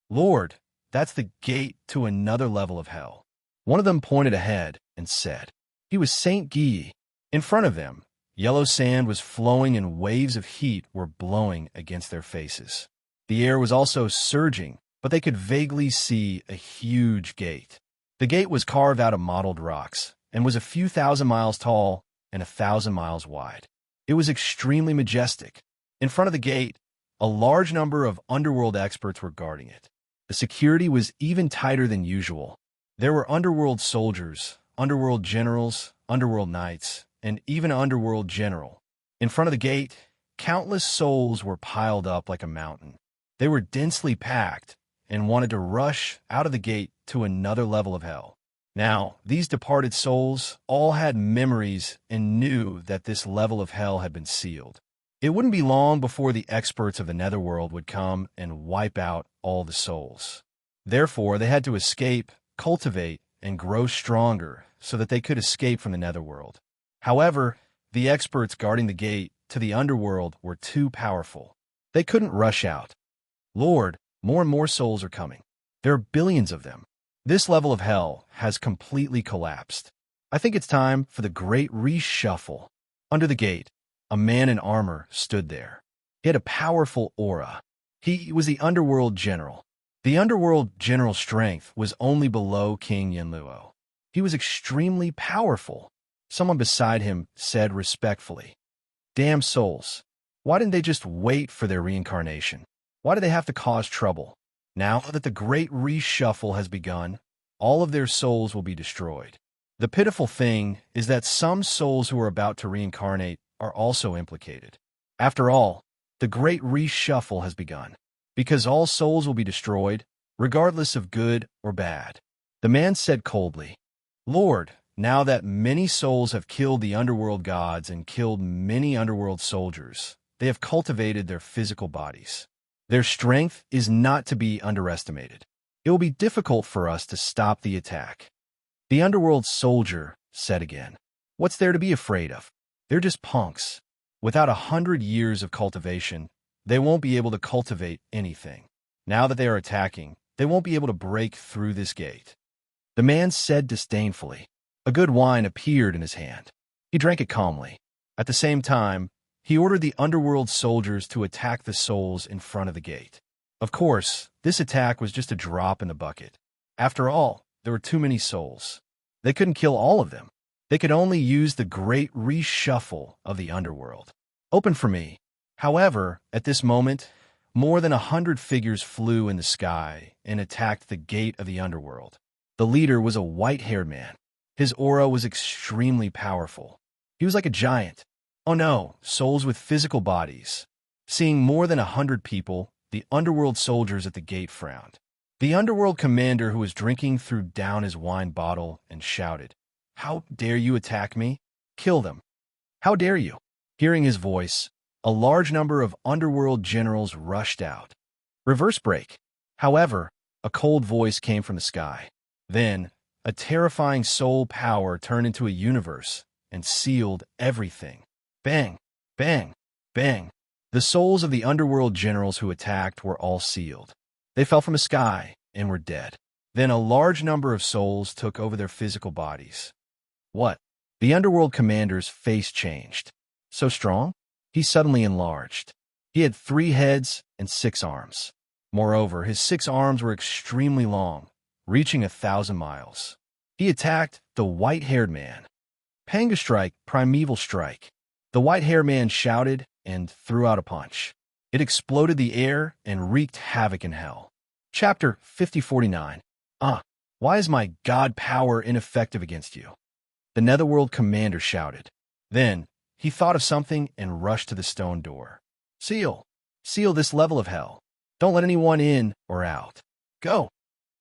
Lord, that's the gate to another level of hell. One of them pointed ahead and said, he was Saint Guy. In front of them, yellow sand was flowing and waves of heat were blowing against their faces. The air was also surging, but they could vaguely see a huge gate. The gate was carved out of mottled rocks and was a few thousand miles tall and 1,000 miles wide. It was extremely majestic. In front of the gate, a large number of underworld experts were guarding it. The security was even tighter than usual. There were underworld soldiers, underworld generals, underworld knights, and even an underworld general. In front of the gate, countless souls were piled up like a mountain. They were densely packed and wanted to rush out of the gate to another level of hell. Now, these departed souls all had memories and knew that this level of hell had been sealed. It wouldn't be long before the experts of the netherworld would come and wipe out all the souls. Therefore, they had to escape, cultivate, and grow stronger so that they could escape from the netherworld. However, the experts guarding the gate to the underworld were too powerful. They couldn't rush out. Lord, more and more souls are coming. There are billions of them. This level of hell has completely collapsed. I think it's time for the great reshuffle. Under the gate, a man in armor stood there. He had a powerful aura. He was the underworld general. The underworld general's strength was only below King Yanluo. He was extremely powerful. Someone beside him said respectfully, "Damn souls. Why didn't they just wait for their reincarnation? Why did they have to cause trouble? Now that the great reshuffle has begun, all of their souls will be destroyed." The pitiful thing is that some souls who are about to reincarnate are also implicated. After all, the great reshuffle has begun, because all souls will be destroyed, regardless of good or bad. The man said coldly, "Lord, now that many souls have killed the underworld gods and killed many underworld soldiers, they have cultivated their physical bodies. Their strength is not to be underestimated. It will be difficult for us to stop the attack." The underworld soldier said again, "What's there to be afraid of? They're just punks. Without 100 years of cultivation, they won't be able to cultivate anything. Now that they are attacking, they won't be able to break through this gate." The man said disdainfully. A good wine appeared in his hand. He drank it calmly. At the same time, he ordered the underworld soldiers to attack the souls in front of the gate. Of course, this attack was just a drop in the bucket. After all, there were too many souls. They couldn't kill all of them. They could only use the great reshuffle of the underworld. Open for me. However, at this moment, more than 100 figures flew in the sky and attacked the gate of the underworld. The leader was a white-haired man. His aura was extremely powerful. He was like a giant. Oh no, souls with physical bodies. Seeing more than 100 people, the underworld soldiers at the gate frowned. The underworld commander who was drinking threw down his wine bottle and shouted, "How dare you attack me? Kill them. How dare you?" Hearing his voice, a large number of underworld generals rushed out. Reverse break. However, a cold voice came from the sky. Then, a terrifying soul power turned into a universe and sealed everything. Bang, bang, bang. The souls of the underworld generals who attacked were all sealed. They fell from the sky and were dead. Then a large number of souls took over their physical bodies. What? The underworld commander's face changed. So strong? He suddenly enlarged. He had 3 heads and 6 arms. Moreover, his 6 arms were extremely long, reaching 1,000 miles. He attacked the white-haired man. Panga strike, primeval strike. The white-haired man shouted and threw out a punch. It exploded the air and wreaked havoc in hell. Chapter 5049. Why is my god power ineffective against you? The Netherworld commander shouted. Then, he thought of something and rushed to the stone door. Seal! Seal this level of hell. Don't let anyone in or out. Go!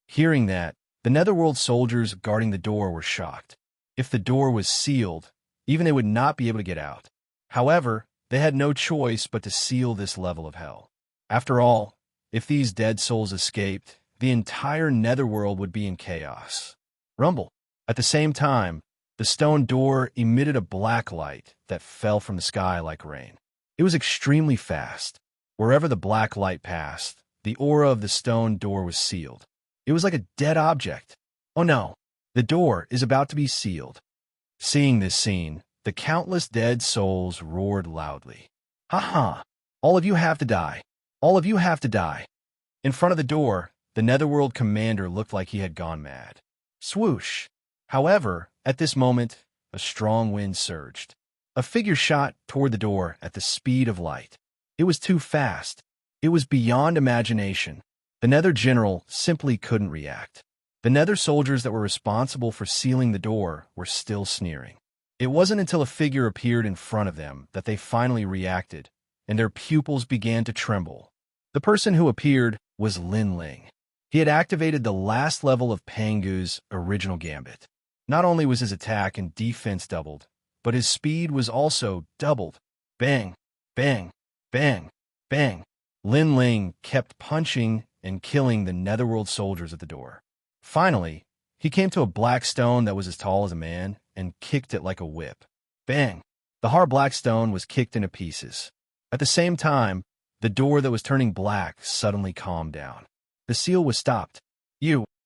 Hearing that, the Netherworld soldiers guarding the door were shocked. If the door was sealed, even they would not be able to get out. However, they had no choice but to seal this level of hell. After all, if these dead souls escaped, the entire Netherworld would be in chaos. Rumble. At the same time, the stone door emitted a black light that fell from the sky like rain. It was extremely fast. Wherever the black light passed, the aura of the stone door was sealed. It was like a dead object. Oh no, the door is about to be sealed. Seeing this scene, the countless dead souls roared loudly. Ha ha! All of you have to die. All of you have to die. In front of the door, the Netherworld commander looked like he had gone mad. Swoosh! However, at this moment, a strong wind surged. A figure shot toward the door at the speed of light. It was too fast. It was beyond imagination. The Nether general simply couldn't react. The Nether soldiers that were responsible for sealing the door were still sneering. It wasn't until a figure appeared in front of them that they finally reacted, and their pupils began to tremble. The person who appeared was Lin Ling. He had activated the last level of Pangu's original gambit. Not only was his attack and defense doubled, but his speed was also doubled. Bang, bang, bang, bang. Lin Ling kept punching and killing the Netherworld soldiers at the door. Finally, he came to a black stone that was as tall as a man and kicked it like a whip. Bang! The hard black stone was kicked into pieces. At the same time, the door that was turning black suddenly calmed down. The seal was stopped.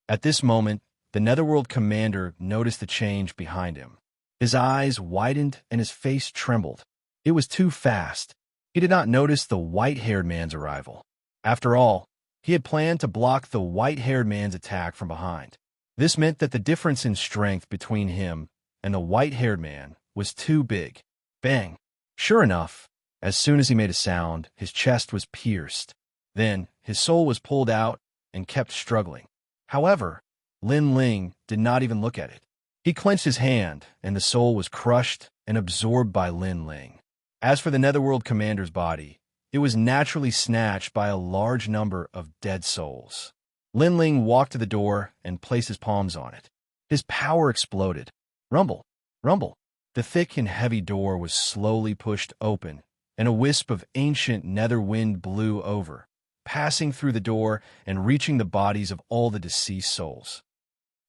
At this moment, the Netherworld commander noticed the change behind him. His eyes widened and his face trembled. It was too fast. He did not notice the white-haired man's arrival. After all, he had planned to block the white-haired man's attack from behind. This meant that the difference in strength between him and the white-haired man was too big. Bang! Sure enough, as soon as he made a sound, his chest was pierced. Then, his soul was pulled out and kept struggling. However, Lin Ling did not even look at it. He clenched his hand, and the soul was crushed and absorbed by Lin Ling. As for the Netherworld commander's body, it was naturally snatched by a large number of dead souls. Lin Ling walked to the door and placed his palms on it. His power exploded. Rumble, rumble. The thick and heavy door was slowly pushed open, and a wisp of ancient nether wind blew over, passing through the door and reaching the bodies of all the deceased souls.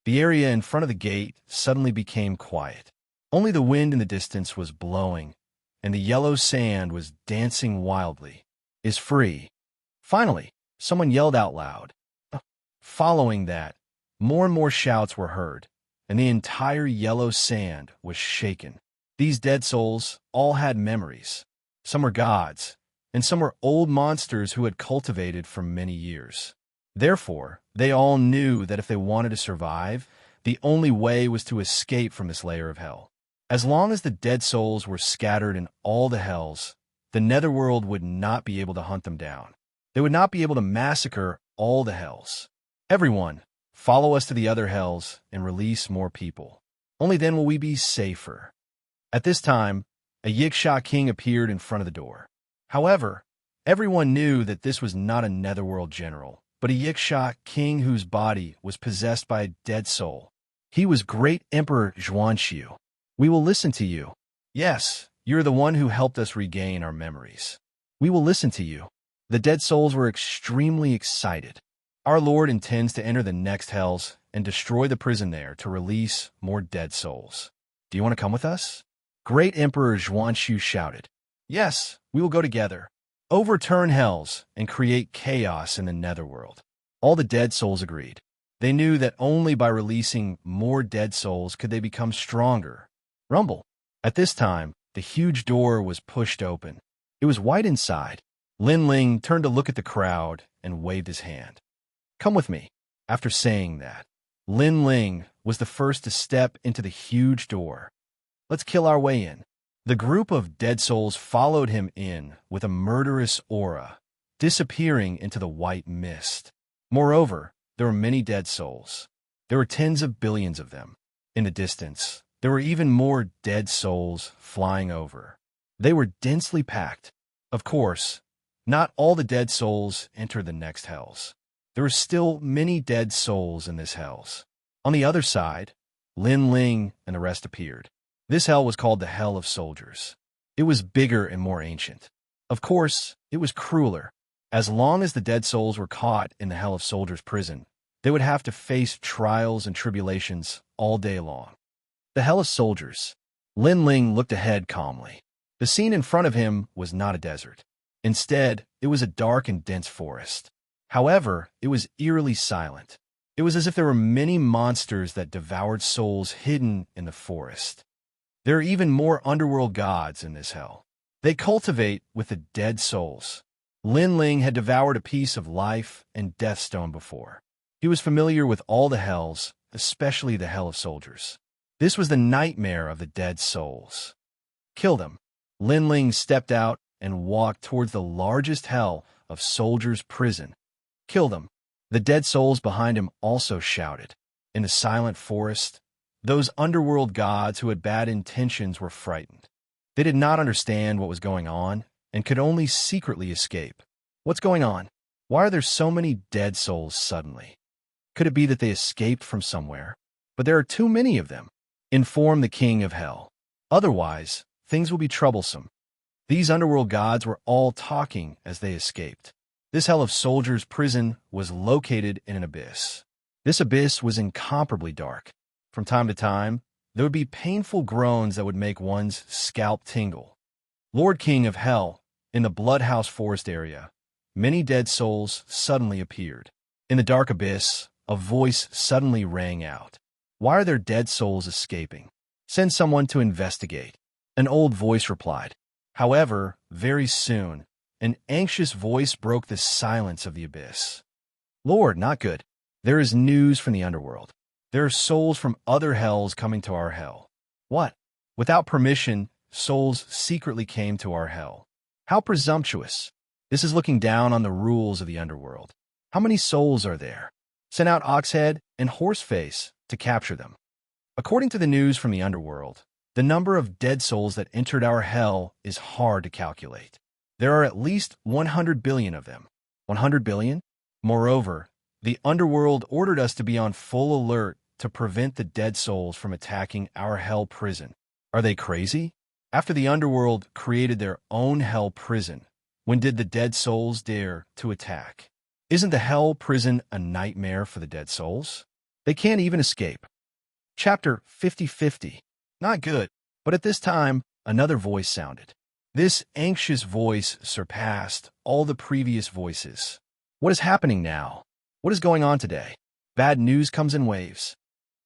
The area in front of the gate suddenly became quiet. Only the wind in the distance was blowing, and the yellow sand was dancing wildly. Is free. Finally, someone yelled out loud. Following that, more and more shouts were heard, and the entire yellow sand was shaken. These dead souls all had memories. Some were gods, and some were old monsters who had cultivated for many years. Therefore, they all knew that if they wanted to survive, the only way was to escape from this layer of hell. As long as the dead souls were scattered in all the hells, the Netherworld would not be able to hunt them down. They would not be able to massacre all the hells. Everyone, follow us to the other hells and release more people. Only then will we be safer. At this time, a Xianxia king appeared in front of the door. However, everyone knew that this was not a netherworld general, but a Xianxia king whose body was possessed by a dead soul. He was great Emperor Xianxia. We will listen to you. Yes, you're the one who helped us regain our memories. We will listen to you. The dead souls were extremely excited. Our Lord intends to enter the next hells and destroy the prison there to release more dead souls. Do you want to come with us? Great Emperor Xianxia shouted. Yes, we will go together. Overturn hells and create chaos in the netherworld. All the dead souls agreed. They knew that only by releasing more dead souls could they become stronger. Rumble. At this time, the huge door was pushed open. It was white inside. Lin Ling turned to look at the crowd and waved his hand. Come with me. After saying that, Lin Ling was the first to step into the huge door. Let's kill our way in. The group of dead souls followed him in with a murderous aura, disappearing into the white mist. Moreover, there were many dead souls. There were tens of billions of them. In the distance, there were even more dead souls flying over. They were densely packed. Of course, not all the dead souls entered the next hells. There were still many dead souls in this hells. On the other side, Lin Ling and the rest appeared. This hell was called the Hell of Soldiers. It was bigger and more ancient. Of course, it was crueler. As long as the dead souls were caught in the Hell of Soldiers prison, they would have to face trials and tribulations all day long. The Hell of Soldiers. Lin Ling looked ahead calmly. The scene in front of him was not a desert. Instead, it was a dark and dense forest. However, it was eerily silent. It was as if there were many monsters that devoured souls hidden in the forest. There are even more underworld gods in this hell. They cultivate with the dead souls. Lin Ling had devoured a piece of life and death stone before. He was familiar with all the hells, especially the Hell of Soldiers. This was the nightmare of the dead souls. Kill them. Lin Ling stepped out and walked towards the largest hell of soldiers' prison. Kill them. The dead souls behind him also shouted. In the silent forest, those underworld gods who had bad intentions were frightened. They did not understand what was going on and could only secretly escape. What's going on? Why are there so many dead souls suddenly? Could it be that they escaped from somewhere? But there are too many of them. Inform the king of hell. Otherwise, things will be troublesome. These underworld gods were all talking as they escaped. This hell of soldiers' prison was located in an abyss. This abyss was incomparably dark. From time to time, there would be painful groans that would make one's scalp tingle. Lord King of Hell, in the Bloodhouse Forest area, many dead souls suddenly appeared. In the dark abyss, a voice suddenly rang out. Why are there dead souls escaping? Send someone to investigate. An old voice replied. However, very soon, an anxious voice broke the silence of the abyss. Lord, not good. There is news from the underworld. There are souls from other hells coming to our hell. What? Without permission, souls secretly came to our hell. How presumptuous. This is looking down on the rules of the underworld. How many souls are there? Send out Oxhead and Horseface to capture them. According to the news from the underworld, the number of dead souls that entered our hell is hard to calculate. There are at least 100 billion of them. 100 billion? Moreover, the underworld ordered us to be on full alert to prevent the dead souls from attacking our hell prison. Are they crazy? After the underworld created their own hell prison, when did the dead souls dare to attack? Isn't the hell prison a nightmare for the dead souls? They can't even escape. Chapter 50-50. Not good. But at this time, another voice sounded. This anxious voice surpassed all the previous voices. What is happening now? What is going on today? Bad news comes in waves.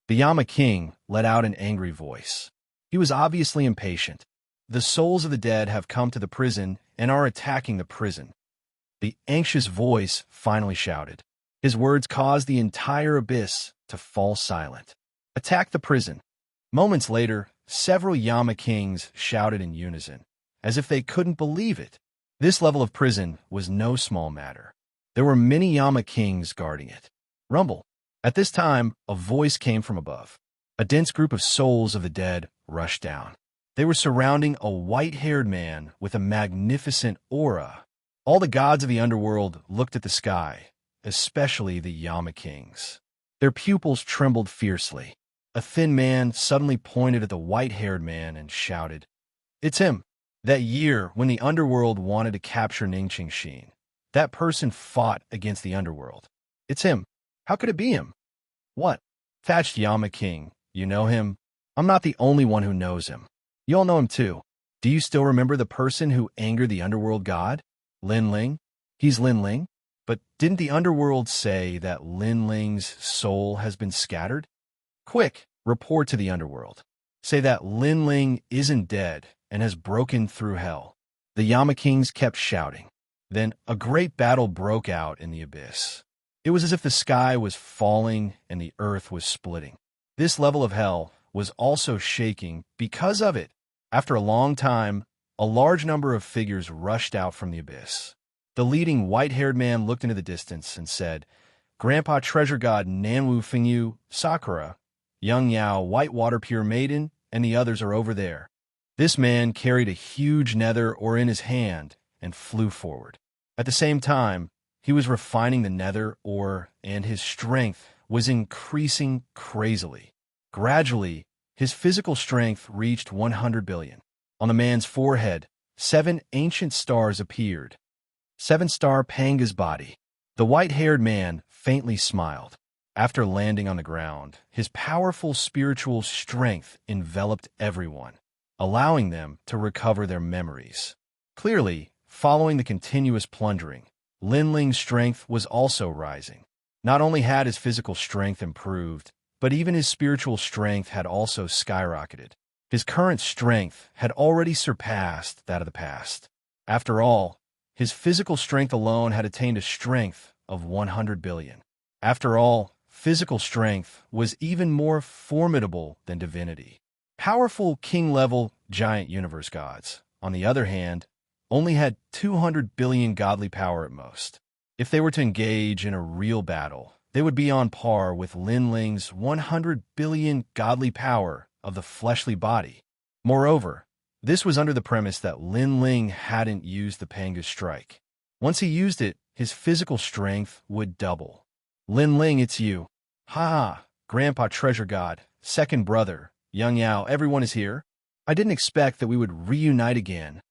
The Yama King let out an angry voice. He was obviously impatient. The souls of the dead have come to the prison and are attacking the prison. The anxious voice finally shouted. His words caused the entire abyss to fall silent. Attack the prison. Moments later, several Yama Kings shouted in unison, as if they couldn't believe it. This level of prison was no small matter. There were many Yama kings guarding it. Rumble. At this time, a voice came from above. A dense group of souls of the dead rushed down. They were surrounding a white-haired man with a magnificent aura. All the gods of the underworld looked at the sky, especially the Yama kings. Their pupils trembled fiercely. A thin man suddenly pointed at the white-haired man and shouted, "It's him! That year when the underworld wanted to capture Xianxia, that person fought against the underworld. It's him. How could it be him?" "What? Thatched Yama King. You know him?" "I'm not the only one who knows him. You all know him too. Do you still remember the person who angered the underworld god? Lin Ling? He's Lin Ling? But didn't the underworld say that Lin Ling's soul has been scattered? Quick, report to the underworld. Say that Lin Ling isn't dead and has broken through hell." The Yama Kings kept shouting. Then a great battle broke out in the abyss. It was as if the sky was falling and the earth was splitting. This level of hell was also shaking because of it. After a long time, a large number of figures rushed out from the abyss. The leading white-haired man looked into the distance and said, "Grandpa Treasure God Nanwu Fingyu, Sakura, Young Yao Whitewater Pure Maiden, and the others are over there." This man carried a huge nether ore in his hand and flew forward. At the same time, he was refining the nether ore, and his strength was increasing crazily. Gradually, his physical strength reached 100 billion. On the man's forehead, 7 ancient stars appeared. 7-star Panga's body. The white-haired man faintly smiled. After landing on the ground, his powerful spiritual strength enveloped everyone, allowing them to recover their memories. Clearly, following the continuous plundering, Lin Ling's strength was also rising. Not only had his physical strength improved, but even his spiritual strength had also skyrocketed. His current strength had already surpassed that of the past. After all, his physical strength alone had attained a strength of 100 billion. After all, physical strength was even more formidable than divinity. Powerful king-level giant universe gods, on the other hand, only had 200 billion godly power at most. If they were to engage in a real battle, they would be on par with Lin Ling's 100 billion godly power of the fleshly body. Moreover, this was under the premise that Lin Ling hadn't used the Panga strike. Once he used it, his physical strength would double. "Lin Ling, it's you." "Ha ha, Grandpa Treasure God, second brother, Young Yao, everyone is here. I didn't expect that we would reunite again."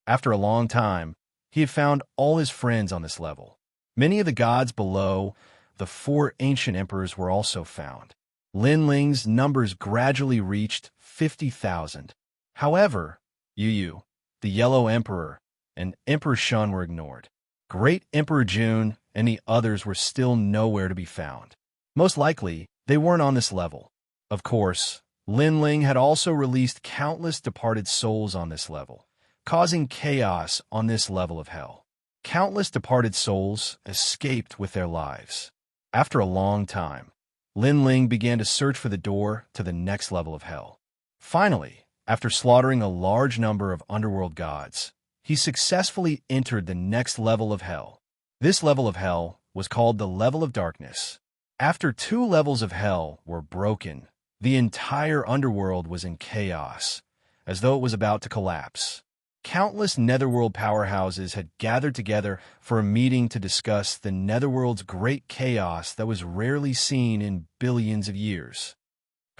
After a long time, he had found all his friends on this level. Many of the gods below the 4 ancient emperors were also found. Lin Ling's numbers gradually reached 50,000. However, Yu, the Yellow Emperor, and Emperor Shun were ignored. Great Emperor Jun and the others were still nowhere to be found. Most likely, they weren't on this level. Of course, Lin Ling had also released countless departed souls on this level, causing chaos on this level of hell. Countless departed souls escaped with their lives. After a long time, Lin Ling began to search for the door to the next level of hell. Finally, after slaughtering a large number of underworld gods, he successfully entered the next level of hell. This level of hell was called the level of darkness. After 2 levels of hell were broken, the entire underworld was in chaos, as though it was about to collapse. Countless netherworld powerhouses had gathered together for a meeting to discuss the netherworld's great chaos that was rarely seen in billions of years.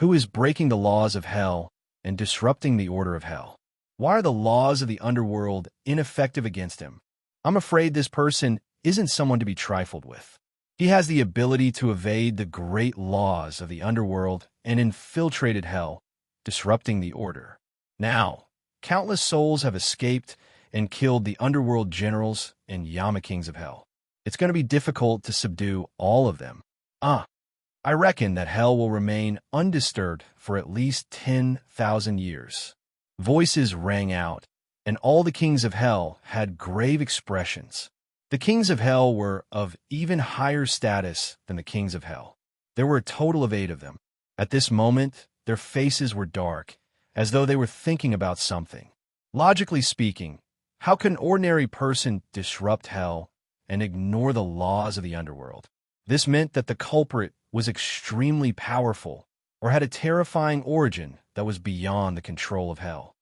Who is breaking the laws of hell and disrupting the order of hell? Why are the laws of the underworld ineffective against him? I'm afraid this person isn't someone to be trifled with. He has the ability to evade the great laws of the underworld and infiltrated hell, disrupting the order. Now, countless souls have escaped and killed the underworld generals and Yama kings of hell. It's going to be difficult to subdue all of them. I reckon that hell will remain undisturbed for at least 10,000 years. Voices rang out, and all the kings of hell had grave expressions. The kings of hell were of even higher status than the kings of hell. There were a total of 8 of them. At this moment, their faces were dark, as though they were thinking about something. Logically speaking, how could an ordinary person disrupt hell and ignore the laws of the underworld. This meant that the culprit was extremely powerful or had a terrifying origin that was beyond the control of hell.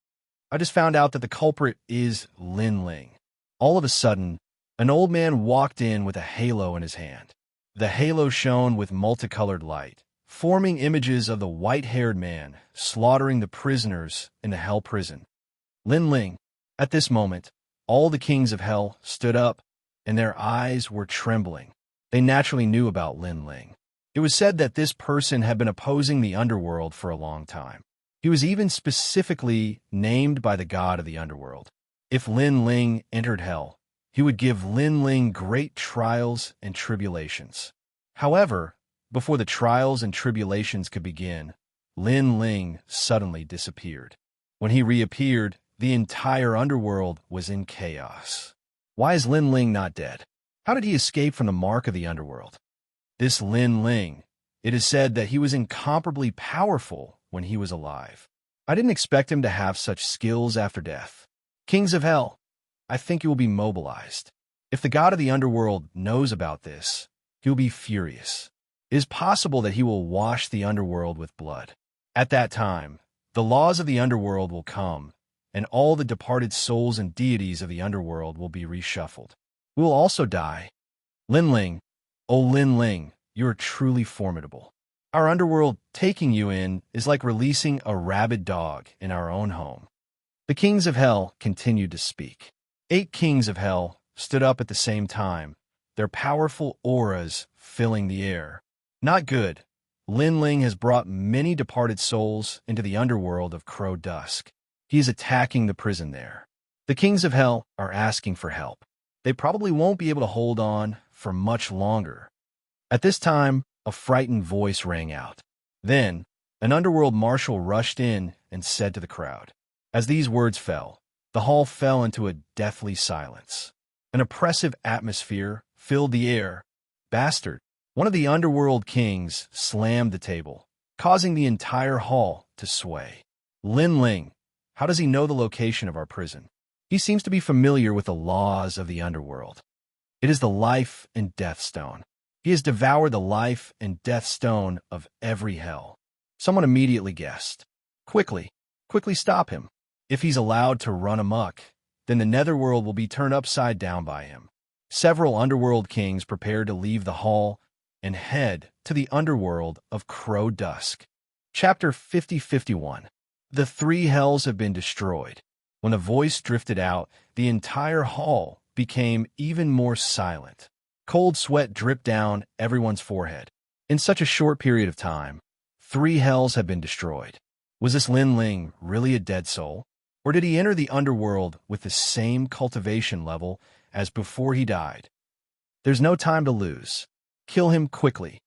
I just found out that the culprit is Lin Ling. All of a sudden, an old man walked in with a halo in his hand. The halo shone with multicolored light, forming images of the white-haired man slaughtering the prisoners in the hell prison. Lin Ling. At this moment, all the kings of hell stood up, and their eyes were trembling. They naturally knew about Lin Ling. It was said that this person had been opposing the underworld for a long time. He was even specifically named by the god of the underworld. If Lin Ling entered hell, he would give Lin Ling great trials and tribulations. However, before the trials and tribulations could begin, Lin Ling suddenly disappeared. When he reappeared, the entire underworld was in chaos. Why is Lin Ling not dead? How did he escape from the mark of the underworld? This Lin Ling, it is said that he was incomparably powerful when he was alive. I didn't expect him to have such skills after death. Kings of hell, I think you will be mobilized. If the god of the underworld knows about this, he will be furious. It is possible that he will wash the underworld with blood. At that time, the laws of the underworld will come, and all the departed souls and deities of the underworld will be reshuffled. We will also die. Lin Ling, oh Lin Ling, you are truly formidable. Our underworld taking you in is like releasing a rabid dog in our own home. The kings of hell continued to speak. 8 kings of hell stood up at the same time, their powerful auras filling the air. Not good. Lin Ling has brought many departed souls into the underworld of Crow Dusk. He is attacking the prison there. The kings of hell are asking for help. They probably won't be able to hold on for much longer. At this time, a frightened voice rang out. Then, an underworld marshal rushed in and said to the crowd. As these words fell, the hall fell into a deathly silence. An oppressive atmosphere filled the air. Bastard! One of the underworld kings slammed the table, causing the entire hall to sway. Lin Ling, how does he know the location of our prison? He seems to be familiar with the laws of the underworld. It is the life and death stone. He has devoured the life and death stone of every hell. Someone immediately guessed. Quickly stop him. If he's allowed to run amok, then the netherworld will be turned upside down by him. Several underworld kings prepared to leave the hall and head to the underworld of Crow Dusk. Chapter 50-51. The 3 hells have been destroyed. When the voice drifted out, the entire hall became even more silent. Cold sweat dripped down everyone's forehead. In such a short period of time, 3 hells had been destroyed. Was this Lin Ling really a dead soul? Or did he enter the underworld with the same cultivation level as before he died? There's no time to lose. Kill him quickly.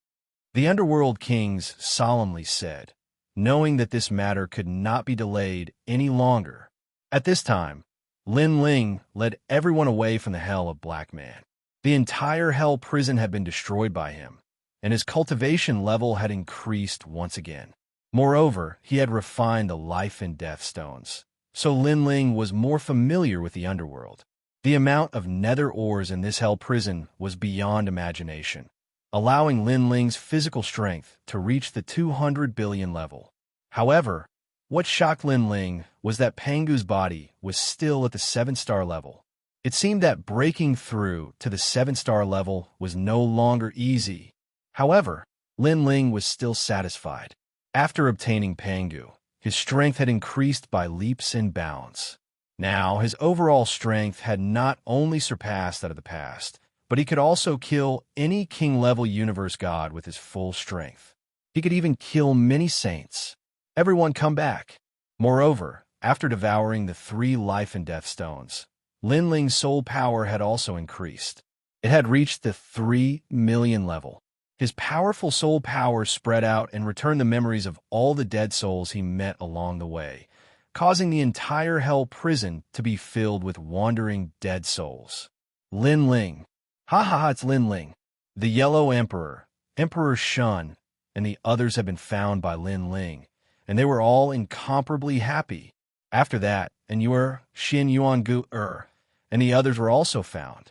The underworld kings solemnly said, knowing that this matter could not be delayed any longer. At this time, Lin Ling led everyone away from the hell of Black Man. The entire hell prison had been destroyed by him, and his cultivation level had increased once again. Moreover, he had refined the life and death stones, so Lin Ling was more familiar with the underworld. The amount of nether ores in this hell prison was beyond imagination, allowing Lin Ling's physical strength to reach the 200 billion level. However, what shocked Lin Ling was that Pangu's body was still at the 7-star level. It seemed that breaking through to the 7-star level was no longer easy. However, Lin Ling was still satisfied. After obtaining Pangu, his strength had increased by leaps and bounds. Now, his overall strength had not only surpassed that of the past, but he could also kill any king-level universe god with his full strength. He could even kill many saints. Everyone come back. Moreover, after devouring the 3 life and death stones, Lin Ling's soul power had also increased. It had reached the 3 million level. His powerful soul power spread out and returned the memories of all the dead souls he met along the way, causing the entire hell prison to be filled with wandering dead souls. Lin Ling. It's Lin Ling. The Yellow Emperor, Emperor Shun, and the others had been found by Lin Ling, and they were all incomparably happy. After that, and Xin Yuan Gu and the others were also found.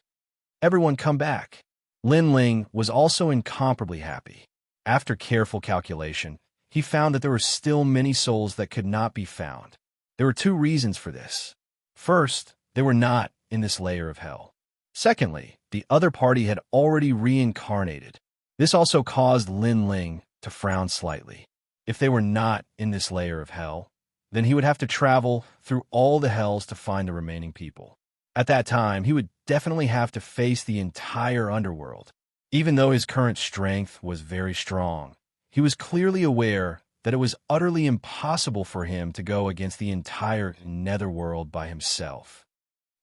Everyone come back. Lin Ling was also incomparably happy. After careful calculation, he found that there were still many souls that could not be found. There were two reasons for this. First, they were not in this layer of hell. Secondly, the other party had already reincarnated. This also caused Lin Ling to frown slightly. If they were not in this layer of hell, then he would have to travel through all the hells to find the remaining people. At that time, he would definitely have to face the entire underworld. Even though his current strength was very strong, he was clearly aware that it was utterly impossible for him to go against the entire netherworld by himself.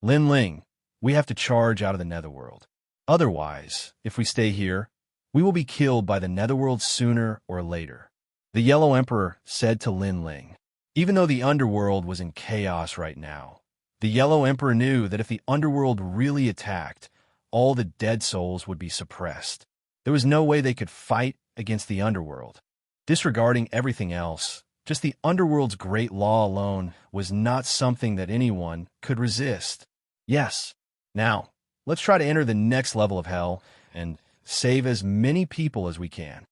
Lin Ling, we have to charge out of the netherworld. Otherwise, if we stay here, we will be killed by the netherworld sooner or later. The Yellow Emperor said to Lin Ling. Even though the underworld was in chaos right now, the Yellow Emperor knew that if the underworld really attacked, all the dead souls would be suppressed. There was no way they could fight against the underworld. Disregarding everything else, just the underworld's great law alone was not something that anyone could resist. Yes, now, let's try to enter the next level of hell and save as many people as we can.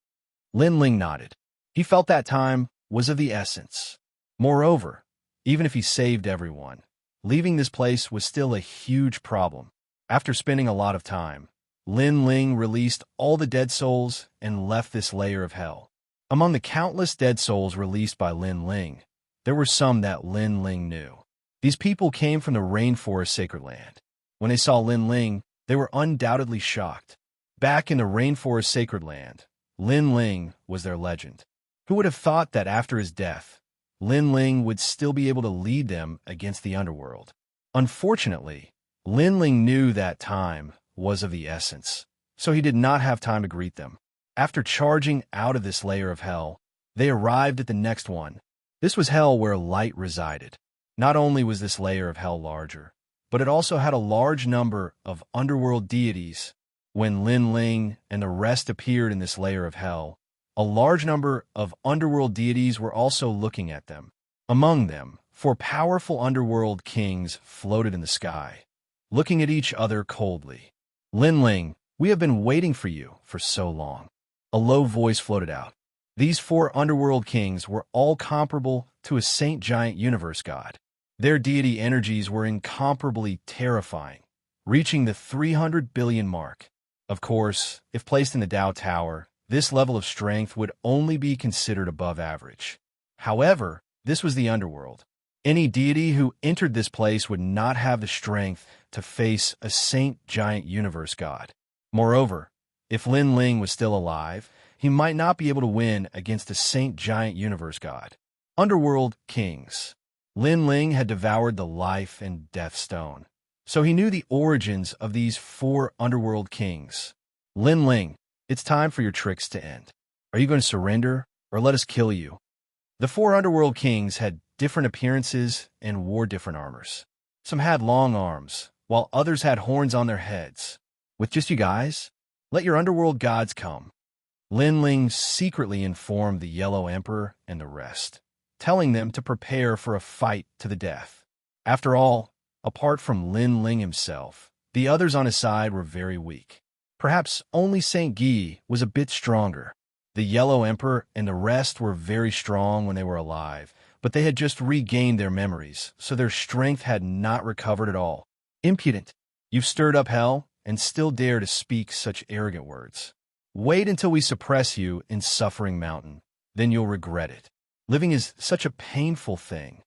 Lin Ling nodded. He felt that time was of the essence. Moreover, even if he saved everyone, leaving this place was still a huge problem. After spending a lot of time, Lin Ling released all the dead souls and left this layer of hell. Among the countless dead souls released by Lin Ling, there were some that Lin Ling knew. These people came from the Rainforest Sacred Land. When they saw Lin Ling, they were undoubtedly shocked. Back in the Rainforest Sacred Land, Lin Ling was their legend. Who would have thought that after his death, Lin Ling would still be able to lead them against the underworld? Unfortunately, Lin Ling knew that time was of the essence, so he did not have time to greet them. After charging out of this layer of hell, they arrived at the next one. This was hell where light resided. Not only was this layer of hell larger, but it also had a large number of underworld deities. When Lin Ling and the rest appeared in this layer of hell, a large number of underworld deities were also looking at them. Among them, 4 powerful underworld kings floated in the sky, looking at each other coldly. Lin Ling, we have been waiting for you for so long. A low voice floated out. These 4 underworld kings were all comparable to a saint giant universe god. Their deity energies were incomparably terrifying, reaching the 300 billion mark. Of course, if placed in the Tao Tower, this level of strength would only be considered above average. However, this was the underworld. Any deity who entered this place would not have the strength to face a saint giant universe god. Moreover, if Lin Ling was still alive, he might not be able to win against a saint giant universe god. Underworld kings. Lin Ling had devoured the life and death stone, so he knew the origins of these 4 underworld kings. Lin Ling, it's time for your tricks to end. Are you going to surrender, or let us kill you? The 4 underworld kings had different appearances and wore different armors. Some had long arms, while others had horns on their heads. With just you guys, let your underworld gods come. Lin Ling secretly informed the Yellow Emperor and the rest, telling them to prepare for a fight to the death. After all, apart from Lin Ling himself, the others on his side were very weak. Perhaps only Saint Guy was a bit stronger. The Yellow Emperor and the rest were very strong when they were alive, but they had just regained their memories, so their strength had not recovered at all. Impudent! You've stirred up hell and still dare to speak such arrogant words. Wait until we suppress you in Suffering Mountain, then you'll regret it. Living is such a painful thing.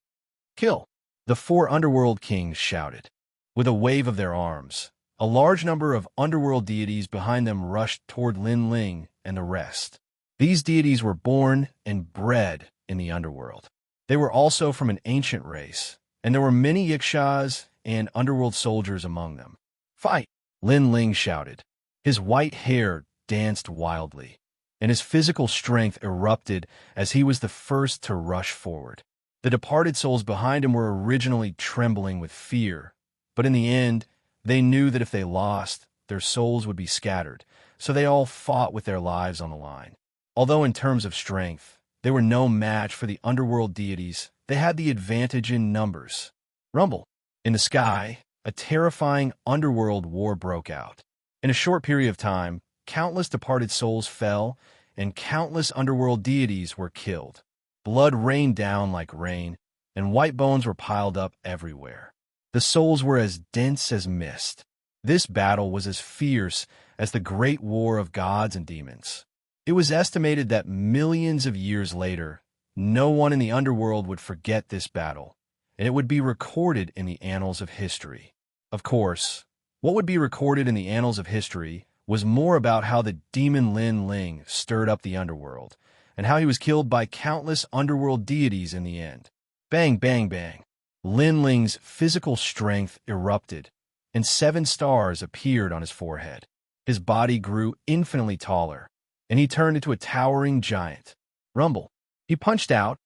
Kill! The 4 underworld kings shouted. With a wave of their arms, a large number of underworld deities behind them rushed toward Lin Ling and the rest. These deities were born and bred in the underworld. They were also from an ancient race, and there were many Yixias and underworld soldiers among them. Fight! Lin Ling shouted. His white hair danced wildly, and his physical strength erupted as he was the first to rush forward. The departed souls behind him were originally trembling with fear, but in the end, they knew that if they lost, their souls would be scattered, so they all fought with their lives on the line. Although in terms of strength, they were no match for the underworld deities, they had the advantage in numbers. Rumble! In the sky, a terrifying underworld war broke out. In a short period of time, countless departed souls fell, and countless underworld deities were killed. Blood rained down like rain, and white bones were piled up everywhere. The souls were as dense as mist. This battle was as fierce as the great war of gods and demons. It was estimated that millions of years later, no one in the underworld would forget this battle, and it would be recorded in the annals of history. Of course, what would be recorded in the annals of history was more about how the demon Lin Ling stirred up the underworld, and how he was killed by countless underworld deities in the end. Bang, bang, bang. Lin Ling's physical strength erupted, and 7 stars appeared on his forehead. His body grew infinitely taller, and he turned into a towering giant. Rumble. He punched out,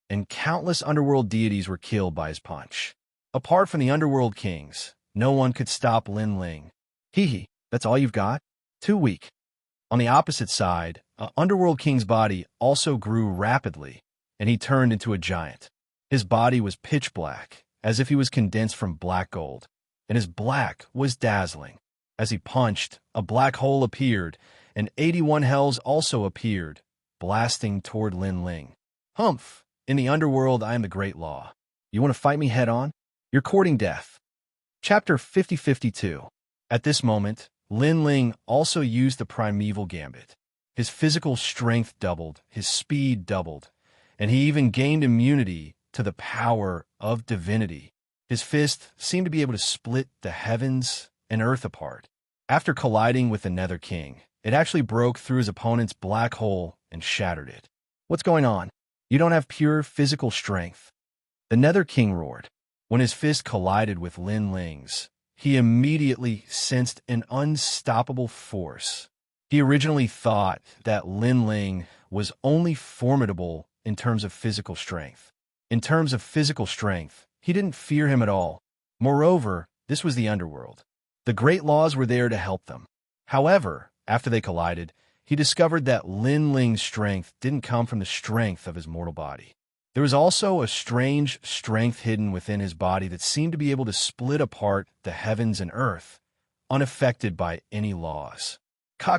and countless underworld deities were killed by his punch. Apart from the underworld kings, no one could stop Lin Ling. Hee, that's all you've got? Too weak. On the opposite side, an underworld king's body also grew rapidly, and he turned into a giant. His body was pitch black, as if he was condensed from black gold, and his black was dazzling. As he punched, a black hole appeared, and 81 hells also appeared, blasting toward Lin Ling. Humph! In the underworld, I am the great law. You want to fight me head-on? You're courting death. Chapter 50-52. At this moment, Lin Ling also used the primeval gambit. His physical strength doubled, his speed doubled, and he even gained immunity to the power of divinity. His fist seemed to be able to split the heavens and earth apart. After colliding with the Nether King, it actually broke through his opponent's black hole and shattered it. What's going on? You don't have pure physical strength. The Nether King roared. When his fist collided with Lin Ling's, he immediately sensed an unstoppable force. He originally thought that Lin Ling was only formidable in terms of physical strength. In terms of physical strength, he didn't fear him at all. Moreover, this was the underworld. The great laws were there to help them. However, after they collided, he discovered that Lin Ling's strength didn't come from the strength of his mortal body. There was also a strange strength hidden within his body that seemed to be able to split apart the heavens and earth, unaffected by any laws. Ka.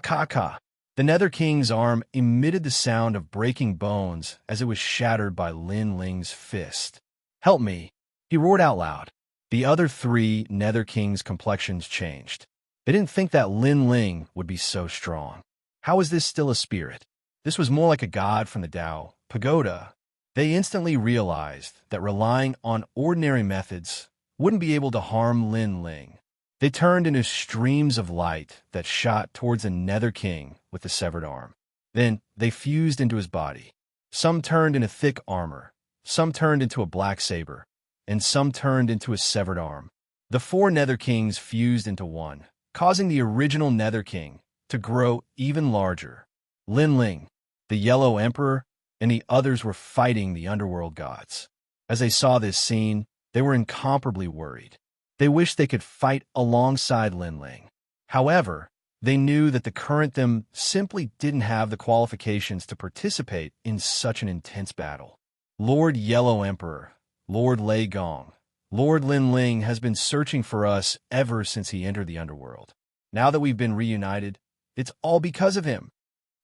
The Nether King's arm emitted the sound of breaking bones as it was shattered by Lin Ling's fist. Help me, he roared out loud. The other 3 Nether Kings' complexions changed. They didn't think that Lin Ling would be so strong. How is this still a spirit? This was more like a god from the Tao, pagoda. They instantly realized that relying on ordinary methods wouldn't be able to harm Lin Ling. They turned into streams of light that shot towards the Nether King with the severed arm. Then they fused into his body. Some turned into thick armor, some turned into a black saber, and some turned into a severed arm. The 4 Nether Kings fused into one, causing the original Nether King to grow even larger. Lin Ling, the Yellow Emperor, and the others were fighting the underworld gods. As they saw this scene, they were incomparably worried. They wished they could fight alongside Lin Ling. However, they knew that the current them simply didn't have the qualifications to participate in such an intense battle. Lord Yellow Emperor, Lord Lei Gong, Lord Lin Ling has been searching for us ever since he entered the underworld. Now that we've been reunited, it's all because of him.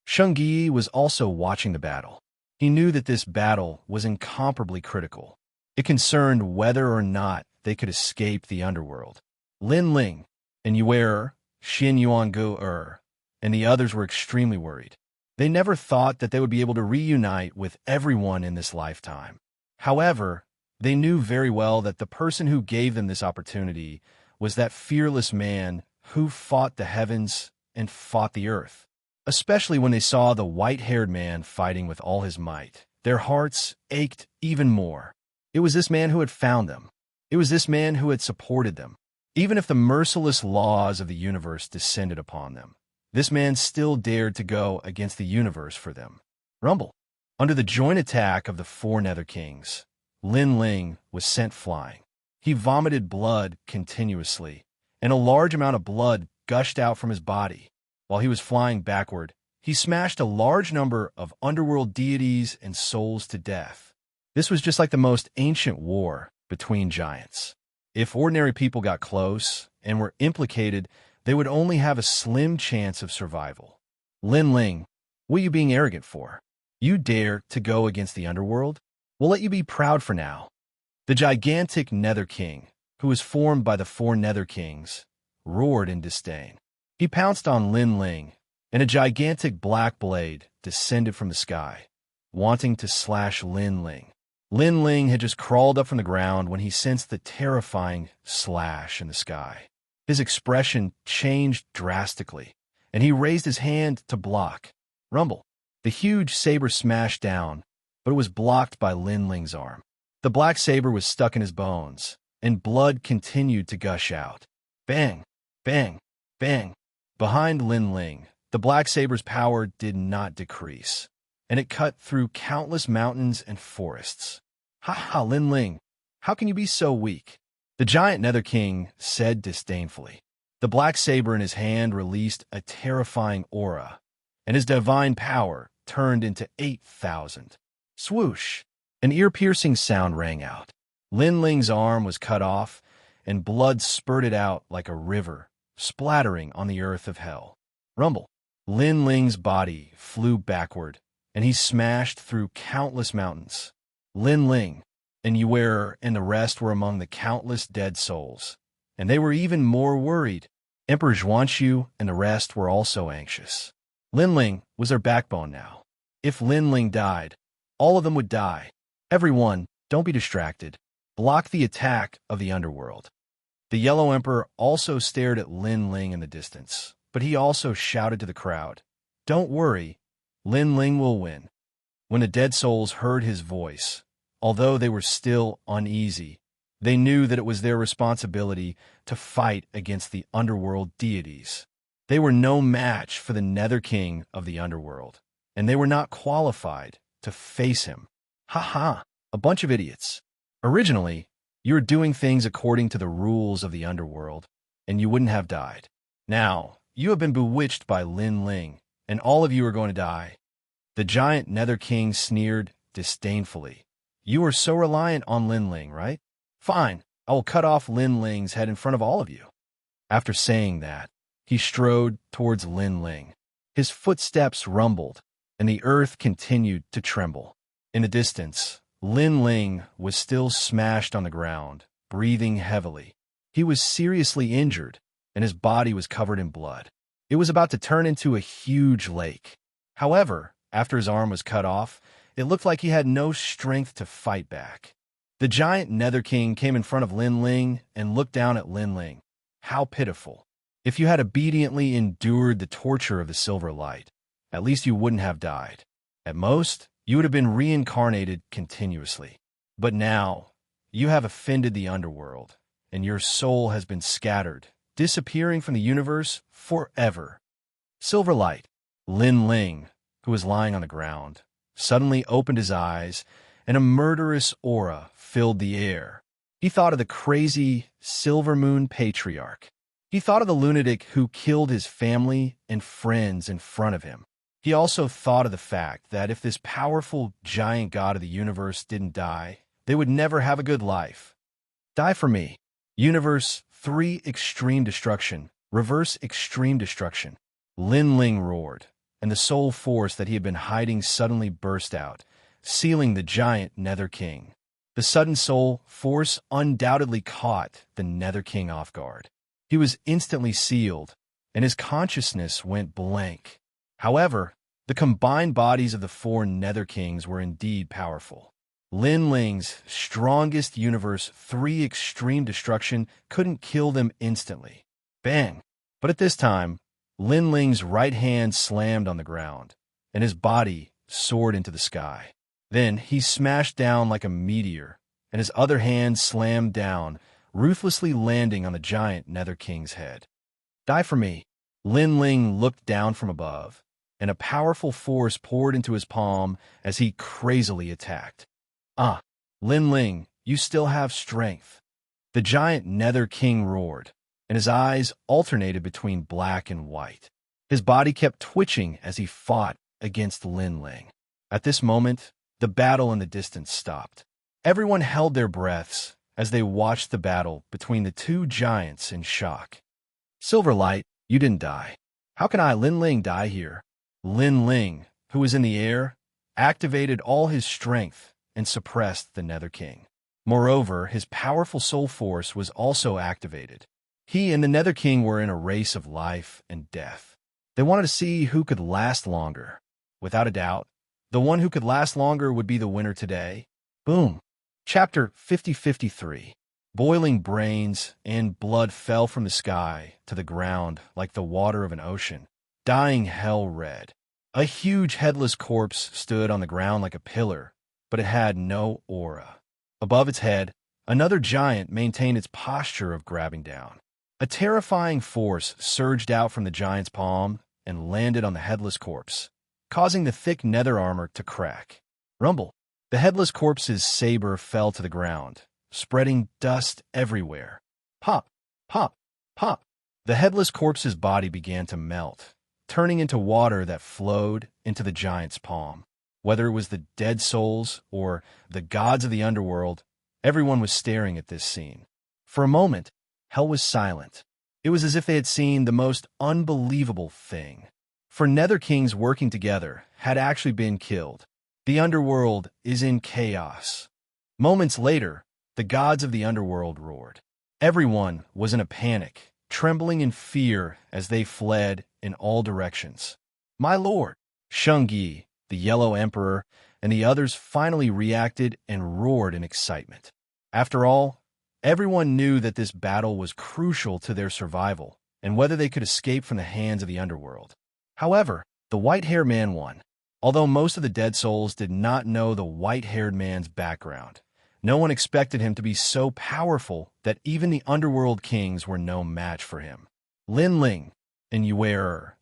Xianxia was also watching the battle. He knew that this battle was incomparably critical. It concerned whether or not they could escape the underworld. Lin Ling and Yuer, Xin Yuangu and the others were extremely worried. They never thought that they would be able to reunite with everyone in this lifetime. However, they knew very well that the person who gave them this opportunity was that fearless man who fought the heavens and fought the earth. Especially when they saw the white-haired man fighting with all his might, their hearts ached even more. It was this man who had found them. It was this man who had supported them. Even if the merciless laws of the universe descended upon them, this man still dared to go against the universe for them. Rumble. Under the joint attack of the 4 Nether Kings, Lin Ling was sent flying. He vomited blood continuously, and a large amount of blood gushed out from his body. While he was flying backward, he smashed a large number of underworld deities and souls to death. This was just like the most ancient war between giants. If ordinary people got close and were implicated, they would only have a slim chance of survival. Lin Ling, what are you being arrogant for? You dare to go against the underworld? We'll let you be proud for now. The gigantic Nether King, who was formed by the 4 Nether Kings, roared in disdain. He pounced on Lin Ling, and a gigantic black blade descended from the sky, wanting to slash Lin Ling. Lin Ling had just crawled up from the ground when he sensed the terrifying slash in the sky. His expression changed drastically, and he raised his hand to block. Rumble. The huge saber smashed down, but it was blocked by Lin Ling's arm. The black saber was stuck in his bones, and blood continued to gush out. Bang! Bang! Bang! Behind Lin Ling, the black saber's power did not decrease, and it cut through countless mountains and forests. Ha ha, Lin Ling! How can you be so weak? The giant Nether King said disdainfully. The black saber in his hand released a terrifying aura, and his divine power turned into 8,000. Swoosh! An ear-piercing sound rang out. Lin Ling's arm was cut off, and blood spurted out like a river, splattering on the earth of hell. Rumble! Lin Ling's body flew backward, and he smashed through countless mountains. Lin Ling and Yuer and the rest were among the countless dead souls, and they were even more worried. Emperor Xianxia and the rest were also anxious. Lin Ling was their backbone now. If Lin Ling died, all of them would die. Everyone, don't be distracted. Block the attack of the underworld. The Yellow Emperor also stared at Lin Ling in the distance, but he also shouted to the crowd, "Don't worry, Lin Ling will win." When the dead souls heard his voice, although they were still uneasy, they knew that it was their responsibility to fight against the underworld deities. They were no match for the Nether King of the underworld, and they were not qualified to face him. Ha ha, a bunch of idiots. Originally, you were doing things according to the rules of the underworld, and you wouldn't have died. Now, you have been bewitched by Lin Ling, and all of you are going to die. The giant Nether King sneered disdainfully. You are so reliant on Lin Ling, right? Fine, I will cut off Lin Ling's head in front of all of you. After saying that, he strode towards Lin Ling. His footsteps rumbled, and the earth continued to tremble. In the distance, Lin Ling was still smashed on the ground, breathing heavily. He was seriously injured, and his body was covered in blood. It was about to turn into a huge lake. However, after his arm was cut off, it looked like he had no strength to fight back. The giant Nether King came in front of Lin Ling and looked down at Lin Ling. How pitiful. If you had obediently endured the torture of the Silver Light, at least you wouldn't have died. At most, you would have been reincarnated continuously. But now, you have offended the underworld, and your soul has been scattered, disappearing from the universe forever. Silver Light. Lin Ling, who was lying on the ground, suddenly opened his eyes, and a murderous aura filled the air. He thought of the crazy Silver Moon Patriarch. He thought of the lunatic who killed his family and friends in front of him. He also thought of the fact that if this powerful giant god of the universe didn't die, they would never have a good life. Die for me. Universe 3 Extreme Destruction. Reverse Extreme Destruction. Lin Ling roared, and the soul force that he had been hiding suddenly burst out, sealing the giant Nether King. The sudden soul force undoubtedly caught the Nether King off guard. He was instantly sealed, and his consciousness went blank. However, the combined bodies of the 4 Nether Kings were indeed powerful. Lin Ling's strongest Universe 3 Extreme Destruction couldn't kill them instantly. Bang! But at this time, Lin Ling's right hand slammed on the ground, and his body soared into the sky. Then he smashed down like a meteor, and his other hand slammed down, ruthlessly landing on the giant Nether King's head. Die for me. Lin Ling looked down from above, and a powerful force poured into his palm as he crazily attacked. Ah, Lin Ling, you still have strength. The giant Nether King roared, and his eyes alternated between black and white. His body kept twitching as he fought against Lin Ling. At this moment, the battle in the distance stopped. Everyone held their breaths as they watched the battle between the 2 giants in shock. Silver Light. You didn't die. How can I, Lin Ling, die here? Lin Ling, who was in the air, activated all his strength and suppressed the Nether King. Moreover, his powerful soul force was also activated. He and the Nether King were in a race of life and death. They wanted to see who could last longer. Without a doubt, the one who could last longer would be the winner today. Boom. Chapter 5053. Boiling brains and blood fell from the sky to the ground like the water of an ocean, dyeing hell red. A huge headless corpse stood on the ground like a pillar, but it had no aura. Above its head, another giant maintained its posture of grabbing down. A terrifying force surged out from the giant's palm and landed on the headless corpse, causing the thick nether armor to crack. Rumble. The headless corpse's saber fell to the ground, spreading dust everywhere. Pop, pop, pop. The headless corpse's body began to melt, turning into water that flowed into the giant's palm. Whether it was the dead souls or the gods of the underworld, everyone was staring at this scene. For a moment, hell was silent. It was as if they had seen the most unbelievable thing. For Nether Kings working together had actually been killed. The underworld is in chaos. Moments later, the gods of the underworld roared. Everyone was in a panic, trembling in fear as they fled in all directions. My lord, Xianxia, the Yellow Emperor, and the others finally reacted and roared in excitement. After all, everyone knew that this battle was crucial to their survival and whether they could escape from the hands of the underworld. However, the white-haired man won. Although most of the dead souls did not know the white-haired man's background, no one expected him to be so powerful that even the underworld kings were no match for him. Lin Ling and Yue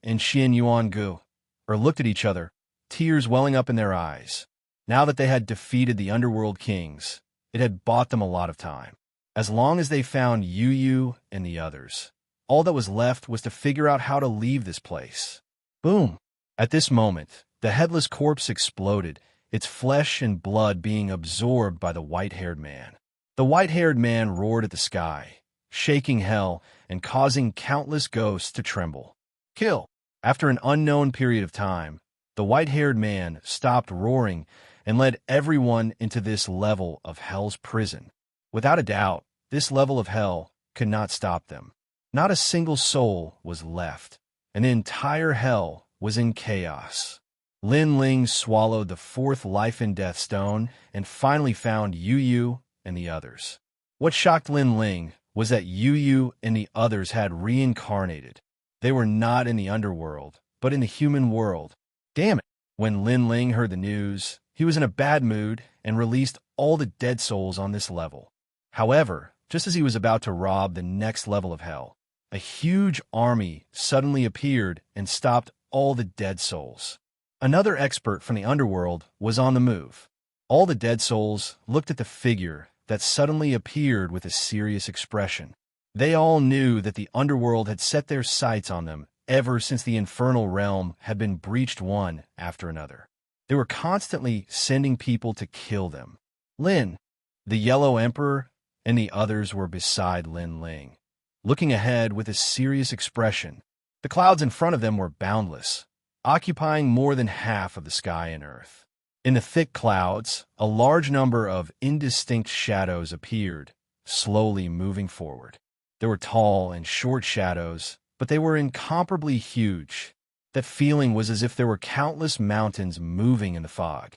and Xian Yuangu looked at each other, tears welling up in their eyes. Now that they had defeated the underworld kings, it had bought them a lot of time. As long as they found Yu and the others, all that was left was to figure out how to leave this place. Boom! At this moment, the headless corpse exploded, its flesh and blood being absorbed by the white-haired man. The white-haired man roared at the sky, shaking hell and causing countless ghosts to tremble. Kill! After an unknown period of time, the white-haired man stopped roaring and led everyone into this level of hell's prison. Without a doubt, this level of hell could not stop them. Not a single soul was left, and the entire hell was in chaos. Lin Ling swallowed the fourth life and death stone and finally found Yu and the others. What shocked Lin Ling was that Yu and the others had reincarnated. They were not in the underworld, but in the human world. Damn it! When Lin Ling heard the news, he was in a bad mood and released all the dead souls on this level. However, just as he was about to rob the next level of hell, a huge army suddenly appeared and stopped all the dead souls. Another expert from the underworld was on the move. All the dead souls looked at the figure that suddenly appeared with a serious expression. They all knew that the underworld had set their sights on them ever since the infernal realm had been breached one after another. They were constantly sending people to kill them. Lin, the Yellow Emperor, and the others were beside Lin Ling, looking ahead with a serious expression. The clouds in front of them were boundless, occupying more than half of the sky and earth. In the thick clouds, a large number of indistinct shadows appeared, slowly moving forward. There were tall and short shadows, but they were incomparably huge. That feeling was as if there were countless mountains moving in the fog.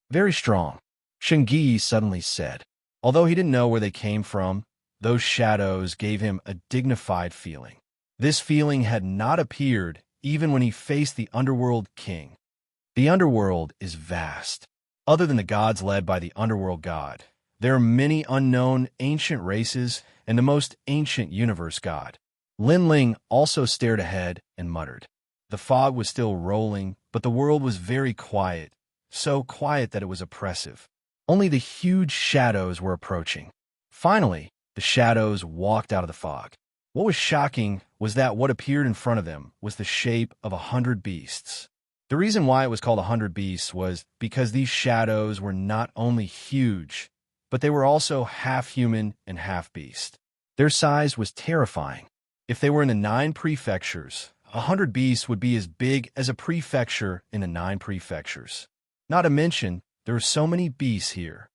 Very strong, Xianxia suddenly said. Although he didn't know where they came from, those shadows gave him a dignified feeling. This feeling had not appeared even when he faced the underworld king. The underworld is vast. Other than the gods led by the underworld god, there are many unknown ancient races and the most ancient universe god. Lin Ling also stared ahead and muttered. The fog was still rolling, but the world was very quiet, so quiet that it was oppressive. Only the huge shadows were approaching. Finally, the shadows walked out of the fog. What was shocking was that what appeared in front of them was the shape of 100 beasts. The reason why it was called 100 beasts was because these shadows were not only huge, but they were also half human and half beast. Their size was terrifying. If they were in the 9 prefectures, 100 beasts would be as big as a prefecture in the 9 prefectures. Not to mention, there are so many beasts here.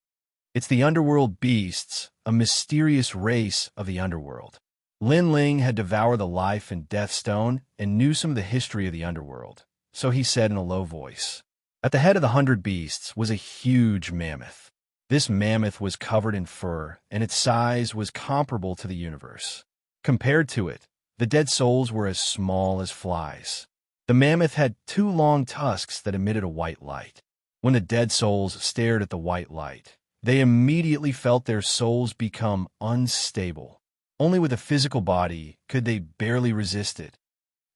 It's the underworld beasts, a mysterious race of the underworld. Lin Ling had devoured the life and death stone and knew some of the history of the underworld, so he said in a low voice. At the head of the 100 beasts was a huge mammoth. This mammoth was covered in fur, and its size was comparable to the universe. Compared to it, the dead souls were as small as flies. The mammoth had 2 long tusks that emitted a white light. When the dead souls stared at the white light, they immediately felt their souls become unstable. Only with a physical body could they barely resist it.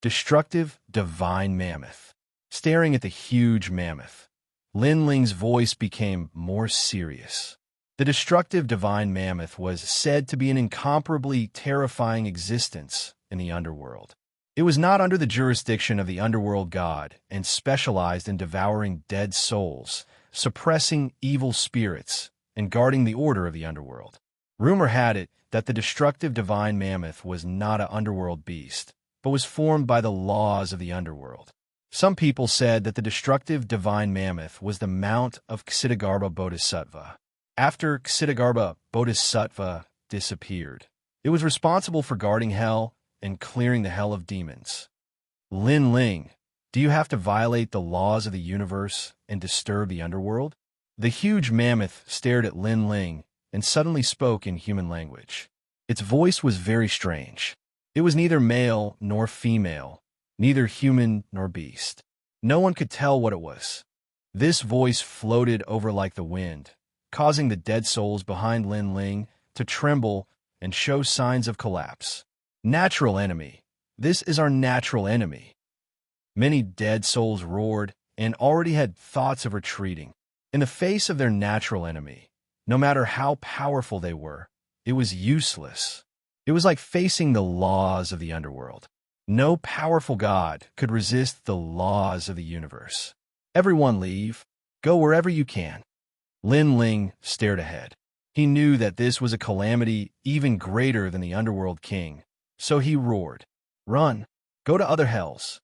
Destructive, divine mammoth. Staring at the huge mammoth, Lin Ling's voice became more serious. The destructive divine mammoth was said to be an incomparably terrifying existence in the underworld. It was not under the jurisdiction of the underworld god and specialized in devouring dead souls, suppressing evil spirits, and guarding the order of the underworld. Rumor had it that the destructive divine mammoth was not an underworld beast, but was formed by the laws of the underworld. Some people said that the destructive divine mammoth was the mount of Ksitigarbha Bodhisattva. After Ksitigarbha Bodhisattva disappeared, it was responsible for guarding hell and clearing the hell of demons. Lin Ling, do you have to violate the laws of the universe and disturb the underworld? The huge mammoth stared at Lin Ling and suddenly spoke in human language. Its voice was very strange. It was neither male nor female, neither human nor beast. No one could tell what it was. This voice floated over like the wind, causing the dead souls behind Lin Ling to tremble and show signs of collapse. Natural enemy. This is our natural enemy. Many dead souls roared and already had thoughts of retreating. In the face of their natural enemy, no matter how powerful they were, it was useless. It was like facing the laws of the underworld. No powerful god could resist the laws of the universe. Everyone leave. Go wherever you can. Lin Ling stared ahead. He knew that this was a calamity even greater than the underworld king, so he roared, "Run! Go to other hells!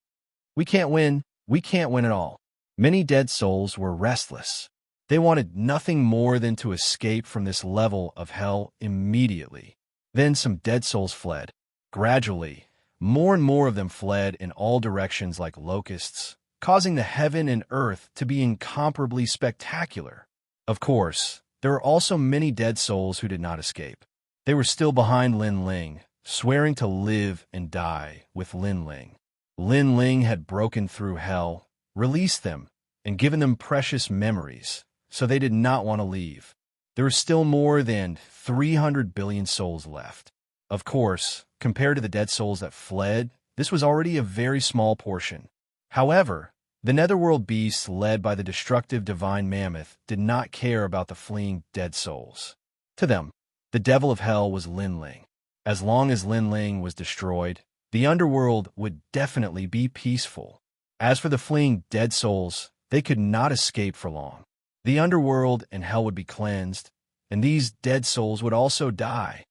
We can't win! We can't win at all!" Many dead souls were restless. They wanted nothing more than to escape from this level of hell immediately. Then some dead souls fled. Gradually, more and more of them fled in all directions like locusts, causing the heaven and earth to be incomparably spectacular. Of course, there were also many dead souls who did not escape. They were still behind Lin Ling, swearing to live and die with Lin Ling. Lin Ling had broken through hell, released them, and given them precious memories, so they did not want to leave. There were still more than 300 billion souls left. Of course, compared to the dead souls that fled, this was already a very small portion. However, the netherworld beasts led by the destructive divine mammoth did not care about the fleeing dead souls. To them, the devil of hell was Lin Ling. As long as Lin Ling was destroyed, the underworld would definitely be peaceful. As for the fleeing dead souls, they could not escape for long. The underworld and hell would be cleansed, and these dead souls would also die.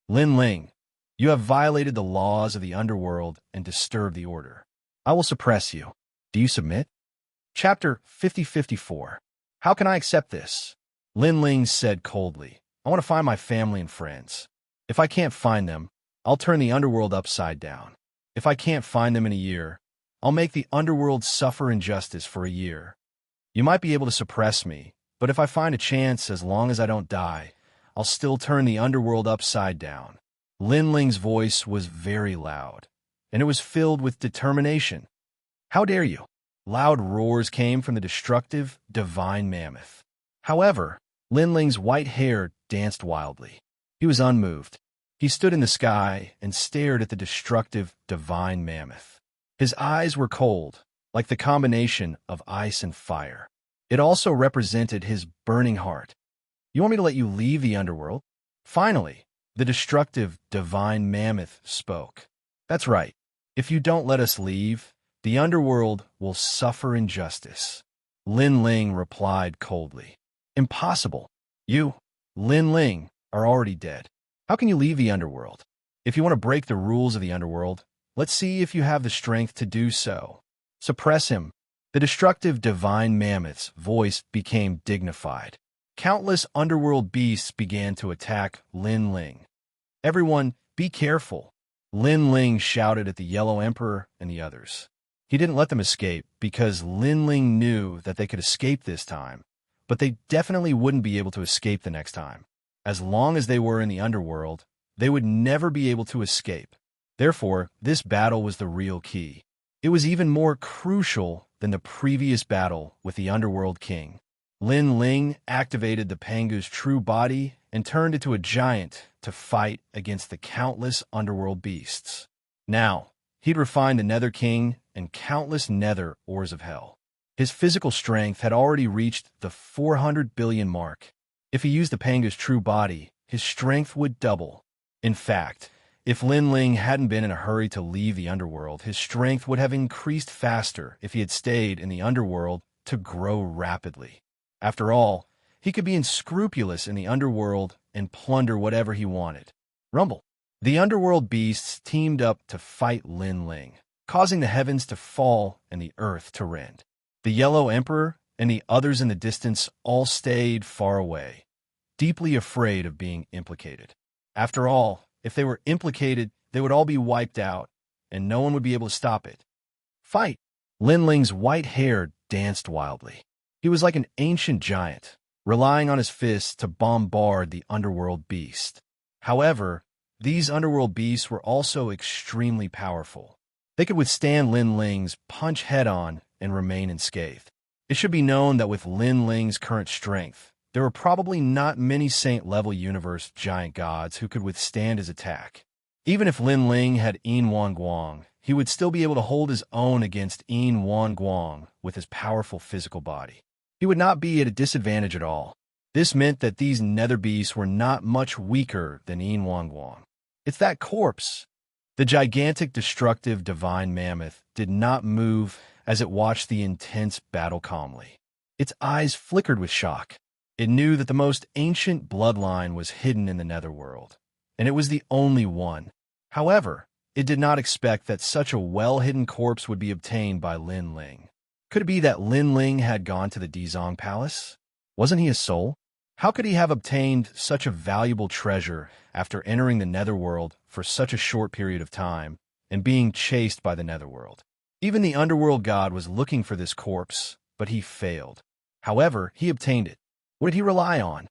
Lin Ling, you have violated the laws of the underworld and disturbed the order. I will suppress you. Do you submit? Chapter 50-54. How can I accept this? Lin Ling said coldly, I want to find my family and friends. If I can't find them, I'll turn the underworld upside down. If I can't find them in a year, I'll make the underworld suffer injustice for a year. You might be able to suppress me, but if I find a chance, as long as I don't die, I'll still turn the underworld upside down. Lin Ling's voice was very loud, and it was filled with determination. How dare you? Loud roars came from the destructive, divine mammoth. However, Lin Ling's white hair danced wildly. He was unmoved. He stood in the sky and stared at the destructive, divine mammoth. His eyes were cold, like the combination of ice and fire. It also represented his burning heart. You want me to let you leave the underworld? Finally, the destructive, divine mammoth spoke. That's right. If you don't let us leave, the underworld will suffer injustice. Lin Ling replied coldly. Impossible. You, Lin Ling, are already dead. How can you leave the underworld? If you want to break the rules of the underworld, let's see if you have the strength to do so. Suppress him. The destructive divine mammoth's voice became dignified. Countless underworld beasts began to attack Lin Ling. Everyone, be careful. Lin Ling shouted at the Yellow Emperor and the others. He didn't let them escape because Lin Ling knew that they could escape this time, but they definitely wouldn't be able to escape the next time. As long as they were in the underworld, they would never be able to escape. Therefore, this battle was the real key. It was even more crucial than the previous battle with the Underworld King. Lin Ling activated the Pangu's true body and turned into a giant to fight against the countless underworld beasts. Now, he'd refined the Nether King and countless nether ores of hell. His physical strength had already reached the 400 billion mark. If he used the Pangu's true body, his strength would double. In fact, if Lin Ling hadn't been in a hurry to leave the underworld, his strength would have increased faster if he had stayed in the underworld to grow rapidly. After all, he could be unscrupulous in the underworld and plunder whatever he wanted. Rumble. The underworld beasts teamed up to fight Lin Ling, causing the heavens to fall and the earth to rend. The Yellow Emperor and the others in the distance all stayed far away, deeply afraid of being implicated. After all, if they were implicated, they would all be wiped out, and no one would be able to stop it. Fight! Lin Ling's white hair danced wildly. He was like an ancient giant, relying on his fists to bombard the underworld beast. However, these underworld beasts were also extremely powerful. They could withstand Lin Ling's punch head-on and remain unscathed. It should be known that with Lin Ling's current strength, there were probably not many saint-level universe giant gods who could withstand his attack. Even if Lin Ling had Yin Wan Guang, he would still be able to hold his own against Yin Wan Guang with his powerful physical body. He would not be at a disadvantage at all. This meant that these nether beasts were not much weaker than Yin Wan Guang. It's that corpse. The gigantic, destructive divine mammoth did not move as it watched the intense battle calmly. Its eyes flickered with shock. It knew that the most ancient bloodline was hidden in the netherworld, and it was the only one. However, it did not expect that such a well-hidden corpse would be obtained by Lin Ling. Could it be that Lin Ling had gone to the Dizong Palace? Wasn't he a soul? How could he have obtained such a valuable treasure after entering the netherworld for such a short period of time and being chased by the netherworld? Even the underworld god was looking for this corpse, but he failed. However, he obtained it. What did he rely on?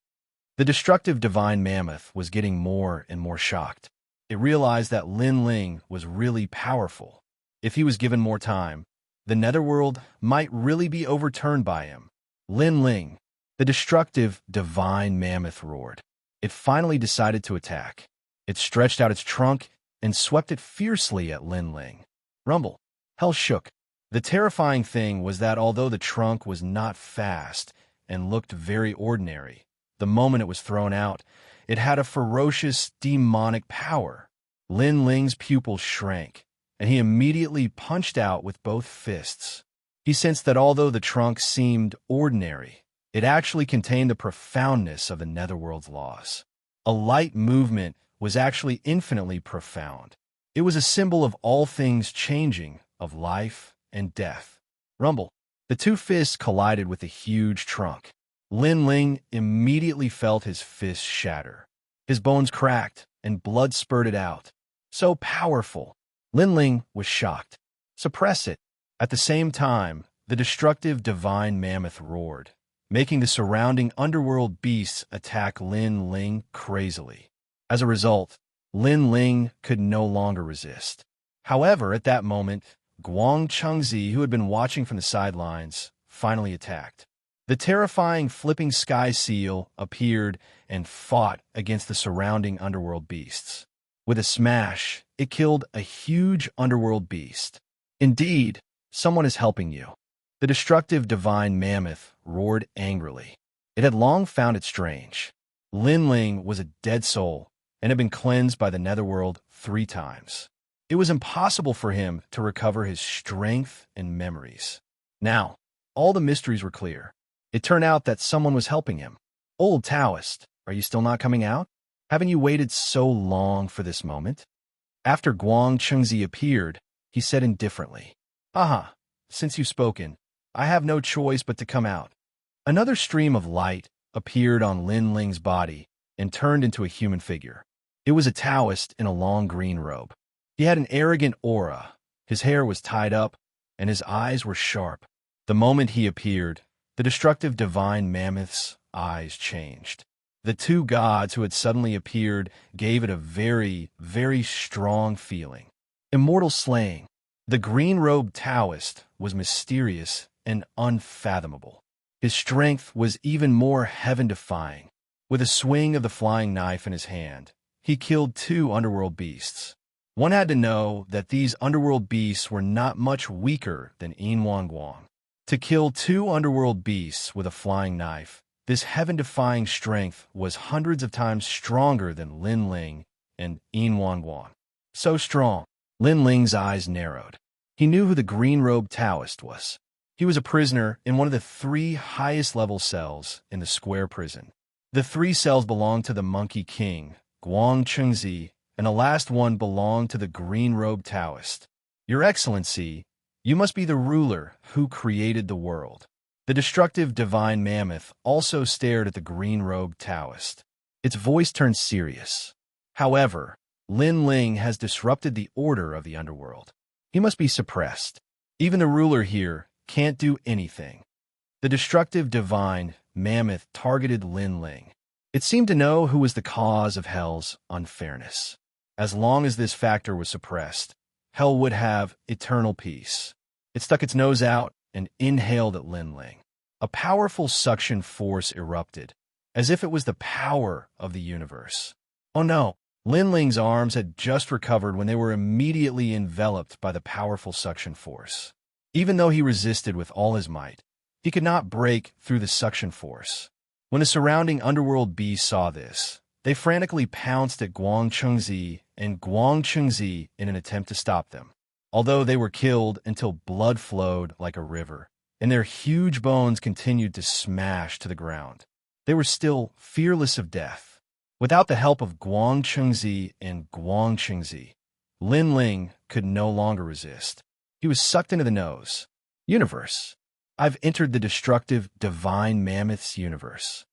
The destructive divine mammoth was getting more and more shocked. It realized that Lin Ling was really powerful. If he was given more time, the netherworld might really be overturned by him. Lin Ling, the destructive divine mammoth, roared. It finally decided to attack. It stretched out its trunk and swept it fiercely at Lin Ling. Rumble. Hell shook. The terrifying thing was that although the trunk was not fast and looked very ordinary, the moment it was thrown out, it had a ferocious, demonic power. Lin Ling's pupils shrank, and he immediately punched out with both fists. He sensed that although the trunk seemed ordinary, it actually contained the profoundness of the netherworld's laws. A light movement was actually infinitely profound. It was a symbol of all things changing, of life and death. Rumble. The two fists collided with the huge trunk. Lin Ling immediately felt his fist shatter. His bones cracked and blood spurted out. So powerful. Lin Ling was shocked. Suppress it. At the same time, the destructive divine mammoth roared, making the surrounding underworld beasts attack Lin Ling crazily. As a result, Lin Ling could no longer resist. However, at that moment, Guang Chengzi, who had been watching from the sidelines, finally attacked. The terrifying flipping sky seal appeared and fought against the surrounding underworld beasts. With a smash, it killed a huge underworld beast. Indeed, someone is helping you. The destructive divine mammoth roared angrily. It had long found it strange. Lin Ling was a dead soul and had been cleansed by the netherworld 3 times. It was impossible for him to recover his strength and memories. Now, all the mysteries were clear. It turned out that someone was helping him. Old Taoist, are you still not coming out? Haven't you waited so long for this moment? After Guang Chengzi appeared, he said indifferently, "Aha, since you've spoken, I have no choice but to come out." Another stream of light appeared on Lin Ling's body and turned into a human figure. It was a Taoist in a long green robe. He had an arrogant aura, his hair was tied up, and his eyes were sharp. The moment he appeared, the destructive divine mammoth's eyes changed. The two gods who had suddenly appeared gave it a very, very strong feeling. Immortal slaying. The green-robed Taoist was mysterious and unfathomable. His strength was even more heaven-defying. With a swing of the flying knife in his hand, he killed two underworld beasts. One had to know that these underworld beasts were not much weaker than Yin Guang. To kill two underworld beasts with a flying knife, this heaven-defying strength was hundreds of times stronger than Lin Ling and Yin Guang. So strong, Lin Ling's eyes narrowed. He knew who the green-robed Taoist was. He was a prisoner in one of the three highest-level cells in the square prison. The three cells belonged to the Monkey King, Guang Chengzi, and the last one belonged to the green-robed Taoist. "Your Excellency, you must be the ruler who created the world." The destructive divine mammoth also stared at the green-robed Taoist. Its voice turned serious. "However, Lin Ling has disrupted the order of the underworld. He must be suppressed. Even the ruler here can't do anything." The destructive divine mammoth targeted Lin Ling. It seemed to know who was the cause of hell's unfairness. As long as this factor was suppressed, hell would have eternal peace. It stuck its nose out and inhaled at Lin Ling. A powerful suction force erupted, as if it was the power of the universe. Oh no! Lin Ling's arms had just recovered when they were immediately enveloped by the powerful suction force. Even though he resisted with all his might, he could not break through the suction force. When the surrounding underworld beasts saw this, they frantically pounced at Guang Chengzi and Guang Chengzi in an attempt to stop them. Although they were killed until blood flowed like a river, and their huge bones continued to smash to the ground, they were still fearless of death. Without the help of Guang Chengzi and Guang Chengzi, Lin Ling could no longer resist. He was sucked into the nose. Universe. I've entered the destructive divine mammoth's universe.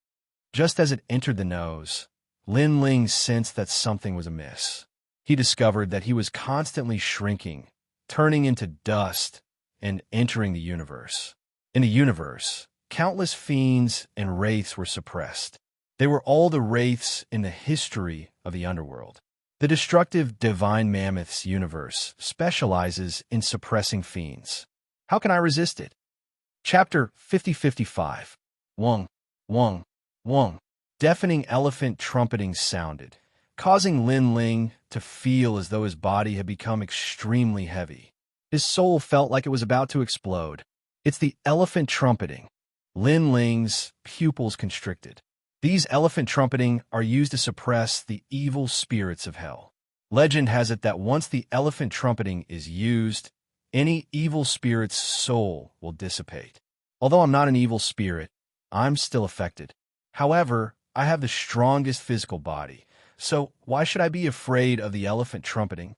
Just as it entered the nose, Lin Ling sensed that something was amiss. He discovered that he was constantly shrinking, turning into dust, and entering the universe. In the universe, countless fiends and wraiths were suppressed. They were all the wraiths in the history of the underworld. The destructive divine mammoth's universe specializes in suppressing fiends. How can I resist it? Chapter 50-55. Wong, Wong, Wong. Deafening elephant trumpeting sounded, causing Lin Ling to feel as though his body had become extremely heavy. His soul felt like it was about to explode. It's the elephant trumpeting. Lin Ling's pupils constricted. These elephant trumpeting are used to suppress the evil spirits of hell. Legend has it that once the elephant trumpeting is used, any evil spirit's soul will dissipate. Although I'm not an evil spirit, I'm still affected. However, I have the strongest physical body, so why should I be afraid of the elephant trumpeting?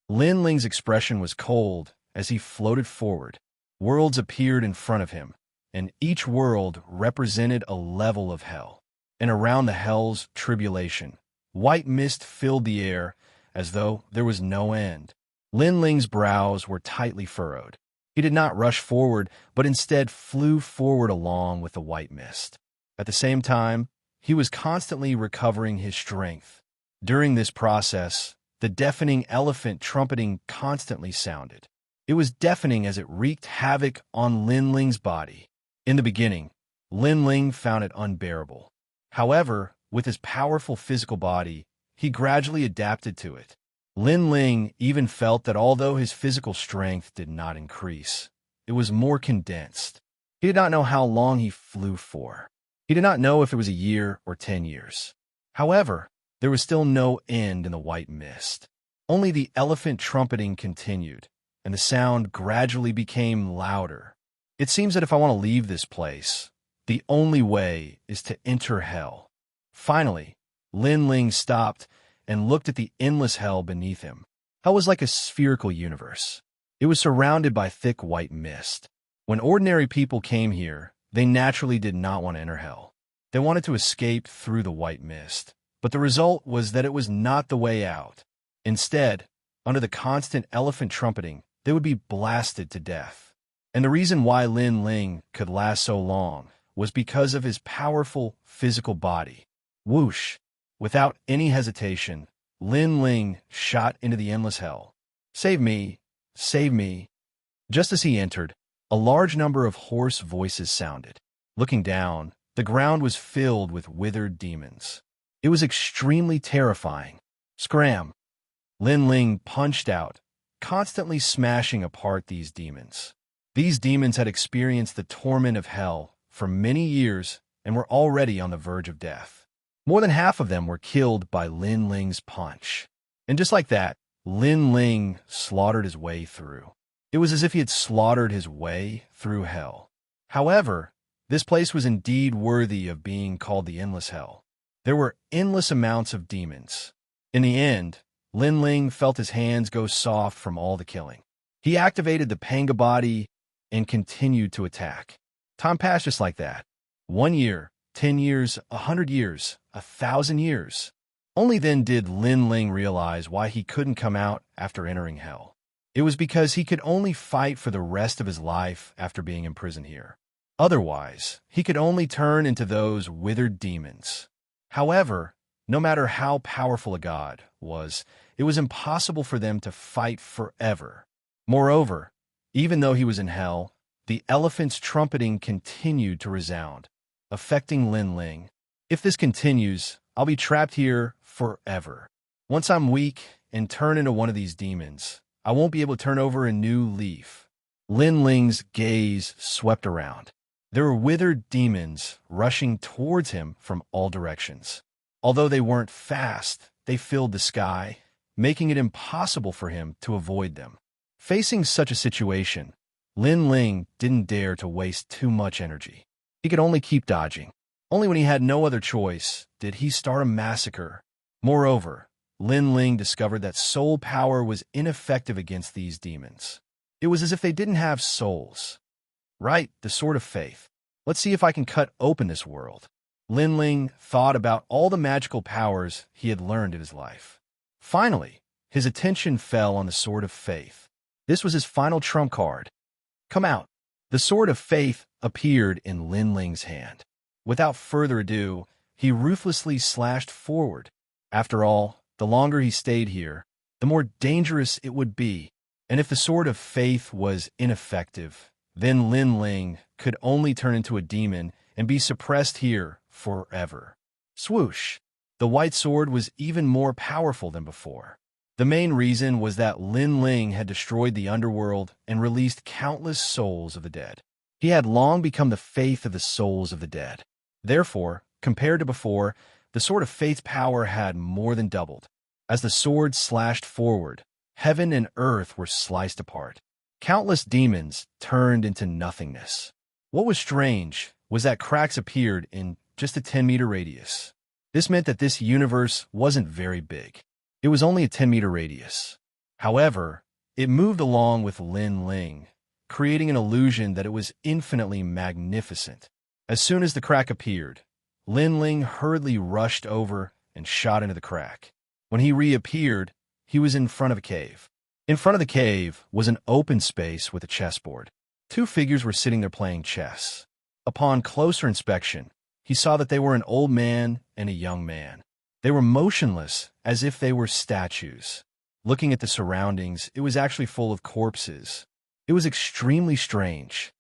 Lin Ling's expression was cold as he floated forward. Worlds appeared in front of him, and each world represented a level of hell. And around the hell's tribulation, white mist filled the air as though there was no end. Lin Ling's brows were tightly furrowed. He did not rush forward, but instead flew forward along with the white mist. At the same time, he was constantly recovering his strength. During this process, the deafening elephant trumpeting constantly sounded. It was deafening as it wreaked havoc on Lin Ling's body. In the beginning, Lin Ling found it unbearable. However, with his powerful physical body, he gradually adapted to it. Lin Ling even felt that although his physical strength did not increase, it was more condensed. He did not know how long he flew for. He did not know if it was a year or 10 years. However, there was still no end in the white mist. Only the elephant trumpeting continued, and the sound gradually became louder. It seems that if I want to leave this place, the only way is to enter hell. Finally, Lin Ling stopped and looked at the endless hell beneath him. Hell was like a spherical universe. It was surrounded by thick white mist. When ordinary people came here, they naturally did not want to enter hell. They wanted to escape through the white mist. But the result was that it was not the way out. Instead, under the constant elephant trumpeting, they would be blasted to death. And the reason why Lin Ling could last so long was because of his powerful physical body. Whoosh! Without any hesitation, Lin Ling shot into the endless hell. Save me! Save me! Just as he entered, a large number of hoarse voices sounded. Looking down, the ground was filled with withered demons. It was extremely terrifying. Scram! Lin Ling punched out, constantly smashing apart these demons. These demons had experienced the torment of hell for many years and were already on the verge of death. More than half of them were killed by Lin Ling's punch. And just like that, Lin Ling slaughtered his way through. It was as if he had slaughtered his way through hell. However, this place was indeed worthy of being called the Endless Hell. There were endless amounts of demons. In the end, Lin Ling felt his hands go soft from all the killing. He activated the Panga body and continued to attack. Time passed just like that. 1 year, 10 years, 100 years, 1,000 years. Only then did Lin Ling realize why he couldn't come out after entering hell. It was because he could only fight for the rest of his life after being imprisoned here. Otherwise, he could only turn into those withered demons. However, no matter how powerful a god was, it was impossible for them to fight forever. Moreover, even though he was in hell, the elephant's trumpeting continued to resound, affecting Lin Ling. If this continues, I'll be trapped here forever. Once I'm weak and turn into one of these demons, I won't be able to turn over a new leaf. Lin Ling's gaze swept around. There were withered demons rushing towards him from all directions. Although they weren't fast, they filled the sky, making it impossible for him to avoid them. Facing such a situation, Lin Ling didn't dare to waste too much energy. He could only keep dodging. Only when he had no other choice did he start a massacre. Moreover, Lin Ling discovered that soul power was ineffective against these demons. It was as if they didn't have souls. Right, the sword of faith. Let's see if I can cut open this world. Lin Ling thought about all the magical powers he had learned in his life. Finally, his attention fell on the sword of faith. This was his final trump card. Come out. The sword of faith appeared in Lin Ling's hand. Without further ado, he ruthlessly slashed forward. After all, the longer he stayed here, the more dangerous it would be. And if the sword of faith was ineffective, then Lin Ling could only turn into a demon and be suppressed here forever. Swoosh! The white sword was even more powerful than before. The main reason was that Lin Ling had destroyed the underworld and released countless souls of the dead. He had long become the faith of the souls of the dead. Therefore, compared to before, the sword of faith's power had more than doubled. As the sword slashed forward, heaven and earth were sliced apart. Countless demons turned into nothingness. What was strange was that cracks appeared in just a 10-meter radius. This meant that this universe wasn't very big. It was only a 10-meter radius. However, it moved along with Lin Ling, creating an illusion that it was infinitely magnificent. As soon as the crack appeared, Lin Ling hurriedly rushed over and shot into the crack. When he reappeared, he was in front of a cave. In front of the cave was an open space with a chessboard. 2 figures were sitting there playing chess. Upon closer inspection, he saw that they were an old man and a young man. They were motionless, as if they were statues. Looking at the surroundings, it was actually full of corpses. It was extremely strange.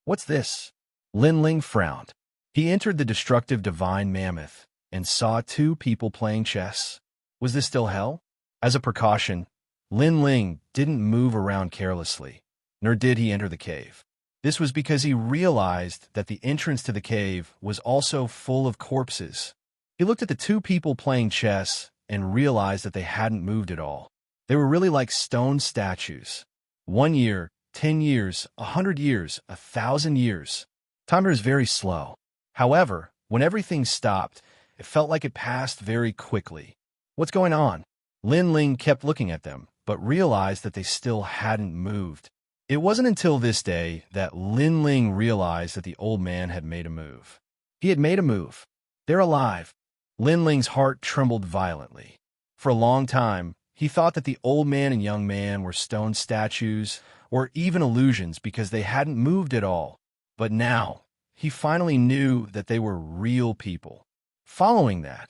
What's this? Lin Ling frowned. He entered the destructive divine mammoth and saw 2 people playing chess. Was this still hell? As a precaution, Lin Ling didn't move around carelessly, nor did he enter the cave. This was because he realized that the entrance to the cave was also full of corpses. He looked at the 2 people playing chess and realized that they hadn't moved at all. They were really like stone statues. 1 year, 10 years, 100 years, 1,000 years. Time is very slow. However, when everything stopped, it felt like it passed very quickly. What's going on? Lin Ling kept looking at them, but realized that they still hadn't moved. It wasn't until this day that Lin Ling realized that the old man had made a move. He had made a move. They're alive. Lin Ling's heart trembled violently. For a long time, he thought that the old man and young man were stone statues or even illusions because they hadn't moved at all. But now, he finally knew that they were real people. Following that,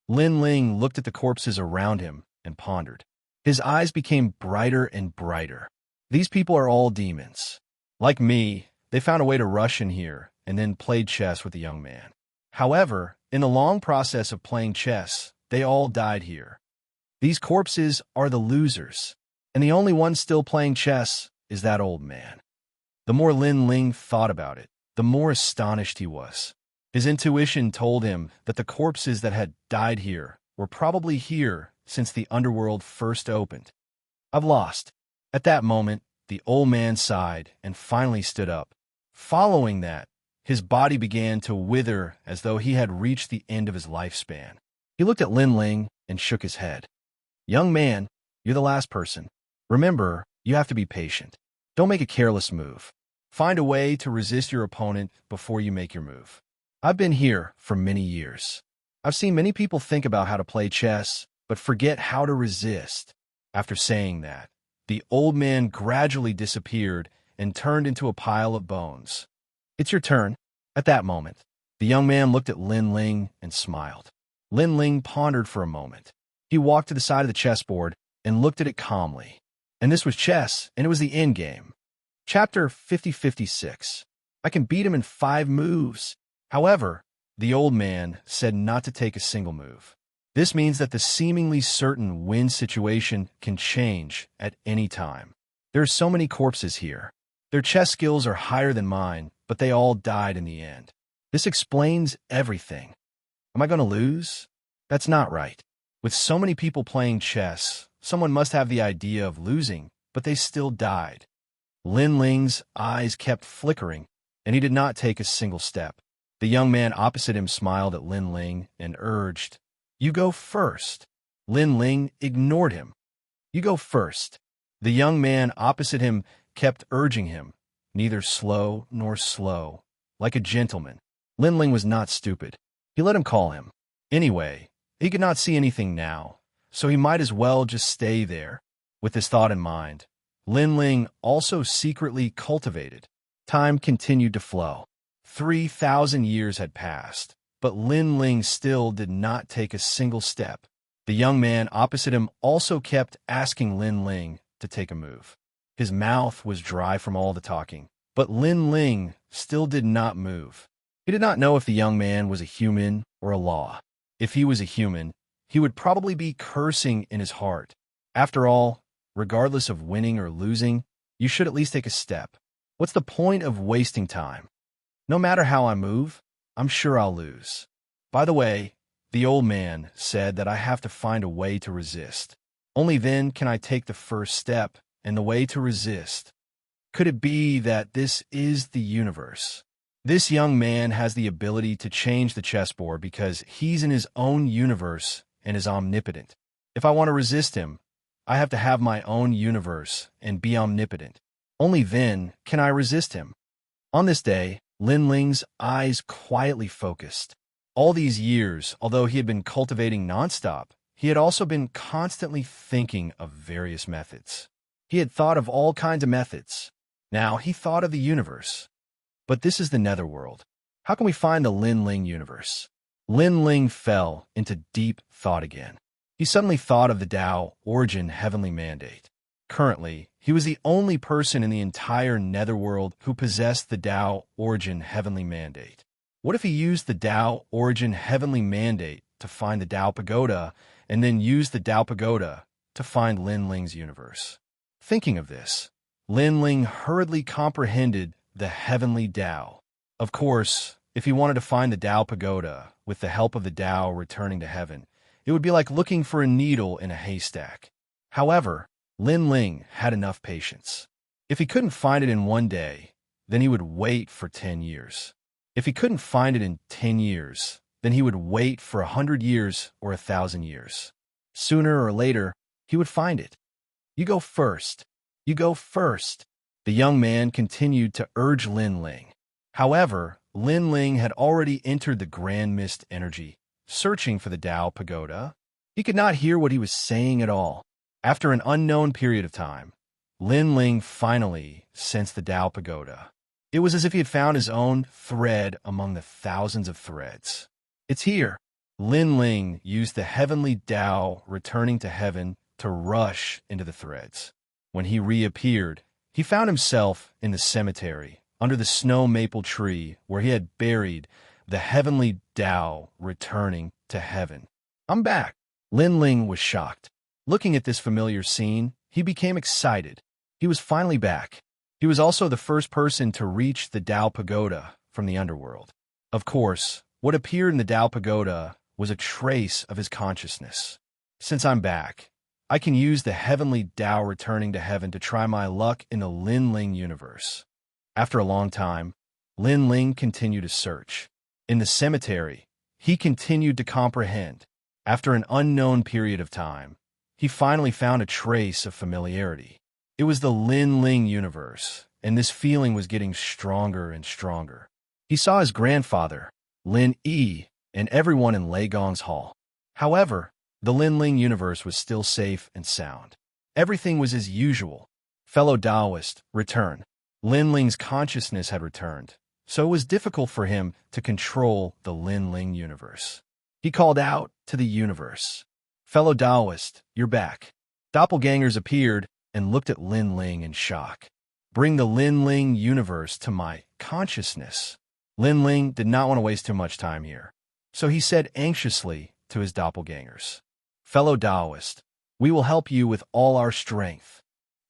Lin Ling looked at the corpses around him and pondered. His eyes became brighter and brighter. These people are all demons. Like me, they found a way to rush in here and then played chess with the young man. However, in the long process of playing chess, they all died here. These corpses are the losers, and the only one still playing chess is that old man. The more Lin Ling thought about it, the more astonished he was. His intuition told him that the corpses that had died here were probably here since the underworld first opened. I've lost. At that moment, the old man sighed and finally stood up. Following that, his body began to wither as though he had reached the end of his lifespan. He looked at Lin Ling and shook his head. Young man, you're the last person. Remember, you have to be patient. Don't make a careless move. Find a way to resist your opponent before you make your move. I've been here for many years. I've seen many people think about how to play chess, but forget how to resist. After saying that, the old man gradually disappeared and turned into a pile of bones. It's your turn. At that moment, the young man looked at Lin Ling and smiled. Lin Ling pondered for a moment. He walked to the side of the chessboard and looked at it calmly. And this was chess, and it was the endgame. Chapter 5056. I can beat him in 5 moves. However, the old man said not to take a single move. This means that the seemingly certain win situation can change at any time. There are so many corpses here. Their chess skills are higher than mine, but they all died in the end. This explains everything. Am I going to lose? That's not right. With so many people playing chess, someone must have the idea of losing, but they still died. Lin Ling's eyes kept flickering, and he did not take a single step. The young man opposite him smiled at Lin Ling and urged, "You go first." Lin Ling ignored him. "You go first." The young man opposite him kept urging him, neither slow nor slow, like a gentleman. Lin Ling was not stupid. He let him call him. Anyway, he could not see anything now, so he might as well just stay there. With this thought in mind, Lin Ling also secretly cultivated. Time continued to flow. 3,000 years had passed, but Lin Ling still did not take a single step. The young man opposite him also kept asking Lin Ling to take a move. His mouth was dry from all the talking, but Lin Ling still did not move. He did not know if the young man was a human or a law. If he was a human, he would probably be cursing in his heart. After all, regardless of winning or losing, you should at least take a step. What's the point of wasting time? No matter how I move, I'm sure I'll lose. By the way, the old man said that I have to find a way to resist. Only then can I take the first step, and the way to resist. Could it be that this is the universe? This young man has the ability to change the chessboard because he's in his own universe and is omnipotent. If I want to resist him, I have to have my own universe and be omnipotent. Only then can I resist him. On this day, Lin Ling's eyes quietly focused. All these years, although he had been cultivating nonstop, he had also been constantly thinking of various methods. He had thought of all kinds of methods. Now he thought of the universe. But this is the netherworld. How can we find the Lin Ling universe? Lin Ling fell into deep thought again. He suddenly thought of the Tao origin heavenly mandate. Currently, he was the only person in the entire netherworld who possessed the Tao origin heavenly mandate. What if he used the Tao origin heavenly mandate to find the Tao pagoda and then used the Tao pagoda to find Lin Ling's universe? Thinking of this, Lin Ling hurriedly comprehended the heavenly Tao. Of course, if he wanted to find the Tao pagoda with the help of the Tao returning to heaven, it would be like looking for a needle in a haystack. However, Lin Ling had enough patience. If he couldn't find it in one day, then he would wait for 10 years. If he couldn't find it in 10 years, then he would wait for 100 years or 1,000 years. Sooner or later, he would find it. You go first. You go first. The young man continued to urge Lin Ling. However, Lin Ling had already entered the grand mist energy, searching for the Tao Pagoda. He could not hear what he was saying at all. After an unknown period of time, Lin Ling finally sensed the Tao Pagoda. It was as if he had found his own thread among the thousands of threads. It's here. Lin Ling used the heavenly Tao returning to heaven to rush into the threads. When he reappeared, he found himself in the cemetery, under the snow maple tree where he had buried the heavenly Tao returning to heaven. I'm back. Lin Ling was shocked. Looking at this familiar scene, he became excited. He was finally back. He was also the first person to reach the Tao Pagoda from the underworld. Of course, what appeared in the Tao Pagoda was a trace of his consciousness. Since I'm back, I can use the heavenly Tao returning to heaven to try my luck in the Lin Ling universe. After a long time, Lin Ling continued to search. In the cemetery, he continued to comprehend. After an unknown period of time, he finally found a trace of familiarity. It was the Lin Ling universe, and this feeling was getting stronger and stronger. He saw his grandfather, Lin Yi, and everyone in Lei Gong's hall. However, the Lin Ling universe was still safe and sound. Everything was as usual. Fellow Taoist, return. Lin Ling's consciousness had returned, so it was difficult for him to control the Lin Ling universe. He called out to the universe, fellow Taoist, you're back. Doppelgangers appeared and looked at Lin Ling in shock. Bring the Lin Ling universe to my consciousness. Lin Ling did not want to waste too much time here, so he said anxiously to his doppelgangers, fellow Taoist, we will help you with all our strength.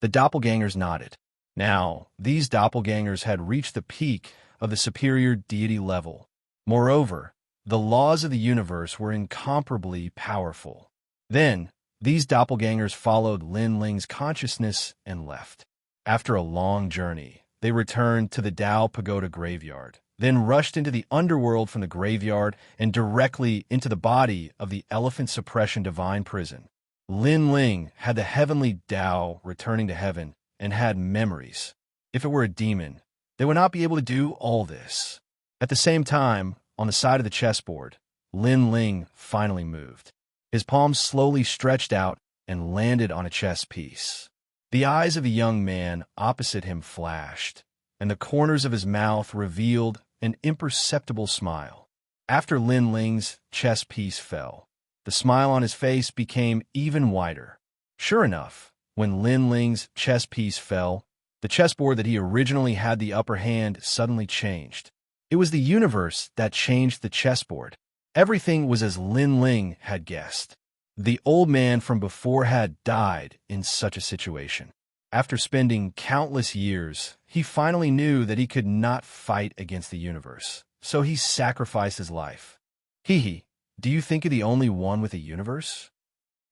The doppelgangers nodded. Now, these doppelgangers had reached the peak of the superior deity level. Moreover, the laws of the universe were incomparably powerful. Then, these doppelgangers followed Lin Ling's consciousness and left. After a long journey, they returned to the Tao Pagoda graveyard, then rushed into the underworld from the graveyard and directly into the body of the Elephant Suppression Divine Prison. Lin Ling had the heavenly Tao returning to heaven and had memories. If it were a demon, they would not be able to do all this. At the same time, on the side of the chessboard, Lin Ling finally moved. His palms slowly stretched out and landed on a chess piece. The eyes of the young man opposite him flashed, and the corners of his mouth revealed an imperceptible smile. After Lin Ling's chess piece fell, the smile on his face became even wider. Sure enough, when Lin Ling's chess piece fell, the chessboard that he originally had the upper hand suddenly changed. It was the universe that changed the chessboard. Everything was as Lin Ling had guessed. The old man from before had died in such a situation. After spending countless years, he finally knew that he could not fight against the universe, so he sacrificed his life. Hee, do you think you're the only one with a universe?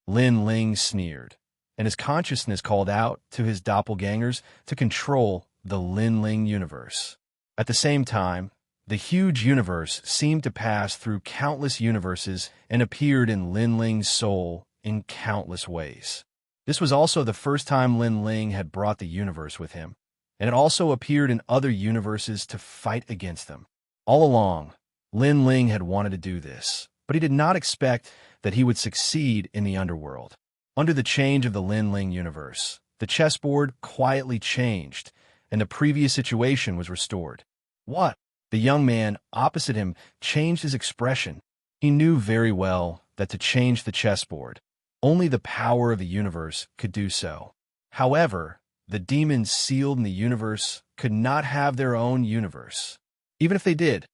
Lin Ling sneered, and his consciousness called out to his doppelgangers to control the Lin Ling universe. At the same time, the huge universe seemed to pass through countless universes and appeared in Lin Ling's soul in countless ways. This was also the first time Lin Ling had brought the universe with him, and it also appeared in other universes to fight against them. All along, Lin Ling had wanted to do this, but he did not expect that he would succeed in the underworld. Under the change of the Lin Ling universe, the chessboard quietly changed, and the previous situation was restored. What? The young man opposite him changed his expression. He knew very well that to change the chessboard, only the power of the universe could do so. However, the demons sealed in the universe could not have their own universe. Even if they did,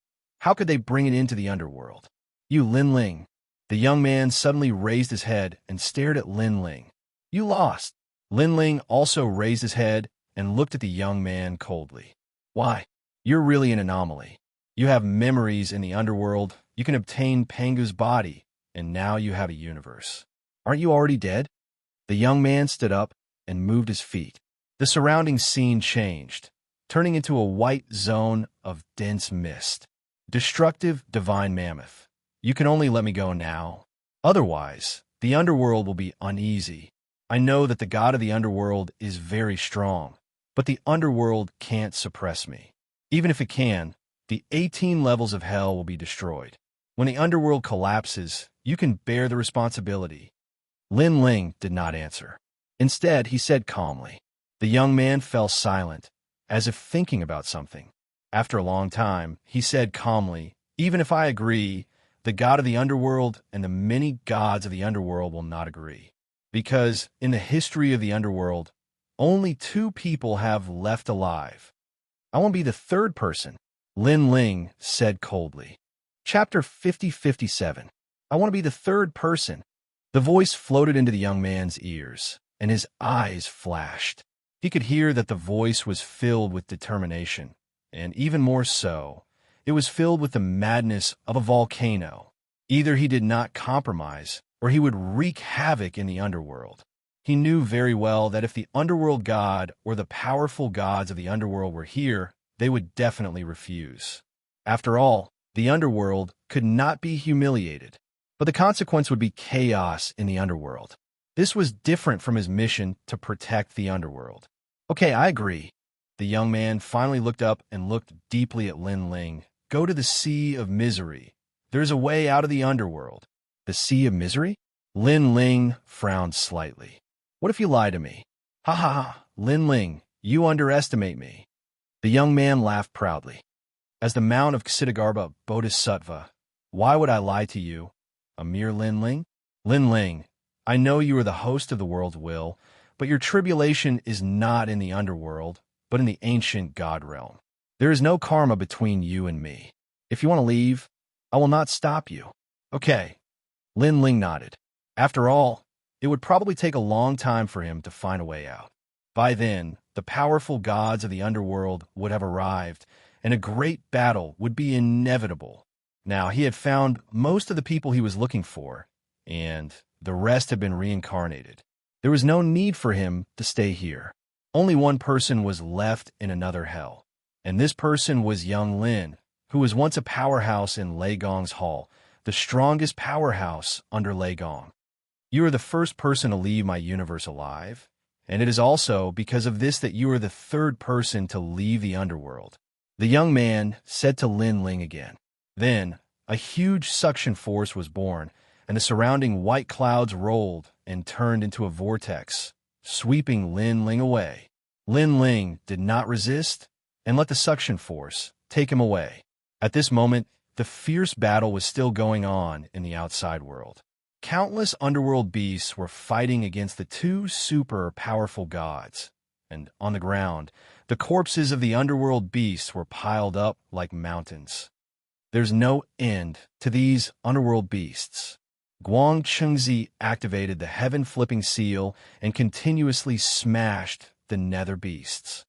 how could they bring it into the underworld? You Lin Ling. The young man suddenly raised his head and stared at Lin Ling. You lost. Lin Ling also raised his head and looked at the young man coldly. Why? You're really an anomaly. You have memories in the underworld, you can obtain Pengu's body, and now you have a universe. Aren't you already dead? The young man stood up and moved his feet. The surrounding scene changed, turning into a white zone of dense mist. Destructive divine mammoth. You can only let me go now. Otherwise, the underworld will be uneasy. I know that the god of the underworld is very strong, but the underworld can't suppress me. Even if it can, the 18 levels of hell will be destroyed. When the underworld collapses, you can bear the responsibility." Lin Ling did not answer. Instead, he said calmly. The young man fell silent, as if thinking about something. After a long time, he said calmly, "Even if I agree, the god of the underworld and the many gods of the underworld will not agree. Because in the history of the underworld, only 2 people have left alive. I won't be the third person," Lin Ling said coldly. Chapter 50-57. I want to be the third person. The voice floated into the young man's ears, and his eyes flashed. He could hear that the voice was filled with determination, and even more so, it was filled with the madness of a volcano. Either he did not compromise, or he would wreak havoc in the underworld. He knew very well that if the underworld god or the powerful gods of the underworld were here, they would definitely refuse. After all, the underworld could not be humiliated, but the consequence would be chaos in the underworld. This was different from his mission to protect the underworld. "Okay, I agree." The young man finally looked up and looked deeply at Lin Ling. "Go to the Sea of Misery. There's a way out of the underworld." "The Sea of Misery?" Lin Ling frowned slightly. "What if you lie to me?" "Ha ha ha, Lin Ling, you underestimate me." The young man laughed proudly. "As the Mount of Ksitigarbha Bodhisattva, why would I lie to you? A mere Lin Ling? Lin Ling, I know you are the host of the world's will, but your tribulation is not in the underworld, but in the ancient god realm. There is no karma between you and me. If you want to leave, I will not stop you." "Okay." Lin Ling nodded. After all, it would probably take a long time for him to find a way out. By then, the powerful gods of the underworld would have arrived, and a great battle would be inevitable. Now, he had found most of the people he was looking for, and the rest had been reincarnated. There was no need for him to stay here. Only one person was left in another hell, and this person was young Lin, who was once a powerhouse in Lei Gong's hall, the strongest powerhouse under Lei Gong. "You are the first person to leave my universe alive, and it is also because of this that you are the third person to leave the underworld," the young man said to Lin Ling again. Then, a huge suction force was born, and the surrounding white clouds rolled and turned into a vortex, sweeping Lin Ling away. Lin Ling did not resist and let the suction force take him away. At this moment, the fierce battle was still going on in the outside world. Countless underworld beasts were fighting against the 2 super powerful gods, and on the ground, the corpses of the underworld beasts were piled up like mountains. There's no end to these underworld beasts. Guang Chengzi activated the heaven-flipping seal and continuously smashed the nether beasts.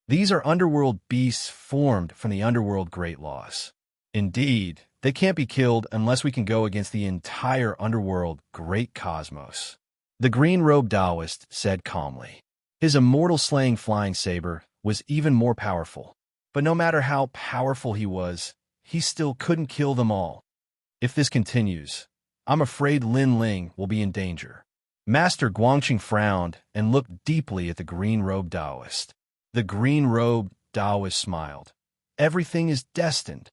These are underworld beasts formed from the underworld great laws. Indeed, they can't be killed unless we can go against the entire underworld great cosmos. The green-robed Taoist said calmly. His immortal slaying flying saber was even more powerful. But no matter how powerful he still couldn't kill them all. "If this continues, I'm afraid Lin Ling will be in danger." Master Guangqing frowned and looked deeply at the green-robed Taoist. The green-robed Taoist smiled. "Everything is destined."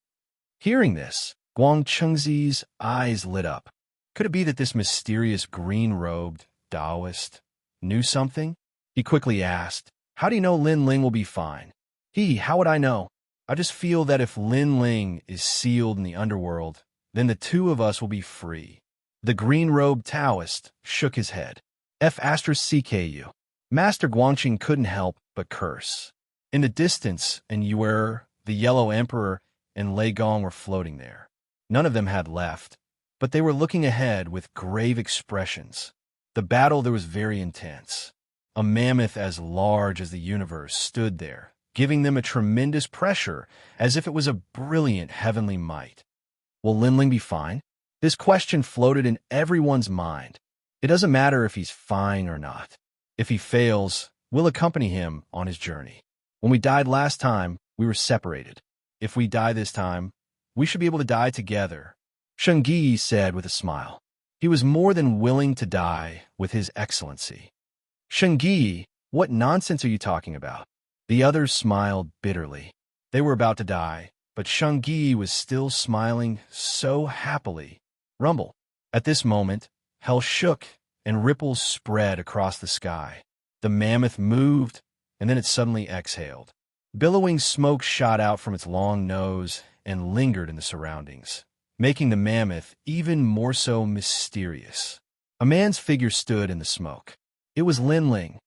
Hearing this, Guang Chengzi's eyes lit up. Could it be that this mysterious green-robed Taoist knew something? He quickly asked, "How do you know Lin Ling will be fine?" How would I know? I just feel that if Lin Ling is sealed in the underworld, then the 2 of us will be free." The green-robed Taoist shook his head. "F*CKU." Master Guangqing couldn't help but curse. In the distance, and Yuer, the Yellow Emperor, and Lei Gong were floating there. None of them had left, but they were looking ahead with grave expressions. The battle there was very intense. A mammoth as large as the universe stood there, giving them a tremendous pressure as if it was a brilliant heavenly might. Will Lin Ling be fine? This question floated in everyone's mind. It doesn't matter if he's fine or not. If he fails, we'll accompany him on his journey. When we died last time, we were separated. If we die this time, we should be able to die together, Xianxia said with a smile. He was more than willing to die with his excellency. Xianxia, what nonsense are you talking about? The others smiled bitterly. They were about to die, but Xianxia was still smiling so happily. Rumble. At this moment, hell shook, and ripples spread across the sky. The mammoth moved, and then it suddenly exhaled. Billowing smoke shot out from its long nose and lingered in the surroundings, making the mammoth even more so mysterious. A man's figure stood in the smoke. It was Lin Ling.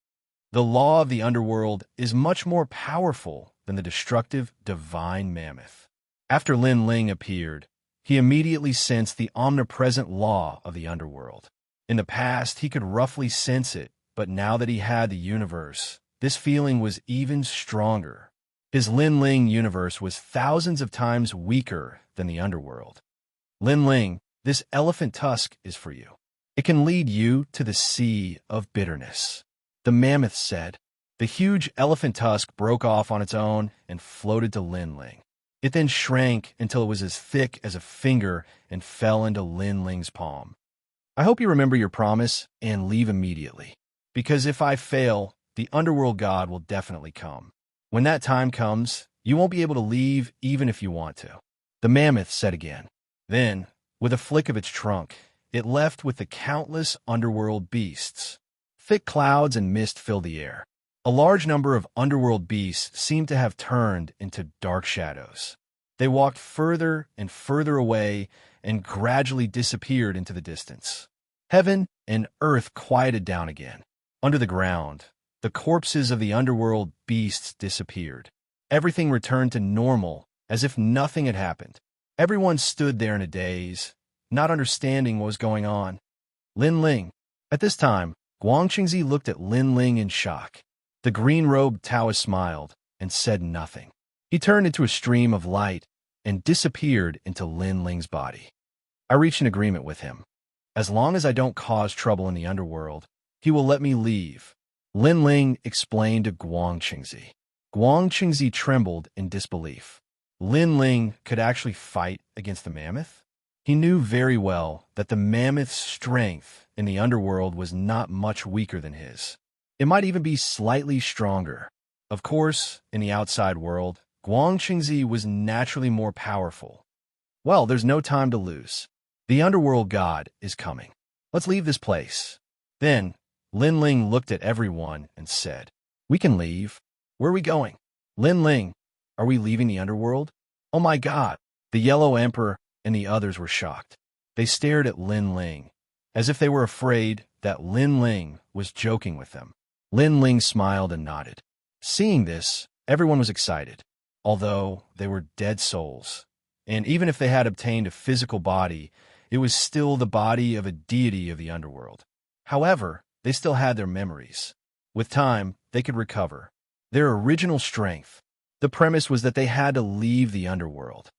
The law of the underworld is much more powerful than the destructive divine mammoth. After Lin Ling appeared, he immediately sensed the omnipresent law of the underworld. In the past, he could roughly sense it, but now that he had the universe, this feeling was even stronger. His Lin Ling universe was thousands of times weaker than the underworld. Lin Ling, this elephant tusk is for you. It can lead you to the sea of bitterness. The mammoth said. The huge elephant tusk broke off on its own and floated to Lin Ling. It then shrank until it was as thick as a finger and fell into Lin Ling's palm. I hope you remember your promise and leave immediately, because if I fail, the underworld god will definitely come. When that time comes, you won't be able to leave even if you want to. The mammoth said again. Then, with a flick of its trunk, it left with the countless underworld beasts. Thick clouds and mist filled the air. A large number of underworld beasts seemed to have turned into dark shadows. They walked further and further away and gradually disappeared into the distance. Heaven and earth quieted down again. Under the ground, the corpses of the underworld beasts disappeared. Everything returned to normal, as if nothing had happened. Everyone stood there in a daze, not understanding what was going on. Lin Ling. At this time, Guangqingzi looked at Lin Ling in shock. The green-robed Taoist smiled and said nothing. He turned into a stream of light and disappeared into Lin Ling's body. I reached an agreement with him. As long as I don't cause trouble in the underworld, he will let me leave. Lin Ling explained to Guangqingzi. Guangqingzi trembled in disbelief. Lin Ling could actually fight against the mammoth? He knew very well that the mammoth's strength in the underworld was not much weaker than his. It might even be slightly stronger. Of course, in the outside world, Guangqingzi was naturally more powerful. Well, there's no time to lose. The underworld god is coming. Let's leave this place. Then, Lin Ling looked at everyone and said, We can leave. Where are we going? Lin Ling, are we leaving the underworld? Oh my god! The Yellow Emperor and the others were shocked. They stared at Lin Ling, as if they were afraid that Lin Ling was joking with them. Lin Ling smiled and nodded. Seeing this, everyone was excited, although they were dead souls. And even if they had obtained a physical body, it was still the body of a deity of the underworld. However, they still had their memories. With time, they could recover. Their original strength. The premise was that they had to leave the underworld.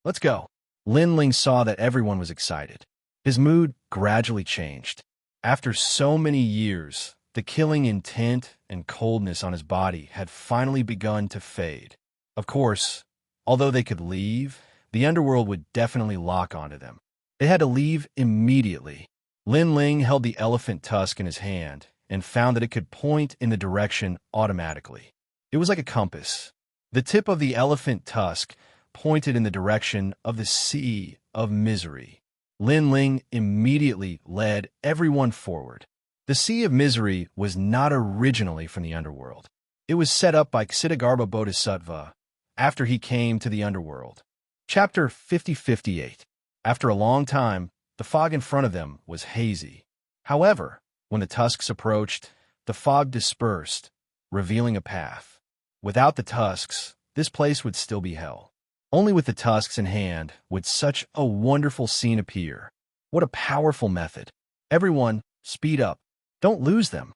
Let's go. Lin Ling saw that everyone was excited. His mood gradually changed. After so many years, the killing intent and coldness on his body had finally begun to fade. Of course, although they could leave, the underworld would definitely lock onto them. They had to leave immediately. Lin Ling held the elephant tusk in his hand and found that it could point in the direction automatically. It was like a compass. The tip of the elephant tusk pointed in the direction of the sea of misery. Lin Ling immediately led everyone forward. The Sea of Misery was not originally from the underworld. It was set up by Ksitigarbha Bodhisattva after he came to the underworld. Chapter 5058. After a long time, the fog in front of them was hazy. However, when the tusks approached, the fog dispersed, revealing a path. Without the tusks, this place would still be hell. Only with the tusks in hand would such a wonderful scene appear. What a powerful method. Everyone, speed up. Don't lose them.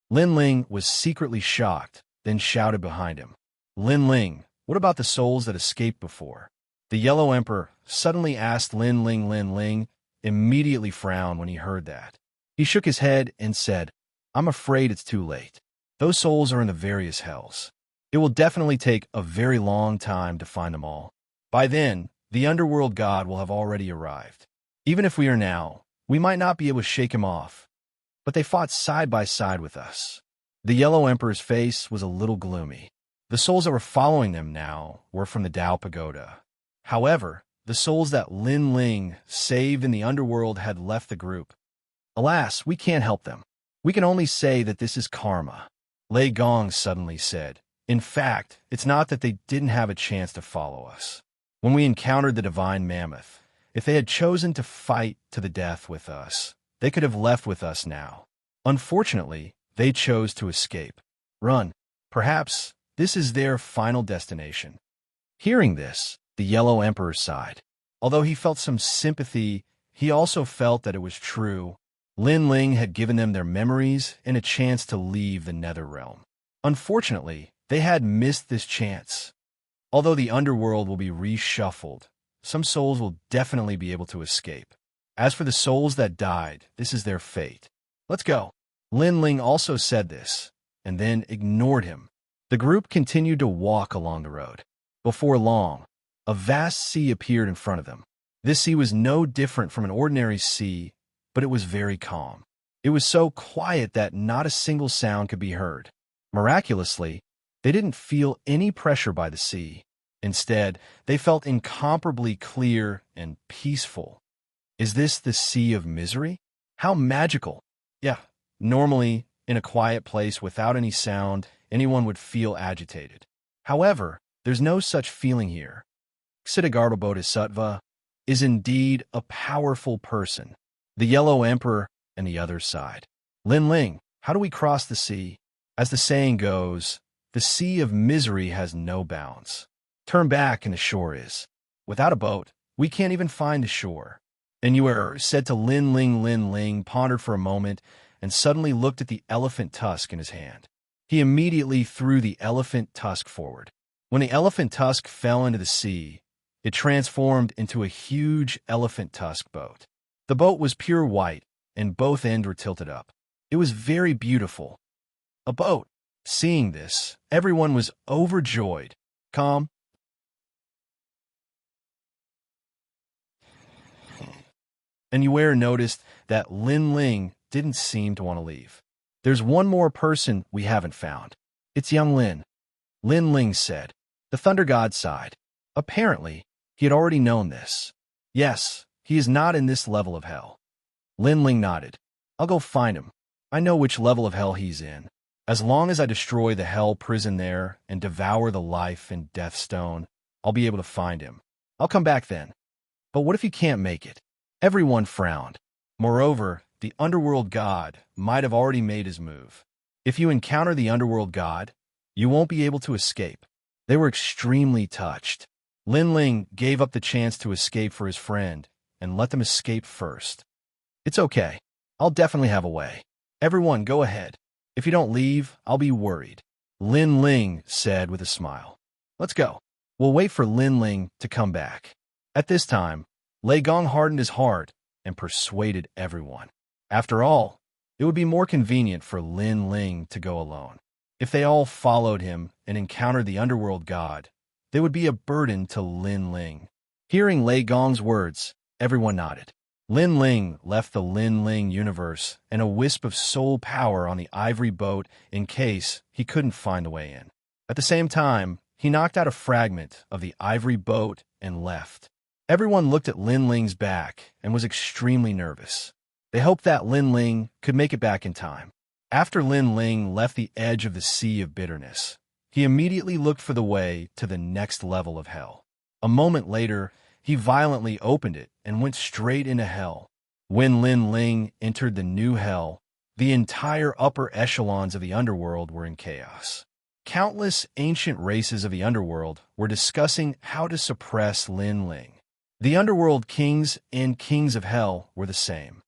Lin Ling was secretly shocked, then shouted behind him. Lin Ling, what about the souls that escaped before? The Yellow Emperor suddenly asked Lin Ling. Lin Ling immediately frowned when he heard that. He shook his head and said, I'm afraid it's too late. Those souls are in the various hells. It will definitely take a very long time to find them all. By then, the underworld god will have already arrived. Even if we are now, we might not be able to shake him off. but they fought side by side with us. The Yellow Emperor's face was a little gloomy. The souls that were following them now were from the Tao Pagoda. However, the souls that Lin Ling saved in the underworld had left the group. Alas, we can't help them. We can only say that this is karma. Lei Gong suddenly said. In fact, it's not that they didn't have a chance to follow us. When we encountered the Divine Mammoth, if they had chosen to fight to the death with us, they could have left with us now. Unfortunately, they chose to escape. Run. Perhaps this is their final destination. Hearing this, the Yellow Emperor sighed. Although he felt some sympathy, he also felt that it was true. Lin Ling had given them their memories and a chance to leave the Nether Realm. Unfortunately, they had missed this chance. Although the underworld will be reshuffled, some souls will definitely be able to escape. As for the souls that died, this is their fate. Let's go. Lin Ling also said this, and then ignored him. The group continued to walk along the road. Before long, a vast sea appeared in front of them. This sea was no different from an ordinary sea, but it was very calm. It was so quiet that not a single sound could be heard. Miraculously, they didn't feel any pressure by the sea. Instead, they felt incomparably clear and peaceful. Is this the Sea of Misery? How magical! Yeah, normally, in a quiet place without any sound, anyone would feel agitated. However, there's no such feeling here. Xianxia Bodhisattva is indeed a powerful person. The Yellow Emperor and the other side. Lin Ling, how do we cross the sea? As the saying goes, the Sea of Misery has no bounds. Turn back and the shore is. Without a boat, we can't even find the shore. And you said to Lin Ling pondered for a moment and suddenly looked at the elephant tusk in his hand. He immediately threw the elephant tusk forward. When the elephant tusk fell into the sea, it transformed into a huge elephant tusk boat. The boat was pure white, and both ends were tilted up. It was very beautiful. A boat. Seeing this, everyone was overjoyed. Calm. And Yue noticed that Lin Ling didn't seem to want to leave. There's one more person we haven't found. It's young Lin. Lin Ling said. The Thunder God sighed. Apparently, he had already known this. Yes, he is not in this level of hell. Lin Ling nodded. I'll go find him. I know which level of hell he's in. As long as I destroy the hell prison there and devour the life and death stone, I'll be able to find him. I'll come back then. But what if he can't make it? Everyone frowned. Moreover, the underworld god might have already made his move. If you encounter the underworld god, you won't be able to escape. They were extremely touched. Lin Ling gave up the chance to escape for his friend and let them escape first. It's okay. I'll definitely have a way. Everyone, go ahead. If you don't leave, I'll be worried. Lin Ling said with a smile. Let's go. We'll wait for Lin Ling to come back. At this time, Lei Gong hardened his heart and persuaded everyone. After all, it would be more convenient for Lin Ling to go alone. If they all followed him and encountered the underworld god, they would be a burden to Lin Ling. Hearing Lei Gong's words, everyone nodded. Lin Ling left the Lin Ling universe and a wisp of soul power on the ivory boat in case he couldn't find the way in. At the same time, he knocked out a fragment of the ivory boat and left. Everyone looked at Lin Ling's back and was extremely nervous. They hoped that Lin Ling could make it back in time. After Lin Ling left the edge of the Sea of Bitterness, he immediately looked for the way to the next level of hell. A moment later, he violently opened it and went straight into hell. When Lin Ling entered the new hell, the entire upper echelons of the underworld were in chaos. Countless ancient races of the underworld were discussing how to suppress Lin Ling. The underworld kings and kings of hell were the same.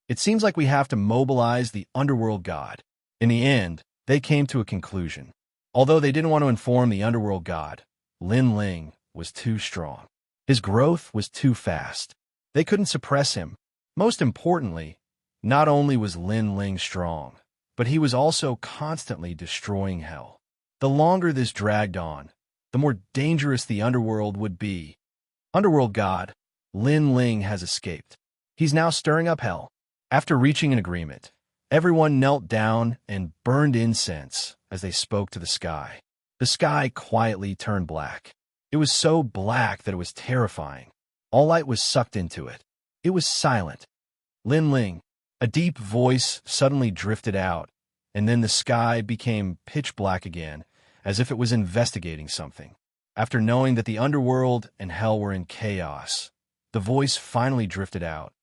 It seems like we have to mobilize the underworld god. In the end, they came to a conclusion. Although they didn't want to inform the underworld god, Lin Ling was too strong. His growth was too fast. They couldn't suppress him. Most importantly, not only was Lin Ling strong, but he was also constantly destroying hell. The longer this dragged on, the more dangerous the underworld would be. Underworld god, Lin Ling has escaped. He's now stirring up hell. After reaching an agreement, Everyone knelt down and burned incense as they spoke to the sky. The sky quietly turned black. It was so black that it was terrifying. All light was sucked into it. It was silent. Lin Ling, a deep voice suddenly drifted out, and then the sky became pitch black again, as if it was investigating something. After knowing that the underworld and hell were in chaos, the voice finally drifted out.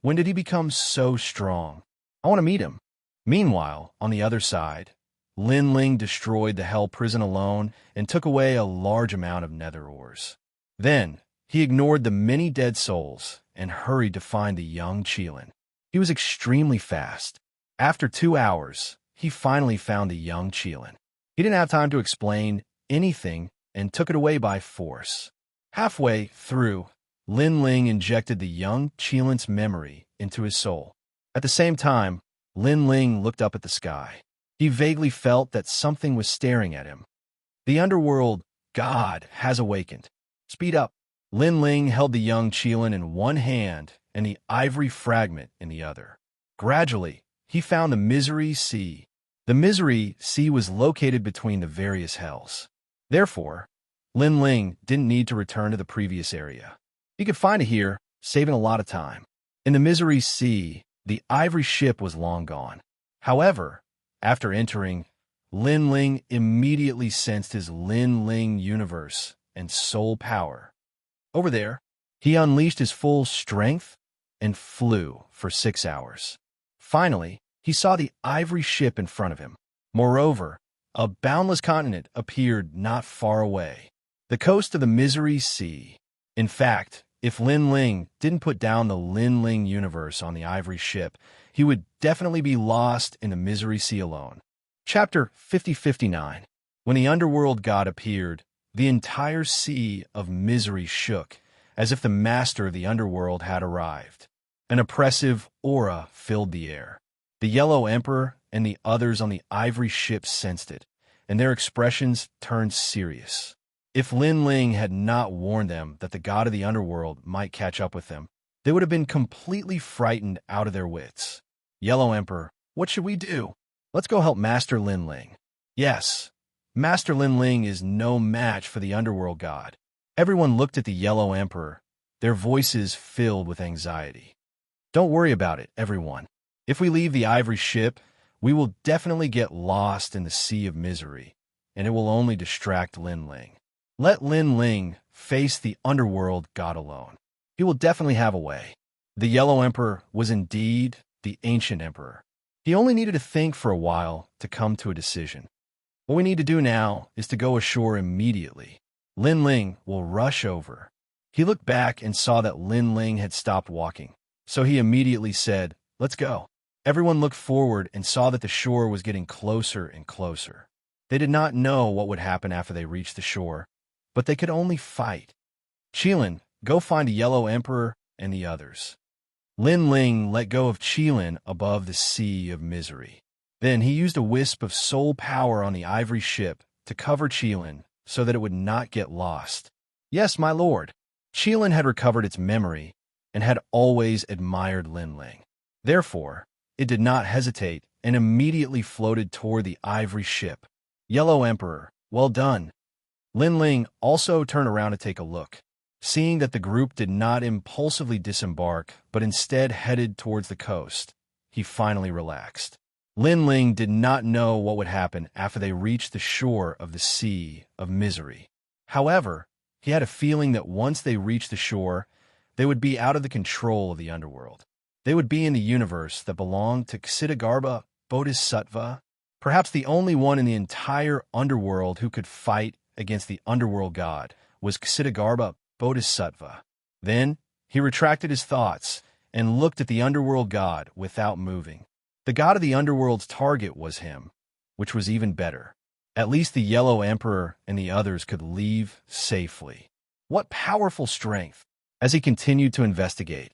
When did he become so strong? I want to meet him. Meanwhile, on the other side, Lin Ling destroyed the hell prison alone and took away a large amount of nether ores. Then, he ignored the many dead souls and hurried to find the young Qilin. He was extremely fast. After 2 hours, he finally found the young Qilin. He didn't have time to explain anything and took it away by force. Halfway through, Lin Ling injected the young Qilin's memory into his soul. At the same time, Lin Ling looked up at the sky. He vaguely felt that something was staring at him. The underworld god has awakened. Speed up. Lin Ling held the young Qilin in one hand and the ivory fragment in the other. Gradually, he found the Misery Sea. The Misery Sea was located between the various hells. Therefore, Lin Ling didn't need to return to the previous area. He could find it here, saving a lot of time. In the Misery Sea, the ivory ship was long gone. However, after entering, Lin Ling immediately sensed his Lin Ling universe and soul power. Over there, he unleashed his full strength and flew for 6 hours. Finally, he saw the ivory ship in front of him. Moreover, a boundless continent appeared not far away, the coast of the Misery Sea. In fact, if Lin Ling didn't put down the Lin Ling universe on the ivory ship, he would definitely be lost in the Misery Sea alone. Chapter 50-59. When the underworld god appeared, the entire sea of misery shook, as if the master of the underworld had arrived. An oppressive aura filled the air. The Yellow Emperor and the others on the ivory ship sensed it, and their expressions turned serious. If Lin Ling had not warned them that the god of the underworld might catch up with them, they would have been completely frightened out of their wits. Yellow Emperor, what should we do? Let's go help Master Lin Ling. Yes, Master Lin Ling is no match for the underworld god. Everyone looked at the Yellow Emperor, their voices filled with anxiety. Don't worry about it, everyone. If we leave the ivory ship, we will definitely get lost in the sea of misery, and it will only distract Lin Ling. Let Lin Ling face the underworld god alone. He will definitely have a way. The Yellow Emperor was indeed the ancient emperor. He only needed to think for a while to come to a decision. What we need to do now is to go ashore immediately. Lin Ling will rush over. He looked back and saw that Lin Ling had stopped walking, so he immediately said, "Let's go." Everyone looked forward and saw that the shore was getting closer and closer. They did not know what would happen after they reached the shore, but they could only fight. Qilin, go find the Yellow Emperor and the others. Lin Ling let go of Qilin above the sea of misery. Then he used a wisp of soul power on the ivory ship to cover Qilin so that it would not get lost. Yes, my lord. Qilin had recovered its memory and had always admired Lin Ling. Therefore, it did not hesitate and immediately floated toward the ivory ship. Yellow Emperor, well done. Lin Ling also turned around to take a look. Seeing that the group did not impulsively disembark, but instead headed towards the coast, he finally relaxed. Lin Ling did not know what would happen after they reached the shore of the Sea of Misery. However, he had a feeling that once they reached the shore, they would be out of the control of the underworld. They would be in the universe that belonged to Ksitigarbha Bodhisattva, perhaps the only one in the entire underworld who could fight against the underworld god was Ksitigarbha Bodhisattva. Then he retracted his thoughts and looked at the underworld god without moving. The god of the underworld's target was him, which was even better. At least the Yellow Emperor and the others could leave safely. What powerful strength! As he continued to investigate,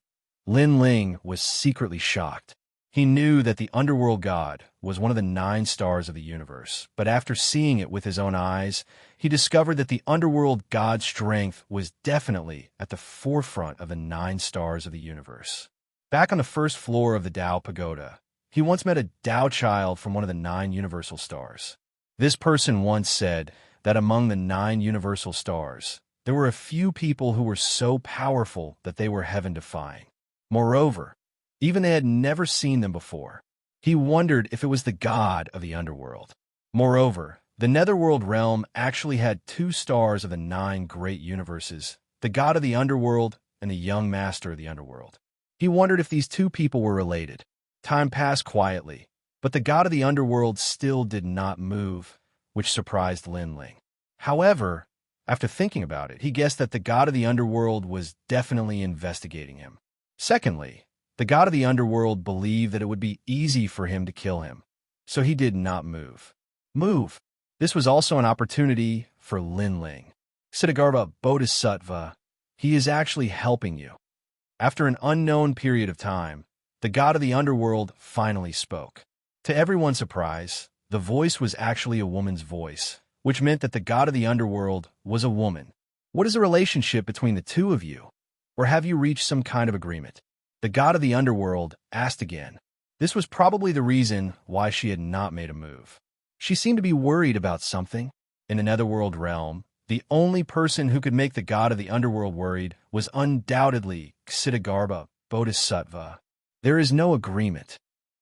Lin Ling was secretly shocked. He knew that the underworld god was one of the 9 stars of the universe, but after seeing it with his own eyes, he discovered that the underworld god's strength was definitely at the forefront of the 9 stars of the universe. Back on the first floor of the Tao Pagoda, He once met a Tao child from one of the 9 universal stars. This person once said that among the 9 universal stars, there were a few people who were so powerful that they were heaven-defying. Moreover, even they had never seen them before. He wondered if it was the god of the underworld. Moreover, the netherworld realm actually had 2 stars of the 9 great universes, the god of the underworld and the young master of the underworld. He wondered if these 2 people were related. Time passed quietly, but the god of the underworld still did not move, which surprised Lin Ling. However, after thinking about it, he guessed that the god of the underworld was definitely investigating him. Secondly, the god of the underworld believed that it would be easy for him to kill him, so he did not move. This was also an opportunity for Lin Ling. Xianxia Bodhisattva, he is actually helping you. After an unknown period of time, the god of the underworld finally spoke. To everyone's surprise, the voice was actually a woman's voice, which meant that the god of the underworld was a woman. What is the relationship between the 2 of you? Or have you reached some kind of agreement? The god of the underworld asked again. This was probably the reason why she had not made a move. She seemed to be worried about something. In the netherworld realm, the only person who could make the god of the underworld worried was undoubtedly Xianxia Bodhisattva. There is no agreement,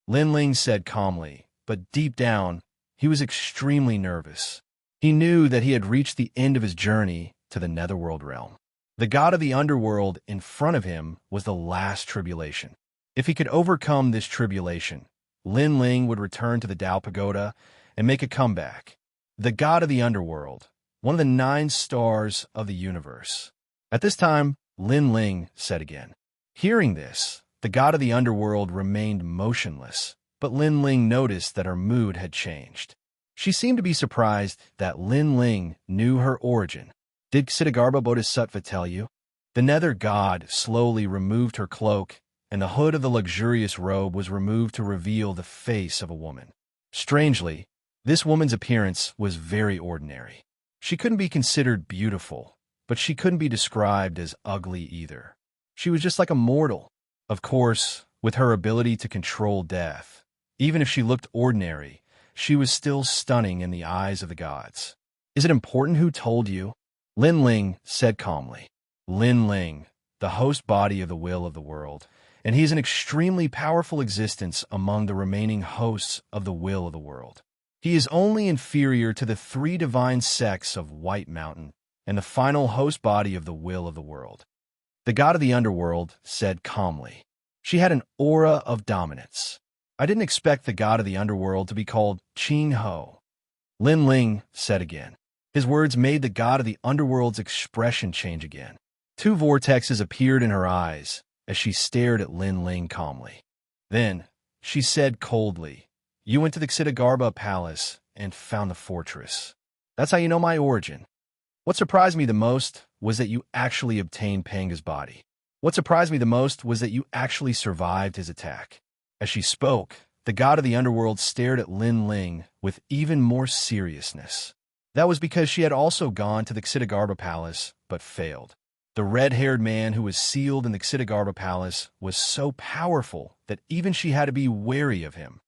Lin Ling said calmly, but deep down, he was extremely nervous. He knew that he had reached the end of his journey to the netherworld realm. The god of the underworld in front of him was the last tribulation. If he could overcome this tribulation, Lin Ling would return to the Tao Pagoda and make a comeback. The god of the underworld, one of the 9 stars of the universe. At this time, Lin Ling said again. Hearing this, the god of the underworld remained motionless, but Lin Ling noticed that her mood had changed. She seemed to be surprised that Lin Ling knew her origin. Did Xianxia Bodhisattva tell you? The nether god slowly removed her cloak, and the hood of the luxurious robe was removed to reveal the face of a woman. Strangely, this woman's appearance was very ordinary. She couldn't be considered beautiful, but she couldn't be described as ugly either. She was just like a mortal. Of course, with her ability to control death, even if she looked ordinary, she was still stunning in the eyes of the gods. Is it important who told you? Lin Ling said calmly. Lin Ling, the host body of the will of the world, and he is an extremely powerful existence among the remaining hosts of the will of the world. He is only inferior to the 3 divine sects of White Mountain and the final host body of the will of the world. The god of the underworld said calmly. She had an aura of dominance. I didn't expect the god of the underworld to be called Qing Ho. Lin Ling said again. His words made the god of the underworld's expression change again. 2 vortexes appeared in her eyes as she stared at Lin Ling calmly. Then, she said coldly, You went to the Xianxia Palace and found the fortress. That's how you know my origin. What surprised me the most was that you actually obtained Panga's body. What surprised me the most was that you actually survived his attack. As she spoke, the god of the underworld stared at Lin Ling with even more seriousness. That was because she had also gone to the Xianxia Palace, but failed. The red-haired man who was sealed in the Xianxia Palace was so powerful that even she had to be wary of him.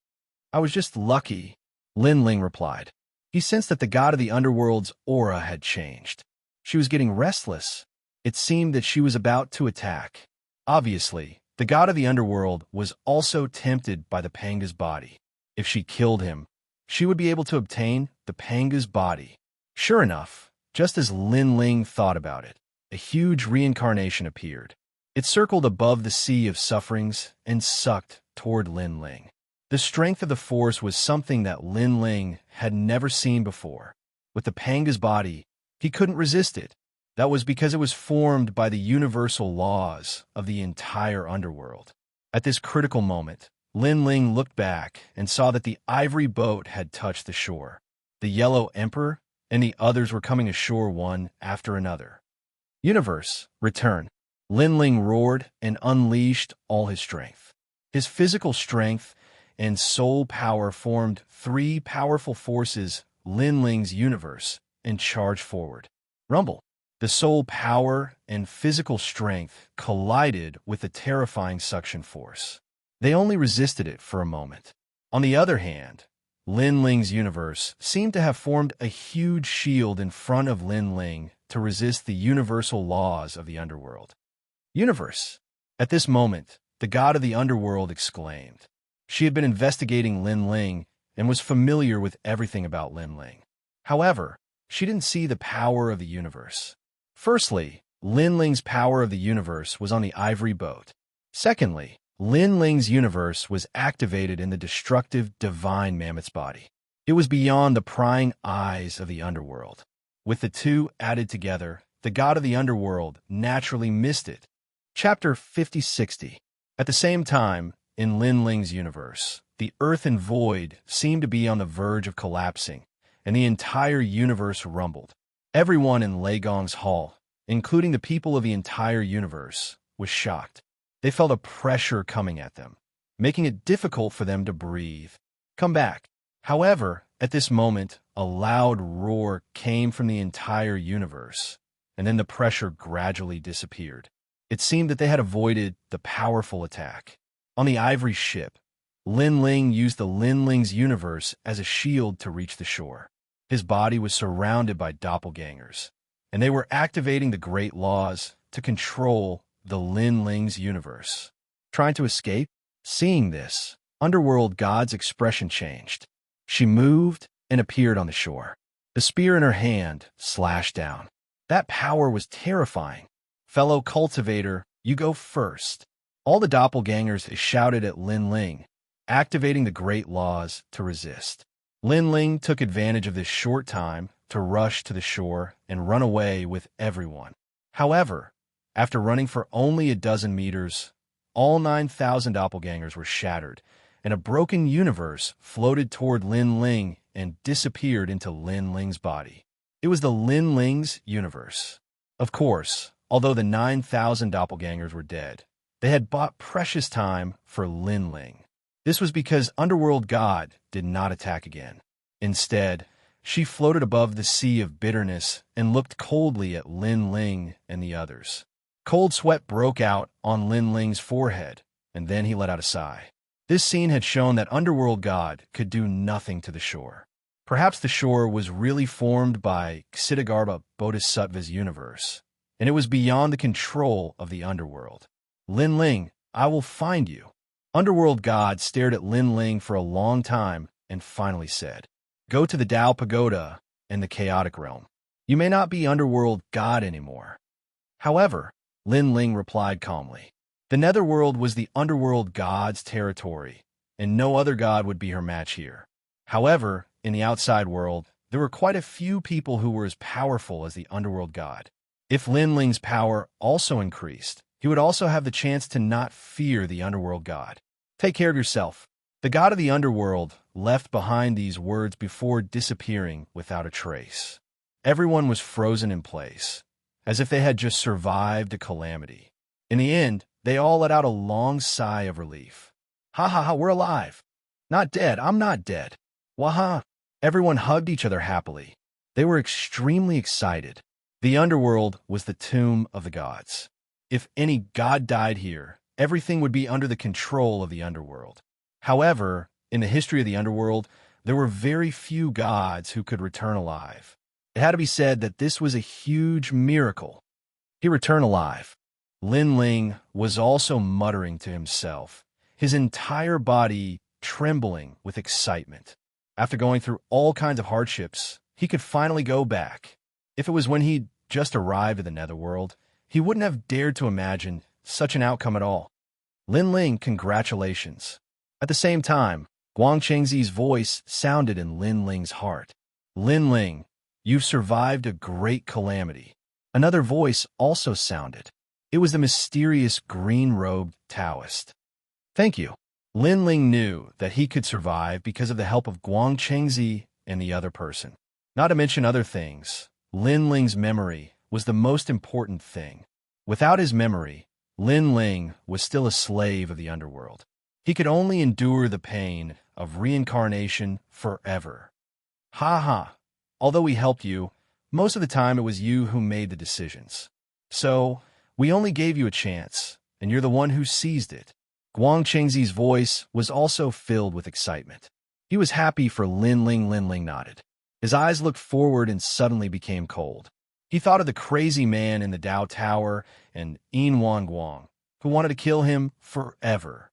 I was just lucky, Lin Ling replied. He sensed that the god of the underworld's aura had changed. She was getting restless. It seemed that she was about to attack. Obviously, the god of the underworld was also tempted by the Panga's body. If she killed him, she would be able to obtain the Panga's body. Sure enough, just as Lin Ling thought about it, a huge reincarnation appeared. It circled above the sea of sufferings and sucked toward Lin Ling. The strength of the force was something that Lin Ling had never seen before. With the Panga's body, he couldn't resist it. That was because it was formed by the universal laws of the entire underworld. At this critical moment, Lin Ling looked back and saw that the ivory boat had touched the shore. The Yellow Emperor and the others were coming ashore one after another. Universe, return. Lin Ling roared and unleashed all his strength. His physical strength and soul power formed 3 powerful forces, Lin Ling's universe, and charged forward. Rumble. The soul power and physical strength collided with the terrifying suction force. They only resisted it for a moment. On the other hand, Lin Ling's universe seemed to have formed a huge shield in front of Lin Ling to resist the universal laws of the underworld. Universe. At this moment, the god of the underworld exclaimed. She had been investigating Lin Ling and was familiar with everything about Lin Ling. However, she didn't see the power of the universe. Firstly, Lin Ling's power of the universe was on the ivory boat. Secondly, Lin Ling's universe was activated in the destructive divine mammoth's body. It was beyond the prying eyes of the underworld. With the two added together, the god of the underworld naturally missed it. Chapter 50-60. At the same time, in Lin Ling's universe, the earth and void seemed to be on the verge of collapsing, and the entire universe rumbled. Everyone in Lei Gong's hall, including the people of the entire universe, was shocked. They felt a pressure coming at them, making it difficult for them to breathe. Come back. However, at this moment, a loud roar came from the entire universe, and then the pressure gradually disappeared. It seemed that they had avoided the powerful attack. On the ivory ship, Lin Ling used the Lin Ling's universe as a shield to reach the shore. His body was surrounded by doppelgangers, and they were activating the great laws to control the Lin Ling's universe. Trying to escape? Seeing this, Underworld God's expression changed. She moved and appeared on the shore. The spear in her hand slashed down. That power was terrifying. Fellow cultivator, you go first. All the doppelgangers shouted at Lin Ling, activating the great laws to resist. Lin Ling took advantage of this short time to rush to the shore and run away with everyone. However, after running for only a dozen meters, all 9,000 doppelgangers were shattered, and a broken universe floated toward Lin Ling and disappeared into Lin Ling's body. It was the Lin Ling's universe. Of course, although the 9,000 doppelgangers were dead, they had bought precious time for Lin Ling. This was because Underworld God did not attack again. Instead, she floated above the sea of bitterness and looked coldly at Lin Ling and the others. Cold sweat broke out on Lin Ling's forehead, and then he let out a sigh. This scene had shown that Underworld God could do nothing to the shore. Perhaps the shore was really formed by Ksitigarbha Bodhisattva's universe, and it was beyond the control of the underworld. Lin Ling, I will find you. Underworld God stared at Lin Ling for a long time and finally said, Go to the Tao Pagoda and the chaotic realm. You may not be Underworld God anymore. However, Lin Ling replied calmly, the Netherworld was the Underworld God's territory, and no other god would be her match here. However, in the outside world, there were quite a few people who were as powerful as the Underworld God. If Lin Ling's power also increased, he would also have the chance to not fear the Underworld God. Take care of yourself. The god of the Underworld left behind these words before disappearing without a trace. Everyone was frozen in place, as if they had just survived a calamity. In the end, they all let out a long sigh of relief. Ha ha ha, we're alive. Not dead, I'm not dead. Waha. Everyone hugged each other happily. They were extremely excited. The underworld was the tomb of the gods. If any god died here, everything would be under the control of the underworld. However, in the history of the underworld, there were very few gods who could return alive. It had to be said that this was a huge miracle. He returned alive. Lin Ling was also muttering to himself, his entire body trembling with excitement. After going through all kinds of hardships, he could finally go back. If it was when he'd just arrived at the Netherworld, he wouldn't have dared to imagine such an outcome at all. Lin Ling, congratulations. At the same time, Guang Chengzi's voice sounded in Lin Ling's heart. Lin Ling, you've survived a great calamity. Another voice also sounded. It was the mysterious green-robed Taoist. Thank you. Lin Ling knew that he could survive because of the help of Guang Chengzi and the other person. Not to mention other things, Lin Ling's memory was the most important thing. Without his memory, Lin Ling was still a slave of the underworld. He could only endure the pain of reincarnation forever. Ha ha. Although we helped you, most of the time it was you who made the decisions. So, we only gave you a chance, and you're the one who seized it. Guang Chengzi's voice was also filled with excitement. He was happy for Lin Ling. Lin Ling nodded. His eyes looked forward and suddenly became cold. He thought of the crazy man in the Dao Tower and Yin Guang, who wanted to kill him forever.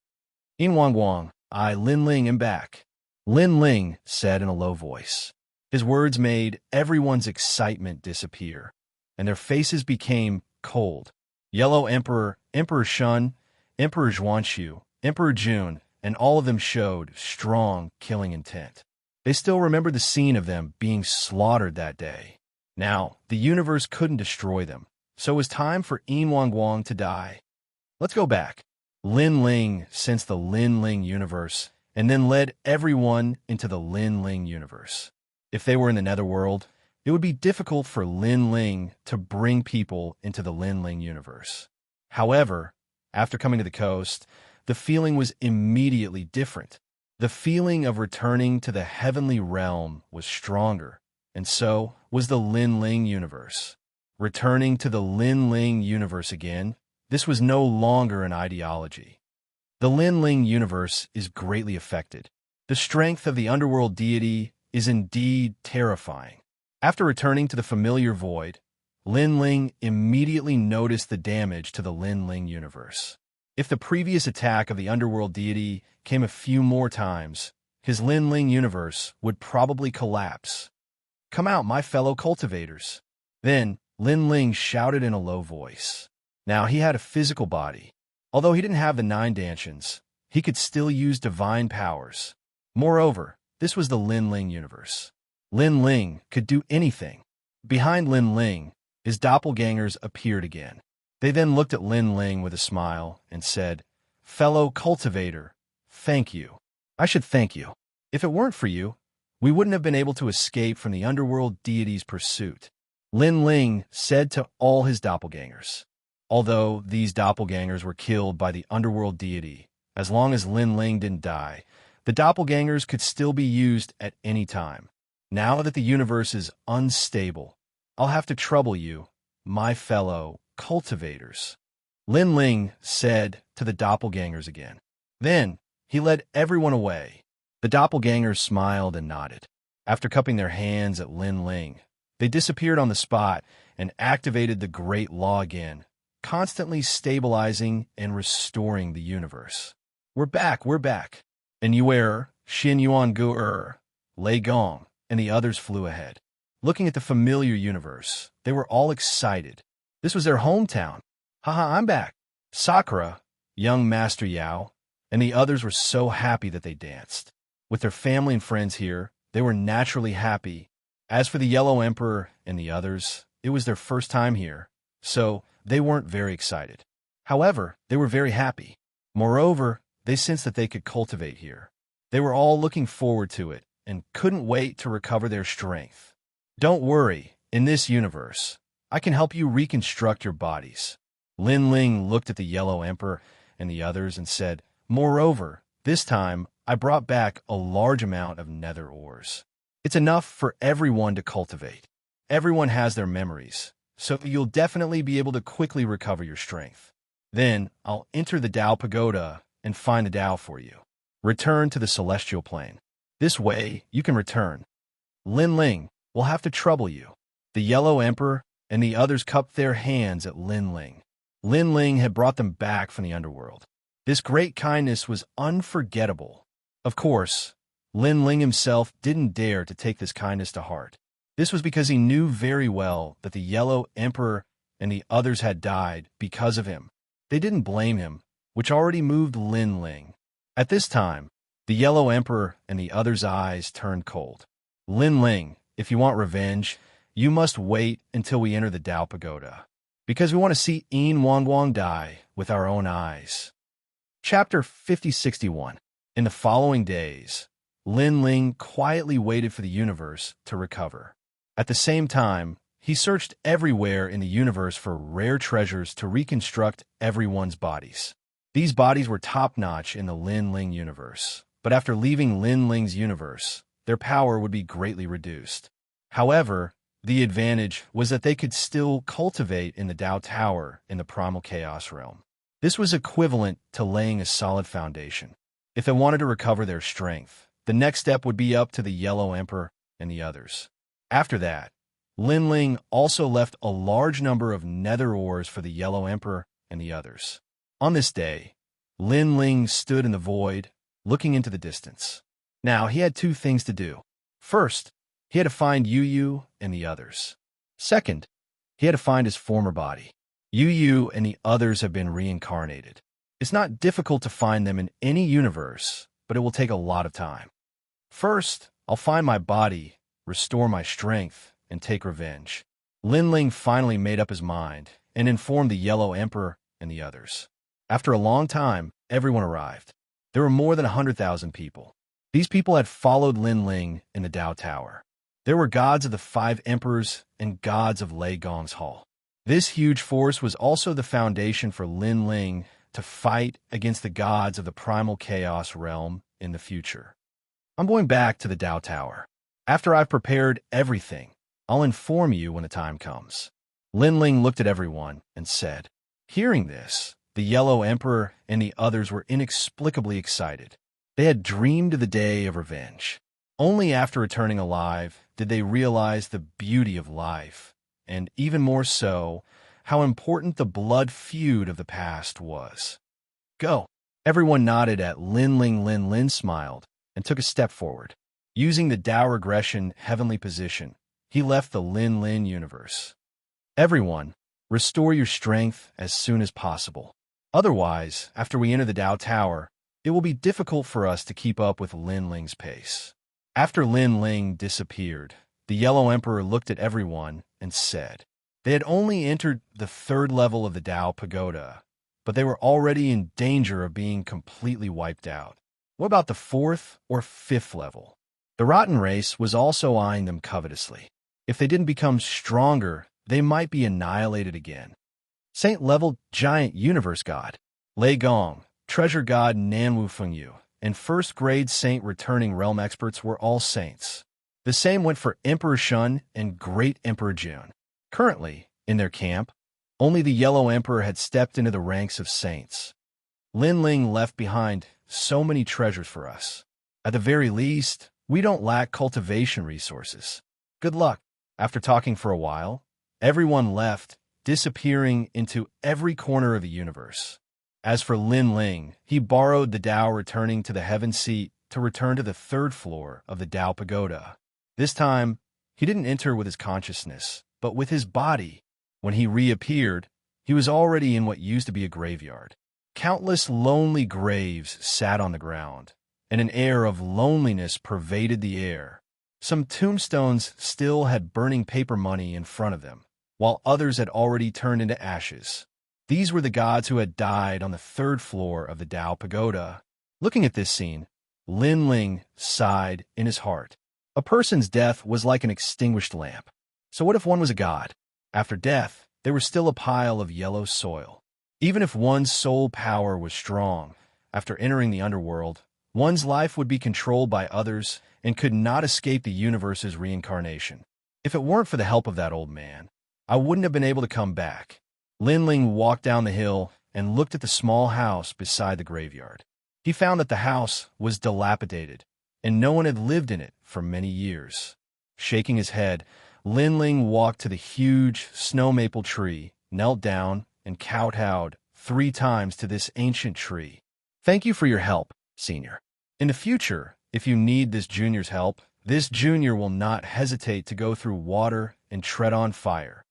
Yin Guang, I, Lin Ling, am back, Lin Ling said in a low voice. His words made everyone's excitement disappear, and their faces became cold. Yellow Emperor, Emperor Shun, Emperor Xianxia, Emperor Jun, and all of them showed strong killing intent. They still remembered the scene of them being slaughtered that day. Now, the universe couldn't destroy them, so it was time for Yin Guang to die. Let's go back. Lin Ling sensed the Lin Ling universe and then led everyone into the Lin Ling universe. If they were in the netherworld, it would be difficult for Lin Ling to bring people into the Lin Ling universe. However, after coming to the coast, the feeling was immediately different. The feeling of returning to the heavenly realm was stronger, and so was the Lin Ling universe. Returning to the Lin Ling universe again, this was no longer an ideology. The Lin Ling universe is greatly affected. The strength of the underworld deity is indeed terrifying. After returning to the familiar void, Lin Ling immediately noticed the damage to the Lin Ling universe. If the previous attack of the underworld deity came a few more times, his Lin Ling universe would probably collapse. Come out, my fellow cultivators. Then Lin Ling shouted in a low voice. Now he had a physical body. Although he didn't have the 9 dantians, he could still use divine powers. Moreover, this was the Lin Ling universe. Lin Ling could do anything. Behind Lin Ling, his doppelgangers appeared again. They then looked at Lin Ling with a smile and said, Fellow cultivator, thank you. I should thank you. If it weren't for you, we wouldn't have been able to escape from the underworld deity's pursuit. Lin Ling said to all his doppelgangers. Although these doppelgangers were killed by the underworld deity, as long as Lin Ling didn't die, the doppelgangers could still be used at any time. Now that the universe is unstable, I'll have to trouble you, my fellow cultivators. Lin Ling said to the doppelgangers again. Then he led everyone away. The doppelgangers smiled and nodded. After cupping their hands at Lin Ling, they disappeared on the spot and activated the Great Law again, constantly stabilizing and restoring the universe. We're back. And Yuer, Xin Yuan Gu Lei Gong, and the others flew ahead. Looking at the familiar universe, they were all excited. This was their hometown. Haha, I'm back. Sakura, young Master Yao, and the others were so happy that they danced. With their family and friends here, they were naturally happy. As for the Yellow Emperor and the others, it was their first time here, so they weren't very excited. However, they were very happy. Moreover, they sensed that they could cultivate here. They were all looking forward to it and couldn't wait to recover their strength. Don't worry, in this universe, I can help you reconstruct your bodies. Lin Ling looked at the Yellow Emperor and the others and said, Moreover, this time I brought back a large amount of nether ores. It's enough for everyone to cultivate. Everyone has their memories, so you'll definitely be able to quickly recover your strength. Then I'll enter the Dao Pagoda and find the Dao for you. Return to the celestial plane. This way, you can return. Lin Ling will have to trouble you. The Yellow Emperor and the others cupped their hands at Lin Ling. Lin Ling had brought them back from the underworld. This great kindness was unforgettable. Of course, Lin Ling himself didn't dare to take this kindness to heart. This was because he knew very well that the Yellow Emperor and the others had died because of him. They didn't blame him, which already moved Lin Ling. At this time, the Yellow Emperor and the others' eyes turned cold. Lin Ling, if you want revenge, you must wait until we enter the Dao Pagoda, because we want to see Yin Guang die with our own eyes. Chapter 5061. In the following days, Lin Ling quietly waited for the universe to recover. At the same time, he searched everywhere in the universe for rare treasures to reconstruct everyone's bodies. These bodies were top-notch in the Lin Ling universe, but after leaving Lin Ling's universe, their power would be greatly reduced. However, the advantage was that they could still cultivate in the Dao Tower in the Primal Chaos realm. This was equivalent to laying a solid foundation. If they wanted to recover their strength, the next step would be up to the Yellow Emperor and the others. After that, Lin Ling also left a large number of nether ores for the Yellow Emperor and the others. On this day, Lin Ling stood in the void, looking into the distance. Now, he had two things to do. First, he had to find Yu Yu and the others. Second, he had to find his former body. Yu Yu and the others have been reincarnated. It's not difficult to find them in any universe, but it will take a lot of time. First, I'll find my body, restore my strength, and take revenge. Lin Ling finally made up his mind and informed the Yellow Emperor and the others. After a long time, everyone arrived. There were more than 100,000 people. These people had followed Lin Ling in the Dao Tower. There were gods of the 5 emperors and gods of Lei Gong's hall. This huge force was also the foundation for Lin Ling to fight against the gods of the primal chaos realm in the future. I'm going back to the Dao Tower. After I've prepared everything, I'll inform you when the time comes. Lin Ling looked at everyone and said. Hearing this, the Yellow Emperor and the others were inexplicably excited. They had dreamed of the day of revenge. Only after returning alive did they realize the beauty of life, and even more so, how important the blood feud of the past was. Go! Everyone nodded at Lin Ling. Lin Ling smiled and took a step forward. Using the Dao regression heavenly position, he left the Lin Ling universe. Everyone, restore your strength as soon as possible. Otherwise, after we enter the Dao Tower, it will be difficult for us to keep up with Lin Ling's pace. After Lin Ling disappeared, the Yellow Emperor looked at everyone and said, they had only entered the 3rd level of the Dao Pagoda, but they were already in danger of being completely wiped out. What about the 4th or 5th level? The Rotten Race was also eyeing them covetously. If they didn't become stronger, they might be annihilated again. Saint-level giant universe god, Lei Gong, treasure god Nanwu Fengyu, and 1st grade saint returning realm experts were all saints. The same went for Emperor Shun and Great Emperor Jun. Currently, in their camp, only the Yellow Emperor had stepped into the ranks of saints. Lin Ling left behind so many treasures for us. At the very least, we don't lack cultivation resources. Good luck. After talking for a while, everyone left, disappearing into every corner of the universe. As for Lin Ling, he borrowed the Dao returning to the heaven seat to return to the 3rd floor of the Dao Pagoda. This time, he didn't enter with his consciousness, but with his body. When he reappeared, he was already in what used to be a graveyard. Countless lonely graves sat on the ground, and an air of loneliness pervaded the air. Some tombstones still had burning paper money in front of them, while others had already turned into ashes. These were the gods who had died on the 3rd floor of the Dao Pagoda. Looking at this scene, Lin Ling sighed in his heart. A person's death was like an extinguished lamp. So what if one was a god? After death, they were still a pile of yellow soil. Even if one's soul power was strong, after entering the underworld, one's life would be controlled by others and could not escape the universe's reincarnation. If it weren't for the help of that old man, I wouldn't have been able to come back. Lin Ling walked down the hill and looked at the small house beside the graveyard. He found that the house was dilapidated, and no one had lived in it for many years. Shaking his head, Lin Ling walked to the huge snow maple tree, knelt down, and kowtowed 3 times to this ancient tree. Thank you for your help, Senior. In the future, if you need this junior's help, this junior will not hesitate to go through water and tread on fire.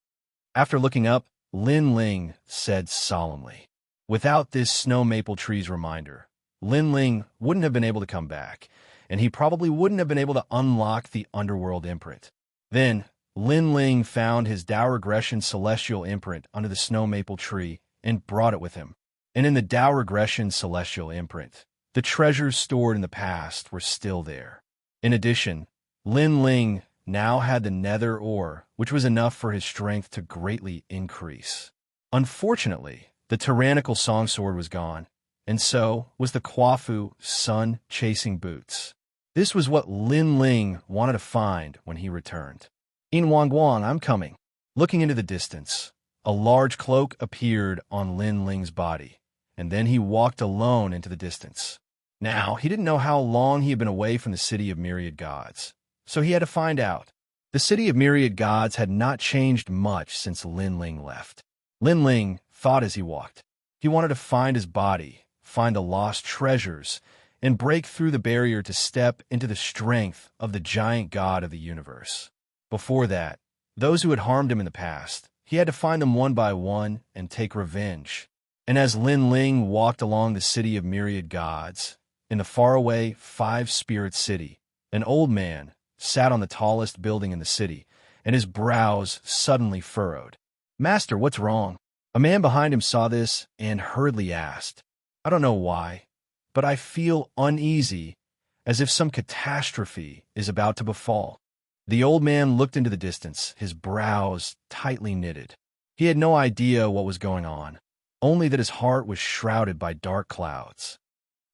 After looking up, Lin Ling said solemnly, without this snow maple tree's reminder, Lin Ling wouldn't have been able to come back, and he probably wouldn't have been able to unlock the underworld imprint. Then, Lin Ling found his Dao regression celestial imprint under the snow maple tree and brought it with him. And in the Dao regression celestial imprint, the treasures stored in the past were still there. In addition, Lin Ling now had the nether ore, which was enough for his strength to greatly increase. Unfortunately, the tyrannical song sword was gone, and so was the Quafu sun-chasing boots. This was what Lin Ling wanted to find when he returned. In Wangguang, I'm coming. Looking into the distance, a large cloak appeared on Lin Ling's body, and then he walked alone into the distance. Now, he didn't know how long he had been away from the city of myriad gods, so he had to find out. The city of myriad gods had not changed much since Lin Ling left. Lin Ling thought as he walked. He wanted to find his body, find the lost treasures, and break through the barrier to step into the strength of the giant god of the universe. Before that, those who had harmed him in the past, he had to find them one by one and take revenge. And as Lin Ling walked along the city of myriad gods, in the faraway five-spirit city, an old man sat on the tallest building in the city, and his brows suddenly furrowed. "Master, what's wrong?" A man behind him saw this and hurriedly asked, "I don't know why, but I feel uneasy, as if some catastrophe is about to befall." The old man looked into the distance, his brows tightly knitted. He had no idea what was going on, only that his heart was shrouded by dark clouds.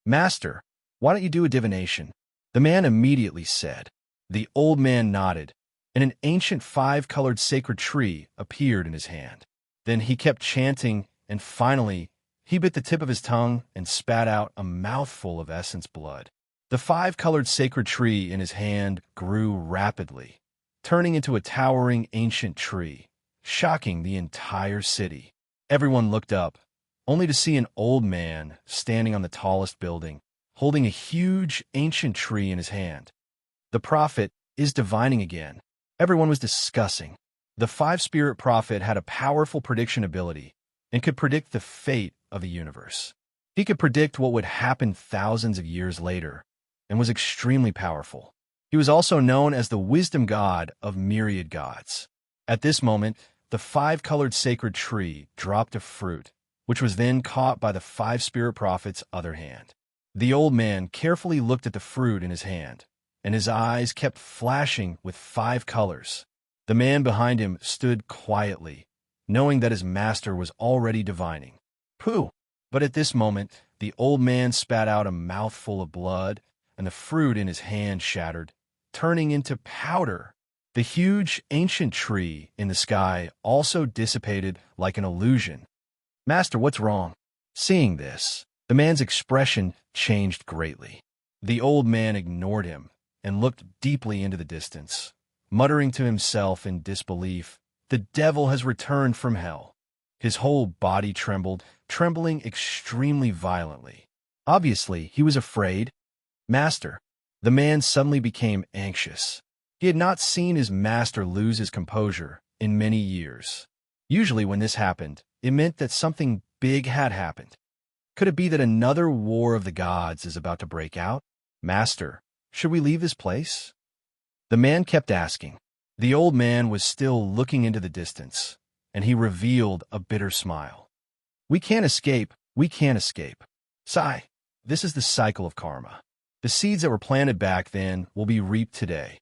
"Master, why don't you do a divination?" The man immediately said. The old man nodded, and an ancient five-colored sacred tree appeared in his hand. Then he kept chanting, and finally, he bit the tip of his tongue and spat out a mouthful of essence blood. The five-colored sacred tree in his hand grew rapidly, turning into a towering ancient tree, shocking the entire city. Everyone looked up, only to see an old man standing on the tallest building, holding a huge ancient tree in his hand. The prophet is divining again. Everyone was discussing. The five-spirit prophet had a powerful prediction ability and could predict the fate of the universe. He could predict what would happen thousands of years later and was extremely powerful. He was also known as the wisdom god of myriad gods. At this moment, the five-colored sacred tree dropped a fruit, which was then caught by the five-spirit prophet's other hand. The old man carefully looked at the fruit in his hand, and his eyes kept flashing with five colors. The man behind him stood quietly, knowing that his master was already divining. "Pooh!" But at this moment, the old man spat out a mouthful of blood, and the fruit in his hand shattered, turning into powder. The huge ancient tree in the sky also dissipated like an illusion. "Master, what's wrong?" Seeing this, the man's expression changed greatly. The old man ignored him and looked deeply into the distance, muttering to himself in disbelief, "The devil has returned from hell." His whole body trembled, trembling extremely violently. Obviously, he was afraid. "Master." The man suddenly became anxious. He had not seen his master lose his composure in many years. Usually when this happened, it meant that something big had happened. Could it be that another war of the gods is about to break out? "Master, should we leave this place?" The man kept asking. The old man was still looking into the distance, and he revealed a bitter smile. "We can't escape. We can't escape. Sigh. This is the cycle of karma. The seeds that were planted back then will be reaped today.